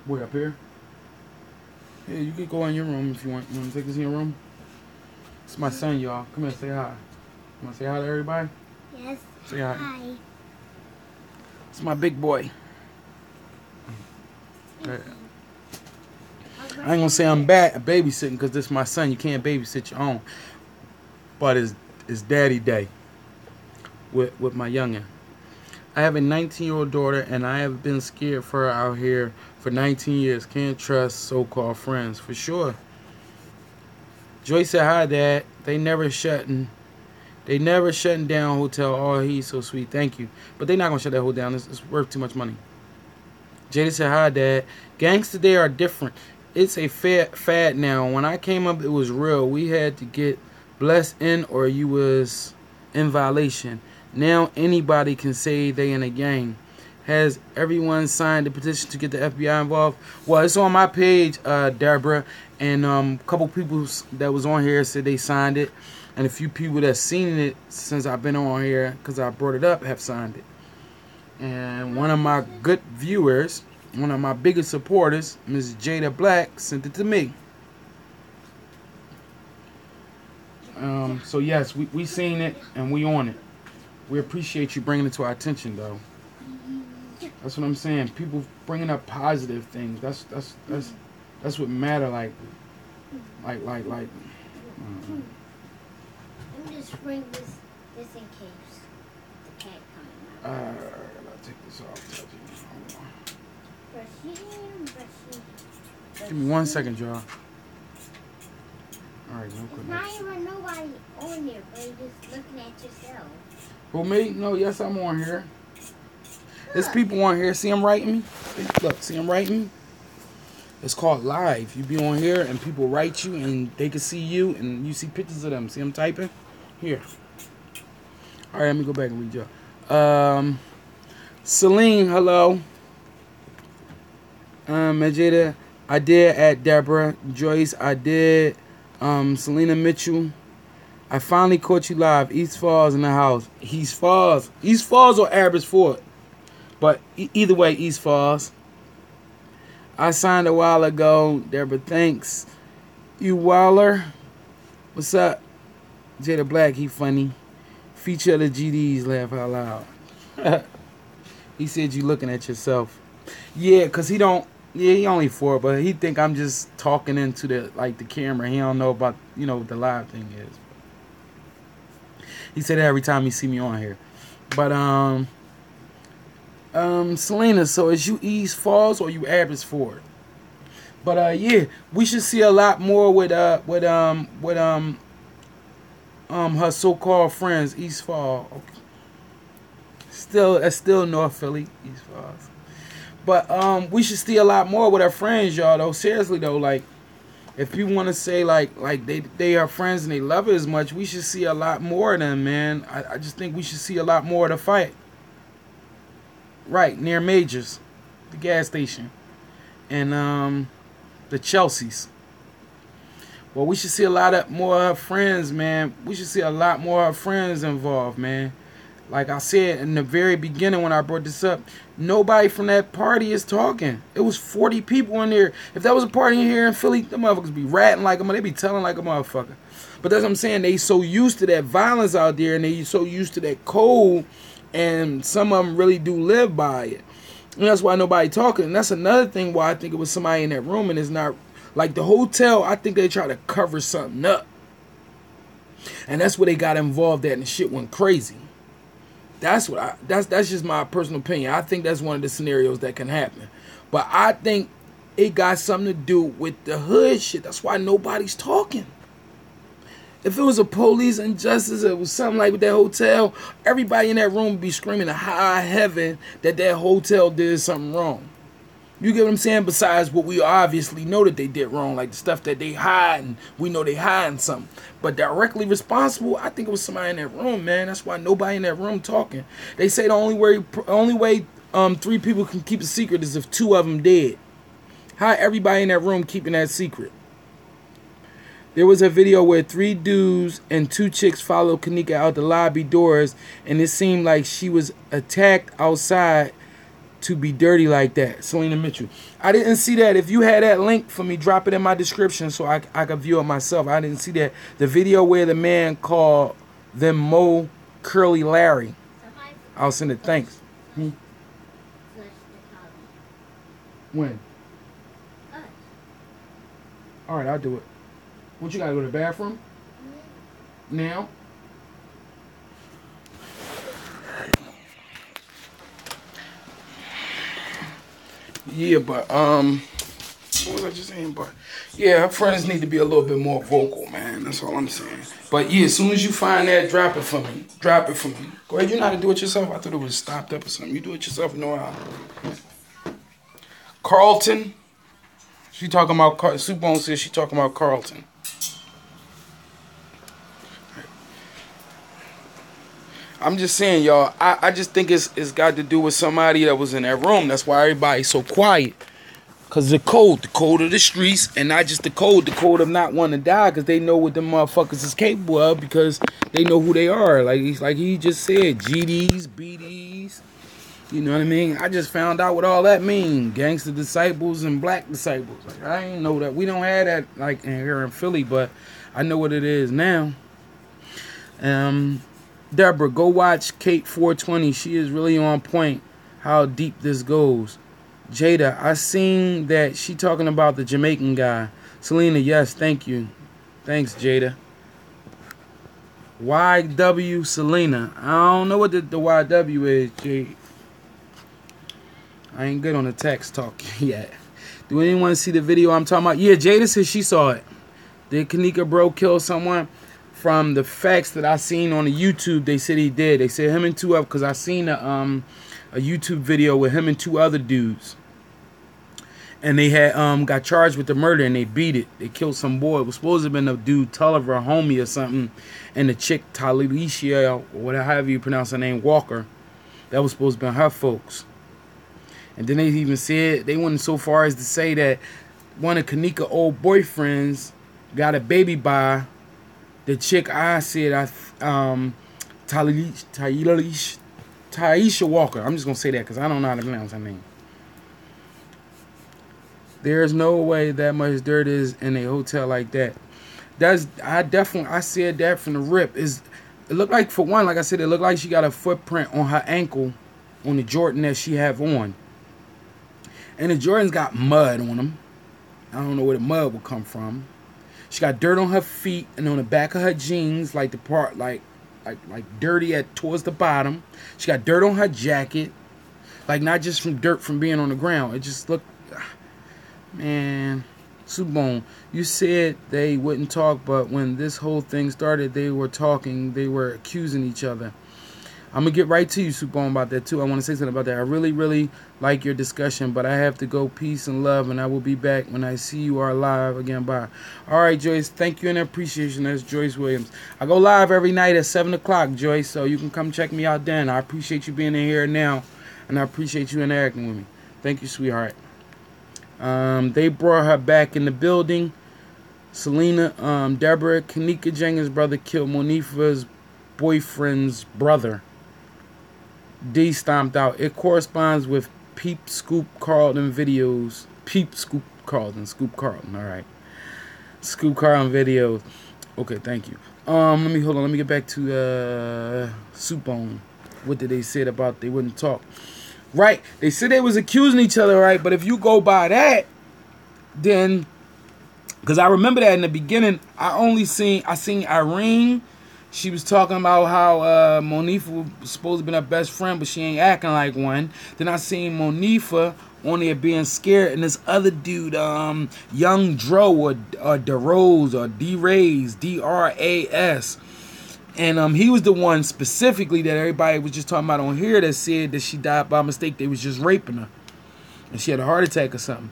Where, up here? Yeah, you can go in your room if you want. You want to take this in your room? It's my son, y'all. Come here, say hi. You want to say hi to everybody? Yes. Say hi. Hi. It's my big boy. I ain't gonna say I'm bad at babysitting because this is my son. You can't babysit your own. But it's daddy day with my youngin'. I have a 19-year-old daughter, and I have been scared for her out here for 19 years. Can't trust so-called friends. For sure. Joy said, hi, Dad. They never shutting down hotel. Oh, he's so sweet. Thank you. But they're not going to shut that hotel down. It's worth too much money. Jada said, hi, Dad. Gangs today are different. It's a fad now. When I came up, it was real. We had to get blessed in or you was in violation. Now anybody can say they in a gang. Has everyone signed the petition to get the FBI involved? Well, it's on my page, Deborah, and a couple people that was on here said they signed it, and a few people that seen it since I've been on here, because I brought it up, have signed it. And one of my good viewers, one of my biggest supporters, Ms. Jada Black, sent it to me. So yes, we seen it and we on it. We appreciate you bringing it to our attention, though. That's what I'm saying. People bringing up positive things. That's what matter. Like. Let me just bring this in case the cat comes out. I gotta take this off. Brush your hair, brush your hair. Give me 1 second, y'all. All right, no There's not even nobody on there, but you're just looking at yourself. Who, me? No, yes, I'm on here. There's people on here. See them writing me? Look, see them writing me? It's called live. You be on here and people write you and they can see you and you see pictures of them. See them typing? Here. All right, let me go back and read y'all. Celine, hello. Jada, I did at Deborah. Joyce, I did. Selena Mitchell, I finally caught you live. East Falls in the house. East Falls or Arabs Fort. But either way, East Falls. I signed a while ago. Deborah, thanks. You Waller. What's up? Jada Black, he funny. Feature of the GDs, laugh out loud. He said you looking at yourself. Yeah, because he don't. Yeah, he only 4, but he think I'm just talking into the camera. He don't know about, what the live thing is. He said that every time he see me on here. But Selena, so is you East Falls or you Abbotsford? But yeah, we should see a lot more with her so-called friends, East Falls. Okay. That's still North Philly, East Falls. But we should see a lot more with our friends, y'all, though. Seriously, though, like, if people want to say, like they are friends and they love it as much, we should see a lot more of them, man. I just think we should see a lot more of the fight. Right, near Majors, the gas station, and the Chelsea's. Well, we should see a lot more of her friends, man. We should see a lot more of her friends involved, man. Like I said in the very beginning when I brought this up, nobody from that party is talking. It was 40 people in there. If that was a party in here in Philly, the motherfuckers be ratting like they be telling like a motherfucker. But that's what I'm saying. They so used to that violence out there, and they so used to that code, and some of them really do live by it. And that's why nobody talking. And that's another thing why I think it was somebody in that room, and it's not like the hotel. I think they try to cover something up, and that's where they got involved at, and the shit went crazy. That's just my personal opinion. I think that's one of the scenarios that can happen. But I think it got something to do with the hood shit. That's why nobody's talking. If it was a police injustice, it was something like with that hotel, everybody in that room would be screaming to high heaven that hotel did something wrong. You get what I'm saying? Besides what we obviously know that they did wrong, like the stuff that they hiding, we know they hiding something. But directly responsible, I think it was somebody in that room, man. That's why nobody in that room talking. They say the only way 3 people can keep a secret is if 2 of them dead. How everybody in that room keeping that secret? There was a video where 3 dudes and 2 chicks followed Kenneka out the lobby doors, and it seemed like she was attacked outside to be dirty like that. Selena Mitchell. I didn't see that. If you had that link for me, drop it in my description so I could view it myself. I didn't see that. The video where the man called them Mo Curly Larry. I'll send it. Thanks. When? All right, I'll do it. What, you gotta go to the bathroom? Now? Yeah, but what was I just saying? But yeah, her friends need to be a little bit more vocal, man. That's all I'm saying. But yeah, as soon as you find that, drop it for me. Drop it for me. Go ahead. You know how to do it yourself? I thought it was stopped up or something. You do it yourself, know how. Carlton. She talking about Supone says she talking about Carlton. I'm just saying, y'all. I just think it's got to do with somebody that was in that room. That's why everybody's so quiet. Cause the code of the streets, and not just the code of not wanting to die, cause they know what them motherfuckers is capable of, because they know who they are. Like he just said, GDs, BDs. You know what I mean? I just found out what all that mean. Gangster disciples and black disciples. Like, I ain't know that. We don't have that like in here in Philly, but I know what it is now. Deborah, go watch Kate 420. She is really on point. How deep this goes. Jada, I seen that she talking about the Jamaican guy. Selena, yes, thank you. Thanks, Jada. YW Selena. I don't know what the YW is, Jade. I ain't good on the text talk yet. Do anyone see the video I'm talking about? Yeah, Jada says she saw it. Did Kenneka bro kill someone? From the facts that I seen on the YouTube, they said he did. They said him and two of, because I seen a YouTube video with him and two other dudes. And they had got charged with the murder, and they beat it. They killed some boy. It was supposed to have been a dude, Tulliver, homie or something, and the chick, Talicia, or whatever you pronounce her name, Walker. That was supposed to be her folks. And then they even said, they went so far as to say that one of Kenneka's old boyfriends got a baby by the chick I said, Taisha Walker. I'm just going to say that because I don't know how to pronounce her name. There's no way that much dirt is in a hotel like that. I said that from the rip. It looked like, for one, like I said, it looked like she got a footprint on her ankle on the Jordan that she have on. And the Jordans got mud on them. I don't know where the mud will come from. She got dirt on her feet and on the back of her jeans, like the part like dirty towards the bottom. She got dirt on her jacket, like not just from dirt from being on the ground. It just looked. Man, Supone, you said they wouldn't talk, but when this whole thing started, they were talking. They were accusing each other. I'm going to get right to you, Supone, about that, too. I want to say something about that. I really, really like your discussion, but I have to go. Peace and love, and I will be back when I see you are live again. Bye. All right, Joyce, thank you and appreciation. That's Joyce Williams. I go live every night at 7 o'clock, Joyce, so you can come check me out then. I appreciate you being in here now, and I appreciate you interacting with me. Thank you, sweetheart. They brought her back in the building. Selena, Deborah, Kenneka Jenkins' brother killed Monifa's boyfriend's brother. D stomped out. It corresponds with Peep Scoop Carlton videos. Peep Scoop Carlton. Scoop Carlton. All right. Scoop Carlton videos. Okay, thank you. Let me get back to Supone. What did they say about they wouldn't talk? Right. They said they was accusing each other, right? But if you go by that, then, because I remember that in the beginning, I seen Irene. She was talking about how Monifa was supposed to be her best friend, but she ain't acting like one. Then I seen Monifa on there being scared, and this other dude, Young Dro or DeRose or D-Rays, D-R-A-S. And he was the one specifically that everybody was just talking about on here that said that she died by mistake. They was just raping her. And she had a heart attack or something.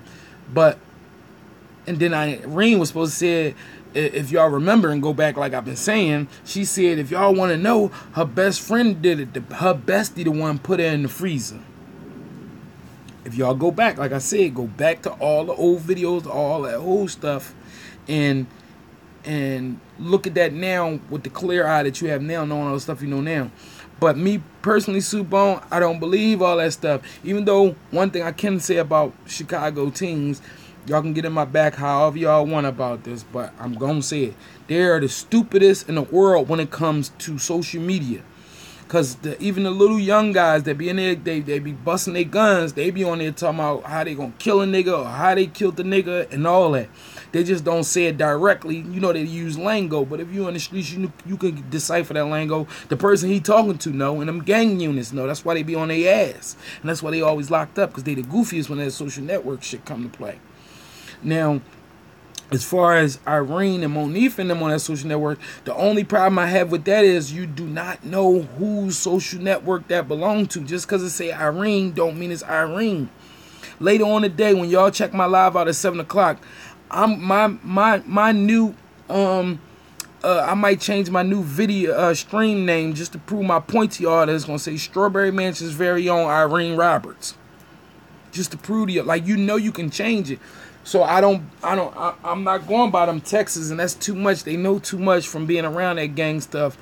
And then Irene was supposed to say, if y'all remember and go back like I've been saying, she said if y'all want to know, her best friend did it. Her bestie the one put her in the freezer. If y'all go back, like I said, go back to all the old videos, all that old stuff, and look at that now with the clear eye that you have now, knowing all the stuff you know now. But me personally, Supone, I don't believe all that stuff. Even though one thing I can say about Chicago teens, y'all can get in my back however y'all want about this, but I'm going to say it. They are the stupidest in the world when it comes to social media. Because even the little young guys that be in there, they be busting their guns. They be on there talking about how they gonna kill a nigga or how they killed the nigga and all that. They just don't say it directly. You know, they use lingo. But if you in the streets, you can decipher that lingo. The person he talking to know, and them gang units know. That's why they be on their ass. And that's why they always locked up, because they the goofiest when that social network shit come to play. Now, as far as Irene and Monifa and them on that social network, the only problem I have with that is you do not know whose social network that belong to. Just because it say Irene don't mean it's Irene. Later on the day, when y'all check my live out at 7 o'clock, my new I might change my new video stream name just to prove my point to y'all. That's gonna say Strawberry Mansion's very own Irene Roberts. Just to prove to you, like, you know, you can change it. So I'm not going by them Texas, and that's too much. They know too much from being around that gang stuff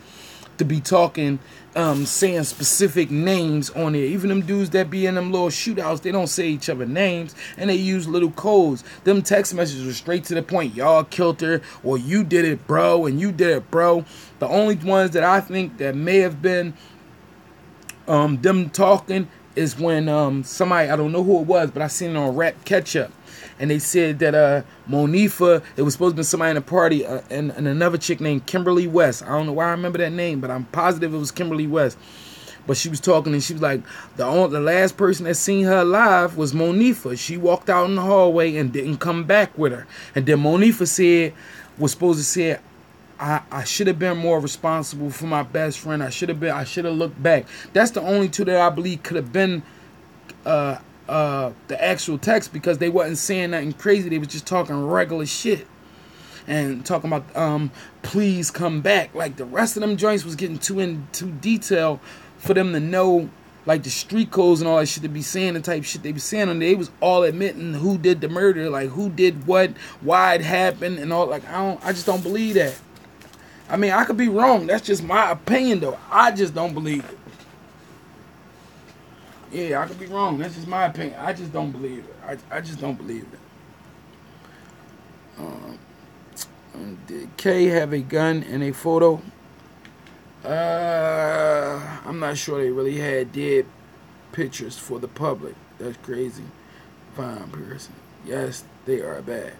to be talking, saying specific names on there. Even them dudes that be in them little shootouts, they don't say each other names, and they use little codes. Them text messages are straight to the point. Y'all killed her, or you did it, bro, and you did it, bro. The only ones that I think that may have been them talking is when somebody, I don't know who it was, but I seen it on Rap Ketchup. And they said that Monifa, it was supposed to be somebody in the party, and another chick named Kimberly West. I don't know why I remember that name, but I'm positive it was Kimberly West. But she was talking, and she was like, the last person that seen her alive was Monifa. She walked out in the hallway and didn't come back with her. And then Monifa was supposed to say, I should have been more responsible for my best friend. I should have looked back. That's the only two that I believe could have been the actual text, because they wasn't saying nothing crazy. They was just talking regular shit and talking about please come back. Like, the rest of them joints was getting too detail for them to know, like the street codes and all that shit to be saying the type shit they be saying on there. They was all admitting who did the murder, like who did what, why it happened, and all. Like, I just don't believe that. I mean, I could be wrong. That's just my opinion, though. I just don't believe it. Yeah, I could be wrong. That's just my opinion. I just don't believe it. I just don't believe it. Did Kay have a gun in a photo? I'm not sure they really had dead pictures for the public. That's crazy. Fine person. Yes, they are bad.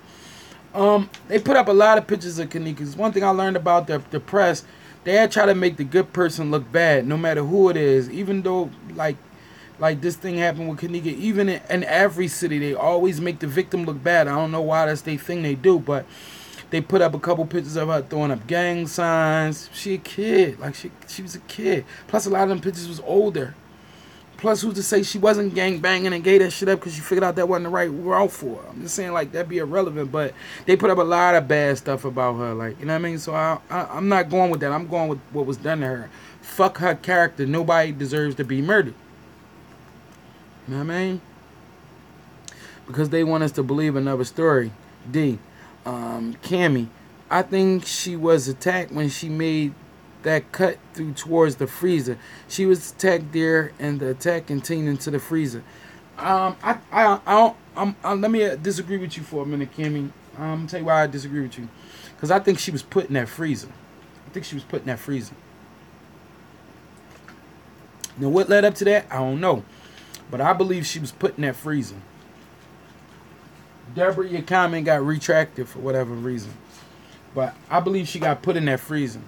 They put up a lot of pictures of Kenneka. One thing I learned about the press, they try to make the good person look bad, no matter who it is. Even though, like this thing happened with Kenneka, even in every city, they always make the victim look bad. I don't know why that's their thing they do, but they put up a couple pictures of her throwing up gang signs. She a kid. Like, she was a kid. Plus, a lot of them pictures was older. Plus, who's to say she wasn't gang banging and gave that shit up because she figured out that wasn't the right route for her? I'm just saying, like, that'd be irrelevant, but they put up a lot of bad stuff about her, like, you know what I mean? So I'm not going with that. I'm going with what was done to her. Fuck her character. Nobody deserves to be murdered. You know what I mean? Because they want us to believe another story. Cammy, I think she was attacked when she made that cut through towards the freezer. She was attacked there, and the attack continued into the freezer. Let me disagree with you for a minute, Cammy. I'm gonna tell you why I disagree with you. Because I think she was put in that freezer. Now, what led up to that, I don't know. But I believe she was put in that freezer. Deborah, your comment got retracted for whatever reason. But I believe she got put in that freezer.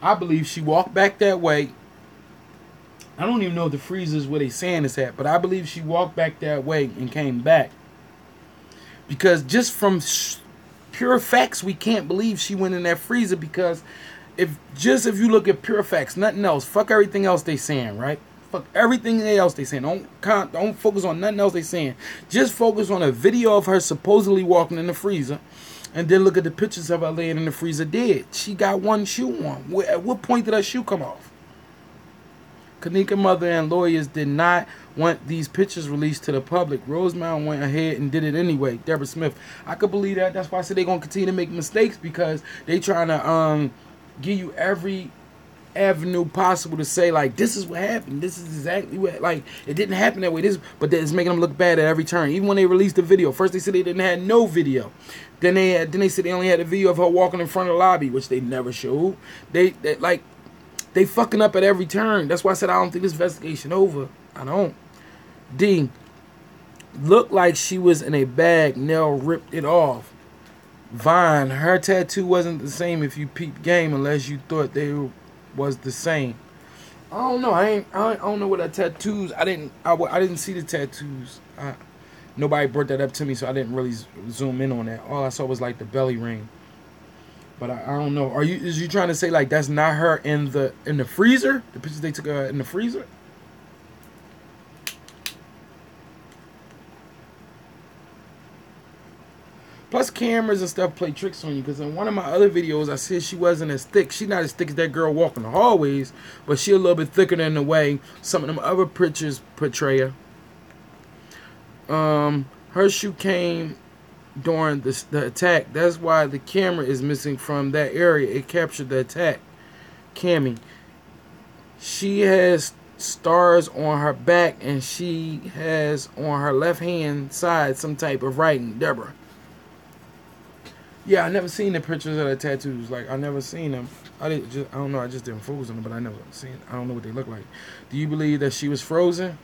I believe she walked back that way. I don't even know if the freezer is where they saying it's at, but I believe she walked back that way and came back. Because just from pure facts, we can't believe she went in that freezer, because if you look at pure facts, nothing else, fuck everything else they saying, right? Fuck everything else they saying. Don't focus on nothing else they saying. Just focus on a video of her supposedly walking in the freezer, and then look at the pictures of her laying in the freezer dead. She got one shoe on. At what point did her shoe come off? Kenneka mother and lawyers did not want these pictures released to the public. Rosemount went ahead and did it anyway. Deborah Smith. I could believe that. That's why I said they're going to continue to make mistakes, because they trying to give you every avenue possible to say, like, this is what happened. This is exactly what, like, it didn't happen that way. But it's making them look bad at every turn. Even when they released the video, first they said they didn't have no video. Then they said they only had a video of her walking in front of the lobby, which they never showed. They like, They fucking up at every turn. That's why I said I don't think this investigation over. I don't. D. Looked like she was in a bag. Nell ripped it off. Vine. Her tattoo wasn't the same if you peep game unless you thought they was the same. I don't know. I don't know what that tattoos. I didn't see the tattoos. Nobody brought that up to me, so I didn't really zoom in on that. All I saw was like the belly ring. But I don't know. Is you trying to say like that's not her in the freezer? The pictures they took in the freezer? Plus cameras and stuff play tricks on you. Because in one of my other videos, I said she wasn't as thick. She's not as thick as that girl walking the hallways. But she a little bit thicker than the way some of them other pictures portray her. Her shoe came during the attack. That's why the camera is missing from that area. It captured the attack. Cammy. She has stars on her back and she has on her left hand side some type of writing. Deborah. Yeah, I never seen the pictures of the tattoos. Like I never seen them. I don't know. I just didn't focus on them, but I never seen. I don't know what they look like. Do you believe that she was frozen?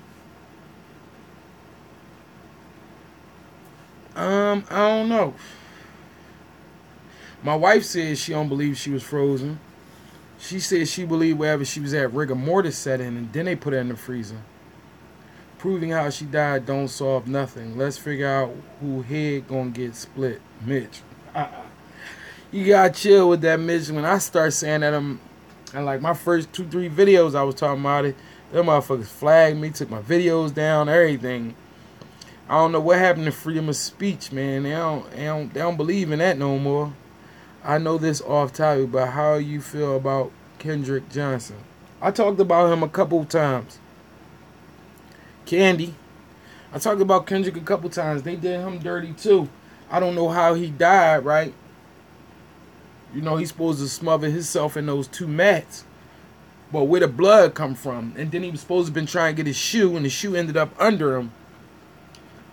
I don't know. My wife says she don't believe she was frozen. She said she believed wherever she was at, rigor mortis set in, and then they put her in the freezer. Proving how she died don't solve nothing. Let's figure out who head gonna get split. Mitch. You gotta chill with that, Mitch. When I start saying that, and like my first 2-3 videos I was talking about it, them motherfuckers flagged me, took my videos down, everything. I don't know what happened to freedom of speech, man. They don't believe in that no more. I know this off topic, but how you feel about Kendrick Johnson? I talked about him a couple times. Candy. I talked about Kendrick a couple times. They did him dirty too. I don't know how he died, right? You know, he's supposed to smother himself in those 2 mats. But where the blood come from? And then he was supposed to have been trying to get his shoe, and the shoe ended up under him.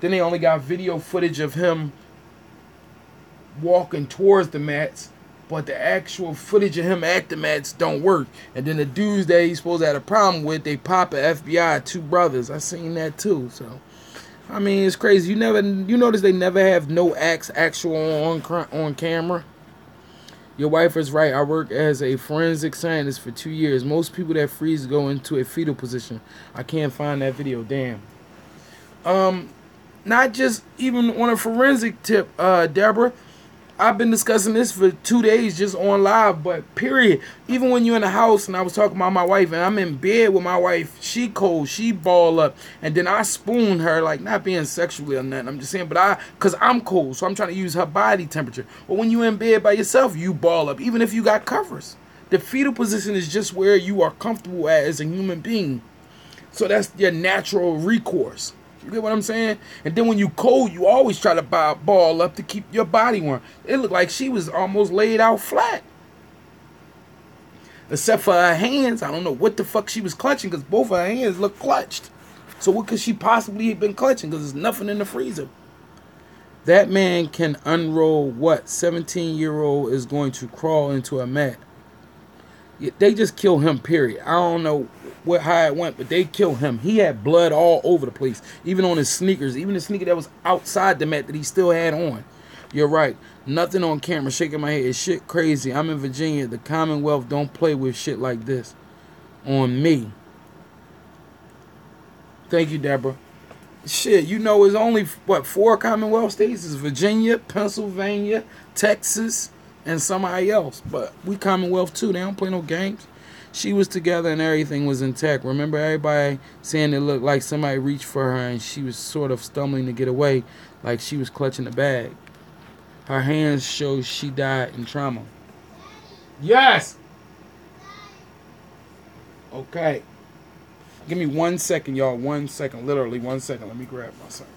Then they only got video footage of him walking towards the mats, but the actual footage of him at the mats don't work. And then the dudes that he's supposed to have a problem with, they pop at FBI, 2 brothers. I seen that too. So, I mean, it's crazy. You notice they never have no acts actual on camera. Your wife is right. I worked as a forensic scientist for 2 years. Most people that freeze go into a fetal position. I can't find that video. Damn. Not just even on a forensic tip, Deborah. I've been discussing this for 2 days just on live, but period. Even when you're in the house, and I was talking about my wife, and I'm in bed with my wife, she cold, she ball up, and then I spoon her, like not being sexually or nothing. I'm just saying, but cause I'm cold, so I'm trying to use her body temperature. But when you're in bed by yourself, you ball up, even if you got covers. The fetal position is just where you are comfortable at as a human being. So that's your natural recourse. You get what I'm saying? And then when you cold, you always try to ball up to keep your body warm. It looked like she was almost laid out flat. Except for her hands. I don't know what the fuck she was clutching, because both of her hands look clutched. So what could she possibly have been clutching? Because there's nothing in the freezer. That man can unroll what? 17-year-old is going to crawl into a mat. They just kill him, period. I don't know how it went, but they killed him. He had blood all over the place, even on his sneakers, even the sneaker that was outside the mat that he still had on. You're right. Nothing on camera. Shaking my head. Shit crazy. I'm in Virginia. The Commonwealth don't play with shit like this on me. Thank you, Deborah. Shit, you know, it's only, 4 Commonwealth states? It's Virginia, Pennsylvania, Texas, and somebody else. But we Commonwealth too. They don't play no games. She was together and everything was intact. Remember everybody saying it looked like somebody reached for her and she was sort of stumbling to get away, like she was clutching the bag. Her hands show she died in trauma. Yes! Okay. Give me 1 second, y'all. 1 second. Literally 1 second. Let me grab my son.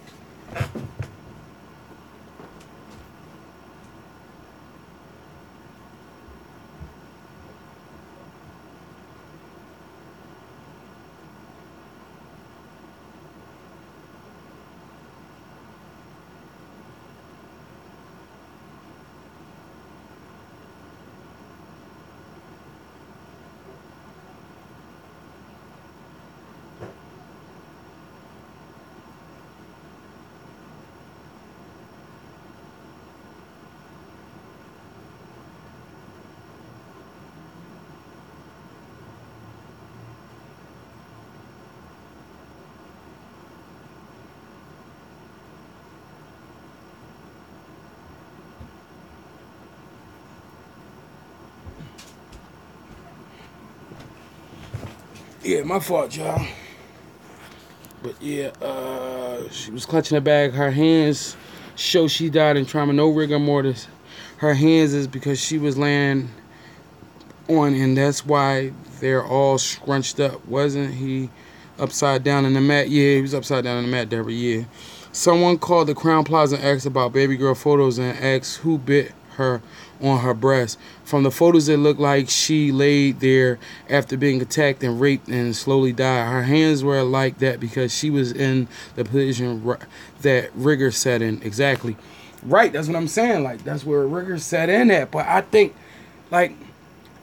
Yeah, my fault, y'all. But yeah, she was clutching her bag. Her hands show she died in trauma. No rigor mortis. Her hands is because she was laying on, and that's why they're all scrunched up. Wasn't he upside down in the mat? Yeah, he was upside down in the mat, Deborah. Yeah. Someone called the Crown Plaza and asked about baby girl photos and asked who bit her on her breast. From the photos, it looked like she laid there after being attacked and raped and slowly died. Her hands were like that because she was in the position that rigor set in. Exactly. Right, that's what I'm saying. Like, that's where rigor set in at. But I think, like,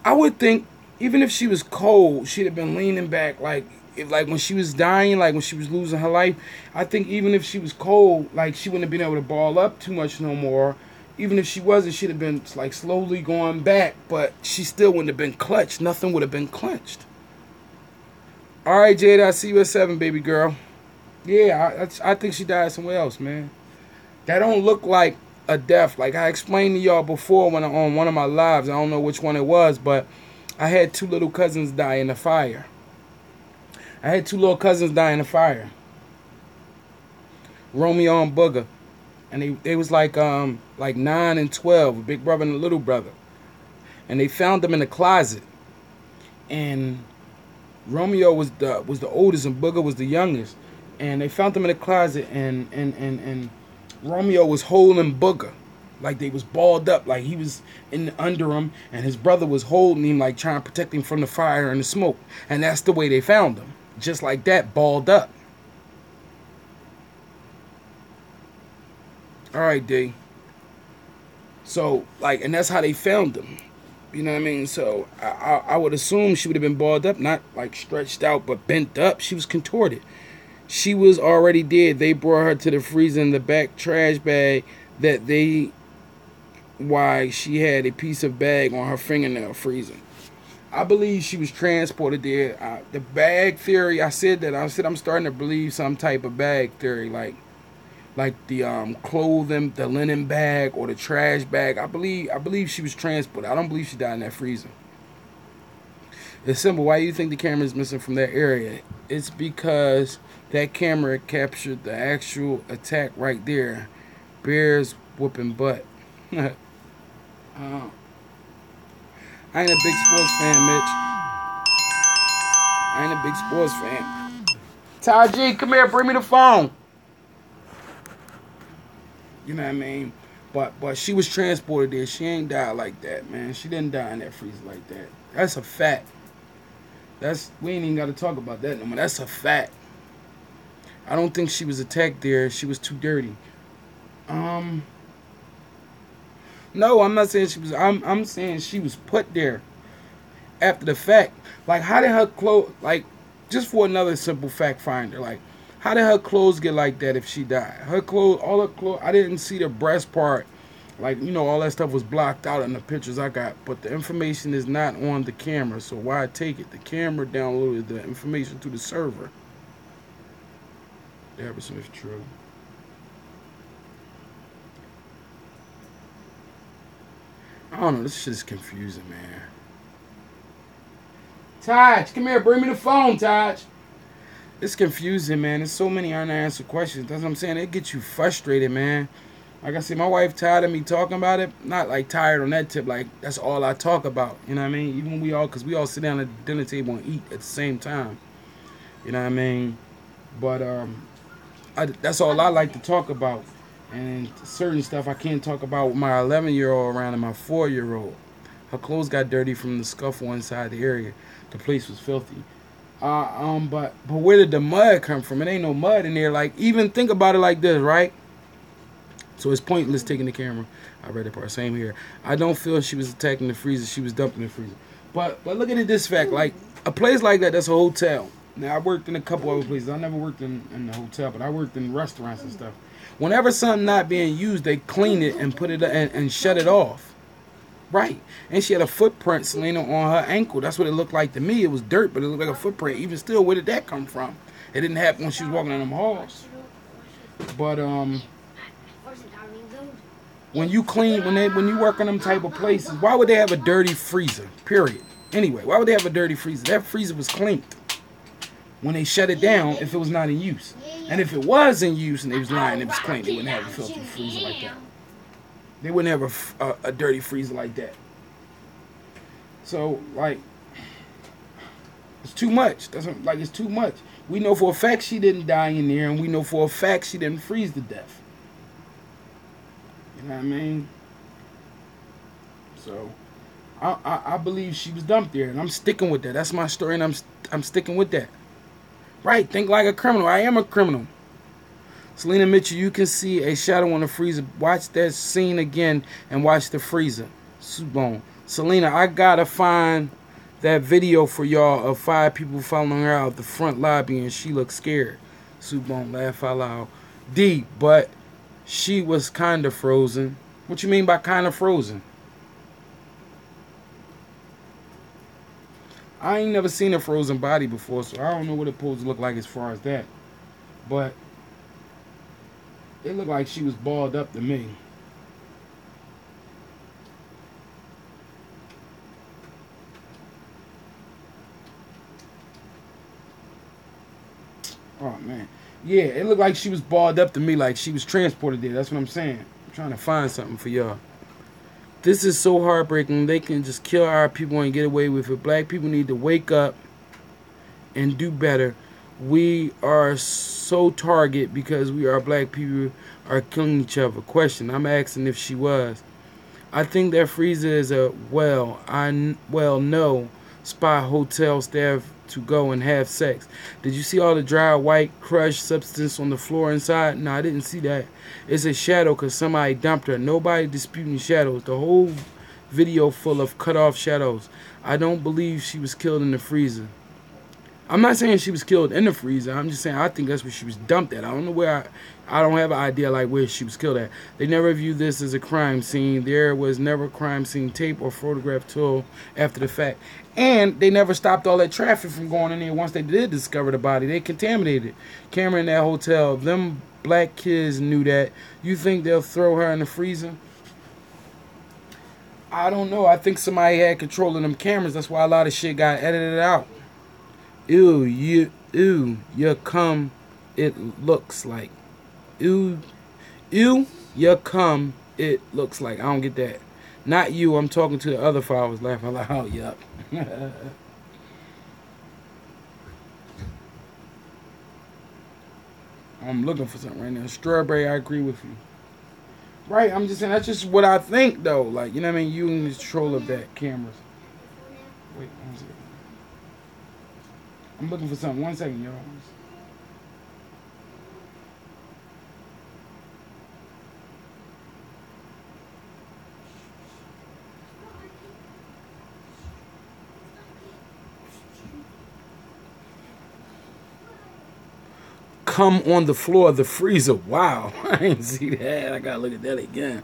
I would think, even if she was cold, she'd have been leaning back, like, if, like, when she was dying, like, when she was losing her life, I think even if she was cold, like, she wouldn't have been able to ball up too much no more. Even if she wasn't, she'd have been, like, slowly going back, but she still wouldn't have been clutched. Nothing would have been clenched. All right, Jada, I see you at 7, baby girl. Yeah, I think she died somewhere else, man. That don't look like a death. Like I explained to y'all before when on one of my lives, I don't know which one it was, but I had 2 little cousins die in the fire. Romeo and Booger. And they was like 9 and 12, a big brother and a little brother. And they found them in the closet. And Romeo was the oldest and Booger was the youngest. And they found them in the closet and Romeo was holding Booger. Like they was balled up, like he was under him, and his brother was holding him, like trying to protect him from the fire and the smoke. And that's the way they found him. Just like that, balled up. All right, D. So, like, and that's how they found him. You know what I mean? So, I would assume she would have been balled up, not like stretched out, but bent up. She was contorted. She was already dead. They brought her to the freezer in the back trash bag why she had a piece of bag on her fingernail freezing. I believe she was transported there. The bag theory, I said I'm starting to believe some type of bag theory, like the clothing, the linen bag or the trash bag. I believe she was transported. I don't believe she died in that freezer. It's simple. Why do you think the camera is missing from that area? It's because that camera captured the actual attack right there. Bears whooping butt. I ain't a big sports fan, Mitch. I ain't a big sports fan. Ty G, come here, bring me the phone. You know what I mean? But she was transported there. She ain't died like that, man. She didn't die in that freezer like that. That's a fact. We ain't even got to talk about that no more. That's a fact. I don't think she was attacked there. She was too dirty. No, I'm not saying she was. I'm saying she was put there after the fact. Like, how did her clothes? Like, just for another simple fact finder. Like, how did her clothes get like that if she died? Her clothes, all her clothes. I didn't see the breast part. Like, you know, all that stuff was blocked out in the pictures I got. But the information is not on the camera. So why take it? The camera downloaded the information to the server. Deborah Smith, true. I don't know. This shit is confusing, man. Taj, come here. Bring me the phone, Taj. It's confusing, man. There's so many unanswered questions. That's what I'm saying. It gets you frustrated, man. Like I said, my wife tired of me talking about it. Not like tired on that tip. Like, that's all I talk about. You know what I mean? Even because we all sit down at the dinner table and eat at the same time. You know what I mean? But that's all I like to talk about. And certain stuff I can't talk about with my 11-year-old around and my 4-year-old. Her clothes got dirty from the scuffle inside the area. The place was filthy. But where did the mud come from? It ain't no mud in there. Like, even think about it like this, right? So it's pointless taking the camera. I read that part. Same here. I don't feel she was attacking the freezer. She was dumping the freezer. But look at it this fact. Like, a place like that, that's a hotel. Now, I worked in a couple other places. I never worked in the hotel, but I worked in restaurants and stuff. Whenever something not being used, they clean it and put it and shut it off. Right. And she had a footprint, Selena, on her ankle. That's what it looked like to me. It was dirt, but it looked like a footprint. Even still, where did that come from? It didn't happen when she was walking in them halls. But when you clean, when you work in them type of places, why would they have a dirty freezer? Period. Anyway, why would they have a dirty freezer? That freezer was cleaned. when they shut it down if it was not in use. And if it was in use and they was lying, it was clean, they wouldn't have a filthy freezer like that. They wouldn't have a dirty freezer like that. So, like, it's too much. It's too much. We know for a fact she didn't die in there, and we know for a fact she didn't freeze to death. You know what I mean? So, I believe she was dumped there, and I'm sticking with that. That's my story, and I'm sticking with that. Right, think like a criminal. I am a criminal. Selena Mitchell, you can see a shadow on the freezer. Watch that scene again and watch the freezer. Subone. Selena, I gotta find that video for y'all of 5 people following her out the front lobby and she looked scared. Subone, laugh out loud. D, but she was kind of frozen. What you mean by kind of frozen? I ain't never seen a frozen body before, so I don't know what it's supposed to look like as far as that. But it looked like she was balled up to me. Oh, man. Yeah, it looked like she was balled up to me, like she was transported there. That's what I'm saying. I'm trying to find something for y'all. This is so heartbreaking. They can just kill our people and get away with it. Black people need to wake up and do better. We are so target because we are black people are killing each other. Question, I'm asking if she was. I think that freezer is a no spot hotel staff to go and have sex. Did you see all the dry white crushed substance on the floor inside? No, I didn't see that. It's a shadow because somebody dumped her. Nobody disputing shadows. The whole video full of cut off shadows. I don't believe she was killed in the freezer. I'm not saying she was killed in the freezer. I'm just saying I think that's where she was dumped at. I don't know where. I don't have an idea like where she was killed at. They never viewed this as a crime scene. There was never crime scene tape or photograph till after the fact. And they never stopped all that traffic from going in there once they did discover the body. They contaminated it. Camera in that hotel. Them black kids knew that. You think they'll throw her in the freezer? I don't know. I think somebody had control of them cameras. That's why a lot of shit got edited out. Ew, you cum, it looks like. Ew, you cum, it looks like. I don't get that. Not you, I'm talking to the other followers laughing like, oh, yup. I'm looking for something right now. Strawberry, I agree with you. Right, I'm just saying, that's just what I think, though. Like, you know what I mean? You in control of that cameras. Wait, one second. I'm looking for something. 1 second, y'all. Come on the floor of the freezer. Wow. I didn't see that. I gotta look at that again.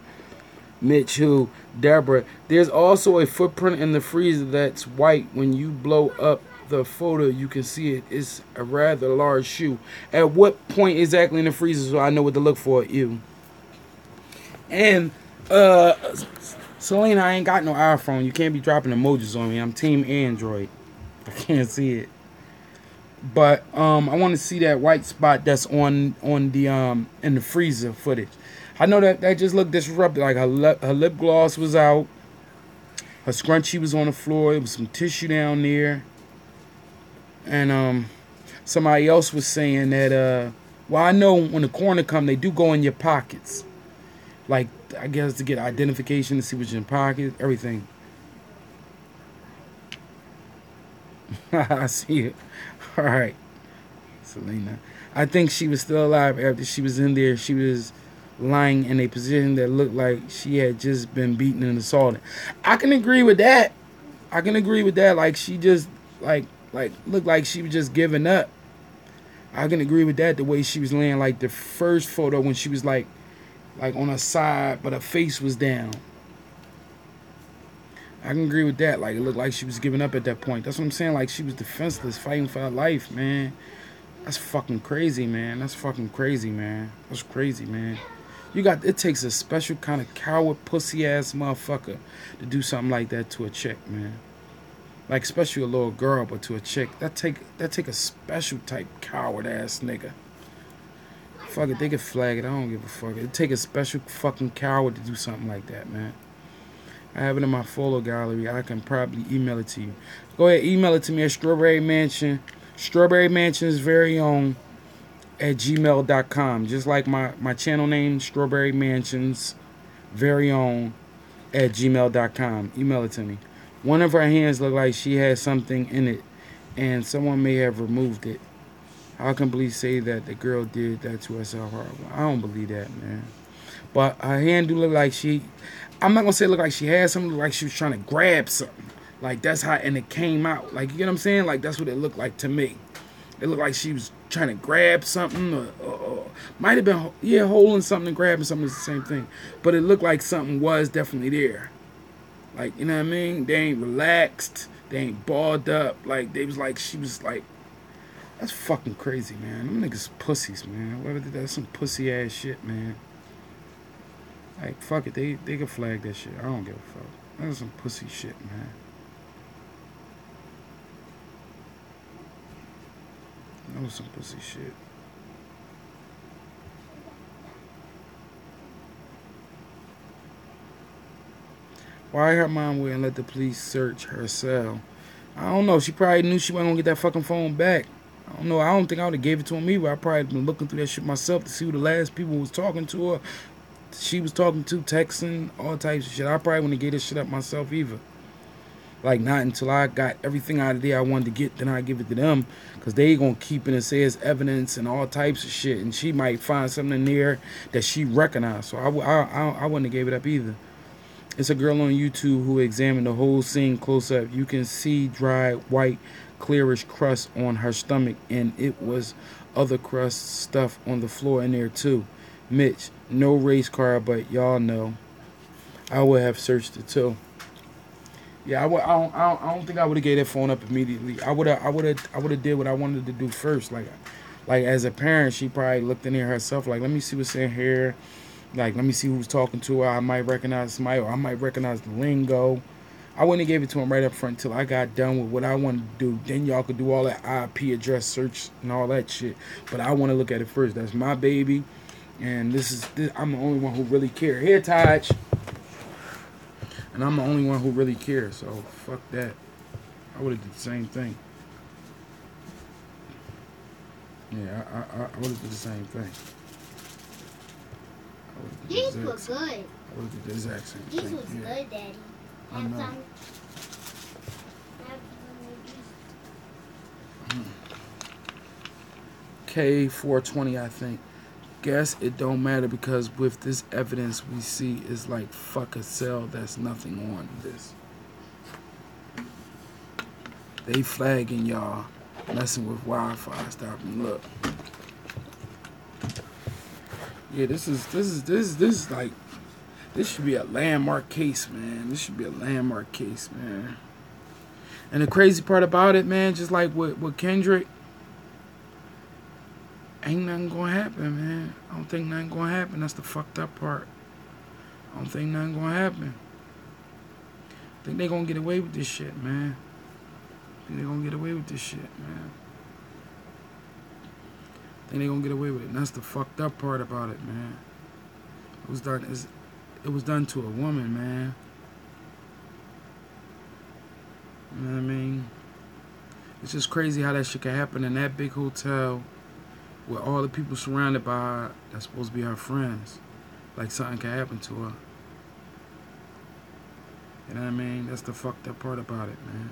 Mitch, who? Deborah. There's also a footprint in the freezer that's white. When you blow up the photo, you can see it. It's a rather large shoe. At what point exactly in the freezer so I know what to look for? You. And Selena, I ain't got no iPhone. You can't be dropping emojis on me. I'm team Android. I can't see it. But I want to see that white spot that's on the in the freezer footage. I know that just looked disruptive. Like her lip gloss was out. Her scrunchie was on the floor. There was some tissue down there. And somebody else was saying that well, I know when the coroner come, they do go in your pockets. Like, I guess to get identification, to see what's in your pocket, everything. I see it. All right, Selena. I think she was still alive after she was in there. She was lying in a position that looked like she had just been beaten and assaulted. I can agree with that. Like, she just, like looked like she was just giving up. I can agree with that, the way she was laying, like the first photo when she was like on her side, but her face was down. I can agree with that. Like, it looked like she was giving up at that point. That's what I'm saying. Like, she was defenseless, fighting for her life, man. That's fucking crazy, man. That's crazy, man. It takes a special kind of coward, pussy-ass motherfucker to do something like that to a chick, man. Like, especially a little girl, but to a chick, that take a special type coward ass nigga. Fuck it, they can flag it. I don't give a fuck. It take a special fucking coward to do something like that, man. I have it in my photo gallery. I can probably email it to you. Go ahead, email it to me at Strawberry Mansion. Strawberry Mansion's very own at gmail.com. Just like my channel name, Strawberry Mansion's very own at gmail.com. Email it to me. One of her hands looked like she had something in it, and someone may have removed it. How can police say that the girl did that to herself? I don't believe that, man. But her hand do look like she... I'm not going to say it look like she had something. Look like she was trying to grab something. Like, that's how... And it came out. Like, you get what I'm saying? Like, that's what it looked like to me. It looked like she was trying to grab something. Or might have been... Yeah, holding something and grabbing something is the same thing. But it looked like something was definitely there. Like, you know what I mean? They ain't relaxed. They ain't balled up. Like, they was like... She was like... That's fucking crazy, man. Them niggas pussies, man. Whoever did that, some pussy ass shit, man. Like, fuck it. They can flag that shit. I don't give a fuck. That's some pussy shit, man. That was some pussy shit. Why her mom wouldn't let the police search her cell? I don't know. She probably knew she wasn't gonna get that fucking phone back. I don't know. I don't think I would have gave it to him either. I probably been looking through that shit myself to see who the last people was talking to her. She was talking to, texting, all types of shit. I probably wouldn't have gave this shit up myself either. Like, not until I got everything out of there I wanted to get, then I give it to them. Because they gonna keep it and say it's evidence and all types of shit. And she might find something in there that she recognized. So I wouldn't have gave it up either. It's a girl on YouTube who examined the whole scene close up. You can see dry, white, clearish crust on her stomach, and it was other crust stuff on the floor in there too. Mitch, no race car, but y'all know. I would have searched it too. Yeah, I don't think I would have gave that phone up immediately. I would have did what I wanted to do first. Like as a parent, she probably looked in there herself. Like, let me see what's in here. Like, let me see who's talking to her. I might recognize somebody, or I might recognize the lingo. I wouldn't have gave it to him right up front until I got done with what I wanted to do. Then y'all could do all that IP address search and all that shit. But I want to look at it first. That's my baby. And I'm the only one who really cares. Here, Taj. And I'm the only one who really cares. So, fuck that. I would have did the same thing. Yeah, I would have did the same thing. These were good. I would have did the exact same thing. These was good, Daddy. I know. K420, I think. Guess it don't matter because with this evidence we see is like fuck a cell. That's nothing on this. They flagging y'all messing with Wi-Fi. Stop and look. Yeah, this is like, this should be a landmark case, man. This should be a landmark case, man. And the crazy part about it, man, just like with Kendrick, ain't nothing gonna happen, man. I don't think nothing gonna happen. That's the fucked up part. I don't think nothing gonna happen. I think they gonna get away with this shit, man. I think they gonna get away with this shit, man. I think they gonna get away with it. And that's the fucked up part about it, man. It was done to a woman, man. You know what I mean? It's just crazy how that shit can happen in that big hotel with all the people surrounded by her that's supposed to be her friends. Like something can happen to her. You know what I mean? That's the fucked up part about it, man.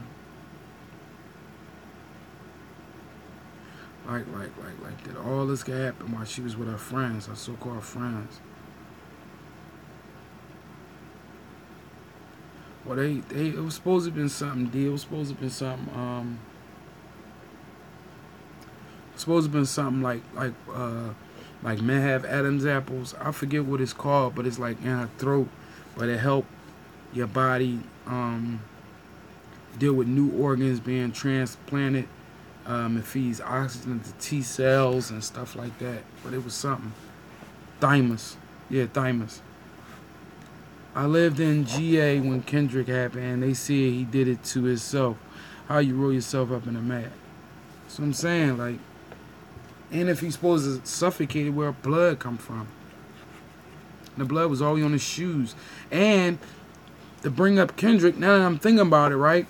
Like that all this could happen while she was with her friends, her so-called friends. Well, it was supposed to have been something, D. It was supposed to have been something, supposed to have been something like men have Adam's apples. I forget what it's called, but it's like in her throat. But it helped your body deal with new organs being transplanted. It feeds oxygen to T cells and stuff like that. But it was something. Thymus. Yeah, thymus. I lived in GA when Kendrick happened, and they said he did it to himself. how you roll yourself up in a mat. That's what I'm saying. Like, and if he's supposed to suffocate it, where blood come from? The blood was always on his shoes. And to bring up Kendrick, now that I'm thinking about it, right?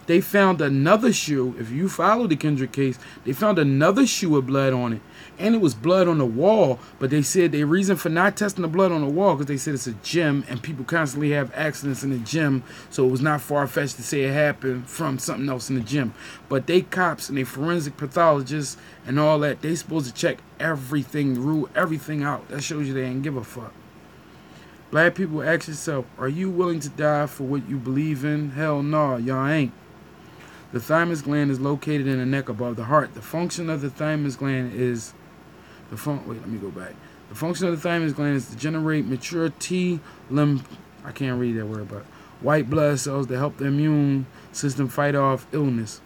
They found another shoe. If you follow the Kendrick case, they found another shoe with blood on it. And it was blood on the wall. But they said the reason for not testing the blood on the wall, because they said it's a gym and people constantly have accidents in the gym. So it was not far-fetched to say it happened from something else in the gym. But they cops and they forensic pathologists and all that, they supposed to check everything, rule everything out. That shows you they ain't give a fuck. Black people, ask yourself, are you willing to die for what you believe in? Hell no, y'all ain't. The thymus gland is located in the neck above the heart. The function of the thymus gland is the function of the thymus gland is to generate mature I can't read that word, but white blood cells that help the immune system fight off illness.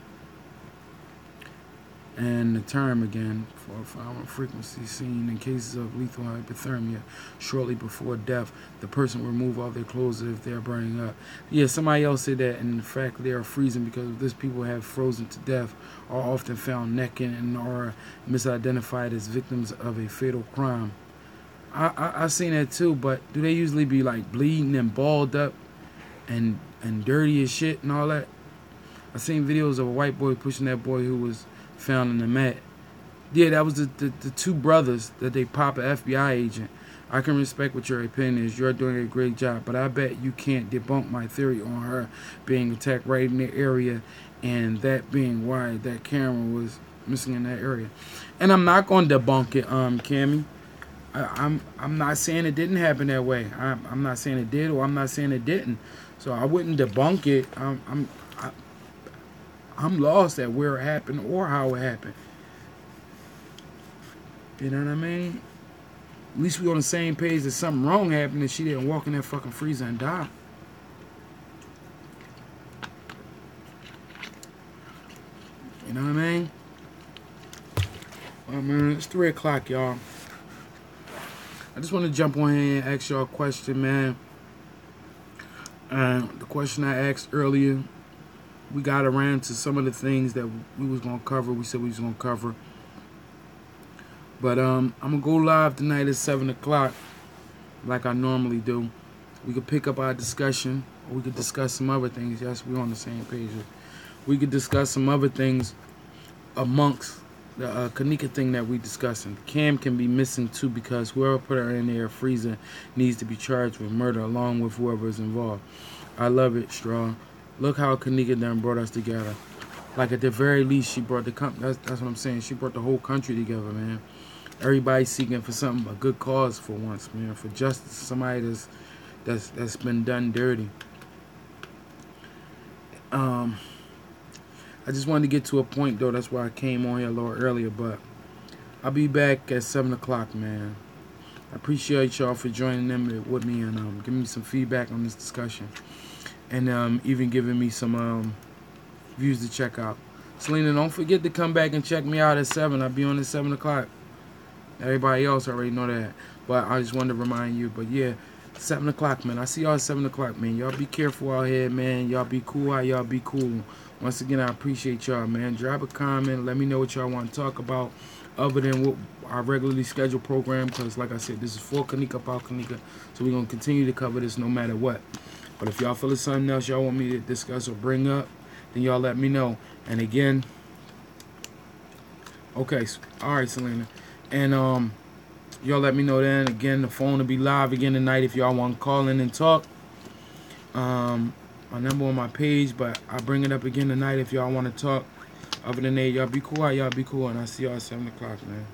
And the term again, for frequency seen in cases of lethal hypothermia shortly before death, the person will remove all their clothes if they are burning up. Yeah, somebody else said that, and the fact that they are freezing because of this, people have frozen to death are often found naked and are misidentified as victims of a fatal crime. I seen that too, but do they usually be like bleeding and balled up and dirty as shit and all that? I seen videos of a white boy pushing that boy who was found in the mat. Yeah, that was the two brothers that they pop an FBI agent. I can respect what your opinion is. You're doing a great job, but I bet you can't debunk my theory on her being attacked right in the area and that being why that camera was missing in that area. And I'm not going to debunk it, Cammy. I'm not saying it didn't happen that way. I'm not saying it did, or I'm not saying it didn't. So I wouldn't debunk it. I'm lost at where it happened or how it happened. You know what I mean? At least we on the same page that something wrong happened and she didn't walk in that fucking freezer and die. You know what I mean? Well, man, it's 3 o'clock, y'all. I just want to jump on here and ask y'all a question, man. The question I asked earlier, we got around to some of the things that we was going to cover. We said we was going to cover. But I'm going to go live tonight at 7 o'clock like I normally do. We could pick up our discussion, or we could discuss some other things. Yes, we're on the same page. We could discuss some other things amongst the Kenneka thing that we discussing. Cam can be missing too because whoever put her in there freezer needs to be charged with murder along with whoever is involved. I love it, Straw. Look how Kenneka done brought us together. Like at the very least, she brought the that's what I'm saying. She brought the whole country together, man. Everybody seeking for something, a good cause for once, man. For justice, somebody that's been done dirty. I just wanted to get to a point though. That's why I came on here a little earlier. But I'll be back at 7 o'clock, man. I appreciate y'all for joining them with me and giving me some feedback on this discussion. And even giving me some views to check out. Selena, don't forget to come back and check me out at 7. I'll be on at 7 o'clock. Everybody else already know that. But I just wanted to remind you. But yeah, 7 o'clock, man. I see y'all at 7 o'clock, man. Y'all be careful out here, man. Y'all be cool. How y'all be cool. Once again, I appreciate y'all, man. Drop a comment. Let me know what y'all want to talk about other than what our regularly scheduled program. Because like I said, this is for Kenneka, about Kenneka. So we're going to continue to cover this no matter what. But if y'all feel it's something else y'all want me to discuss or bring up, then y'all let me know. And again, okay, all right, Selena. And y'all let me know then. Again, the phone will be live again tonight if y'all want to call in and talk. My number on my page, but I'll bring it up again tonight if y'all want to talk. Other than that, y'all be cool. Y'all be cool. And I'll see y'all at 7 o'clock, man.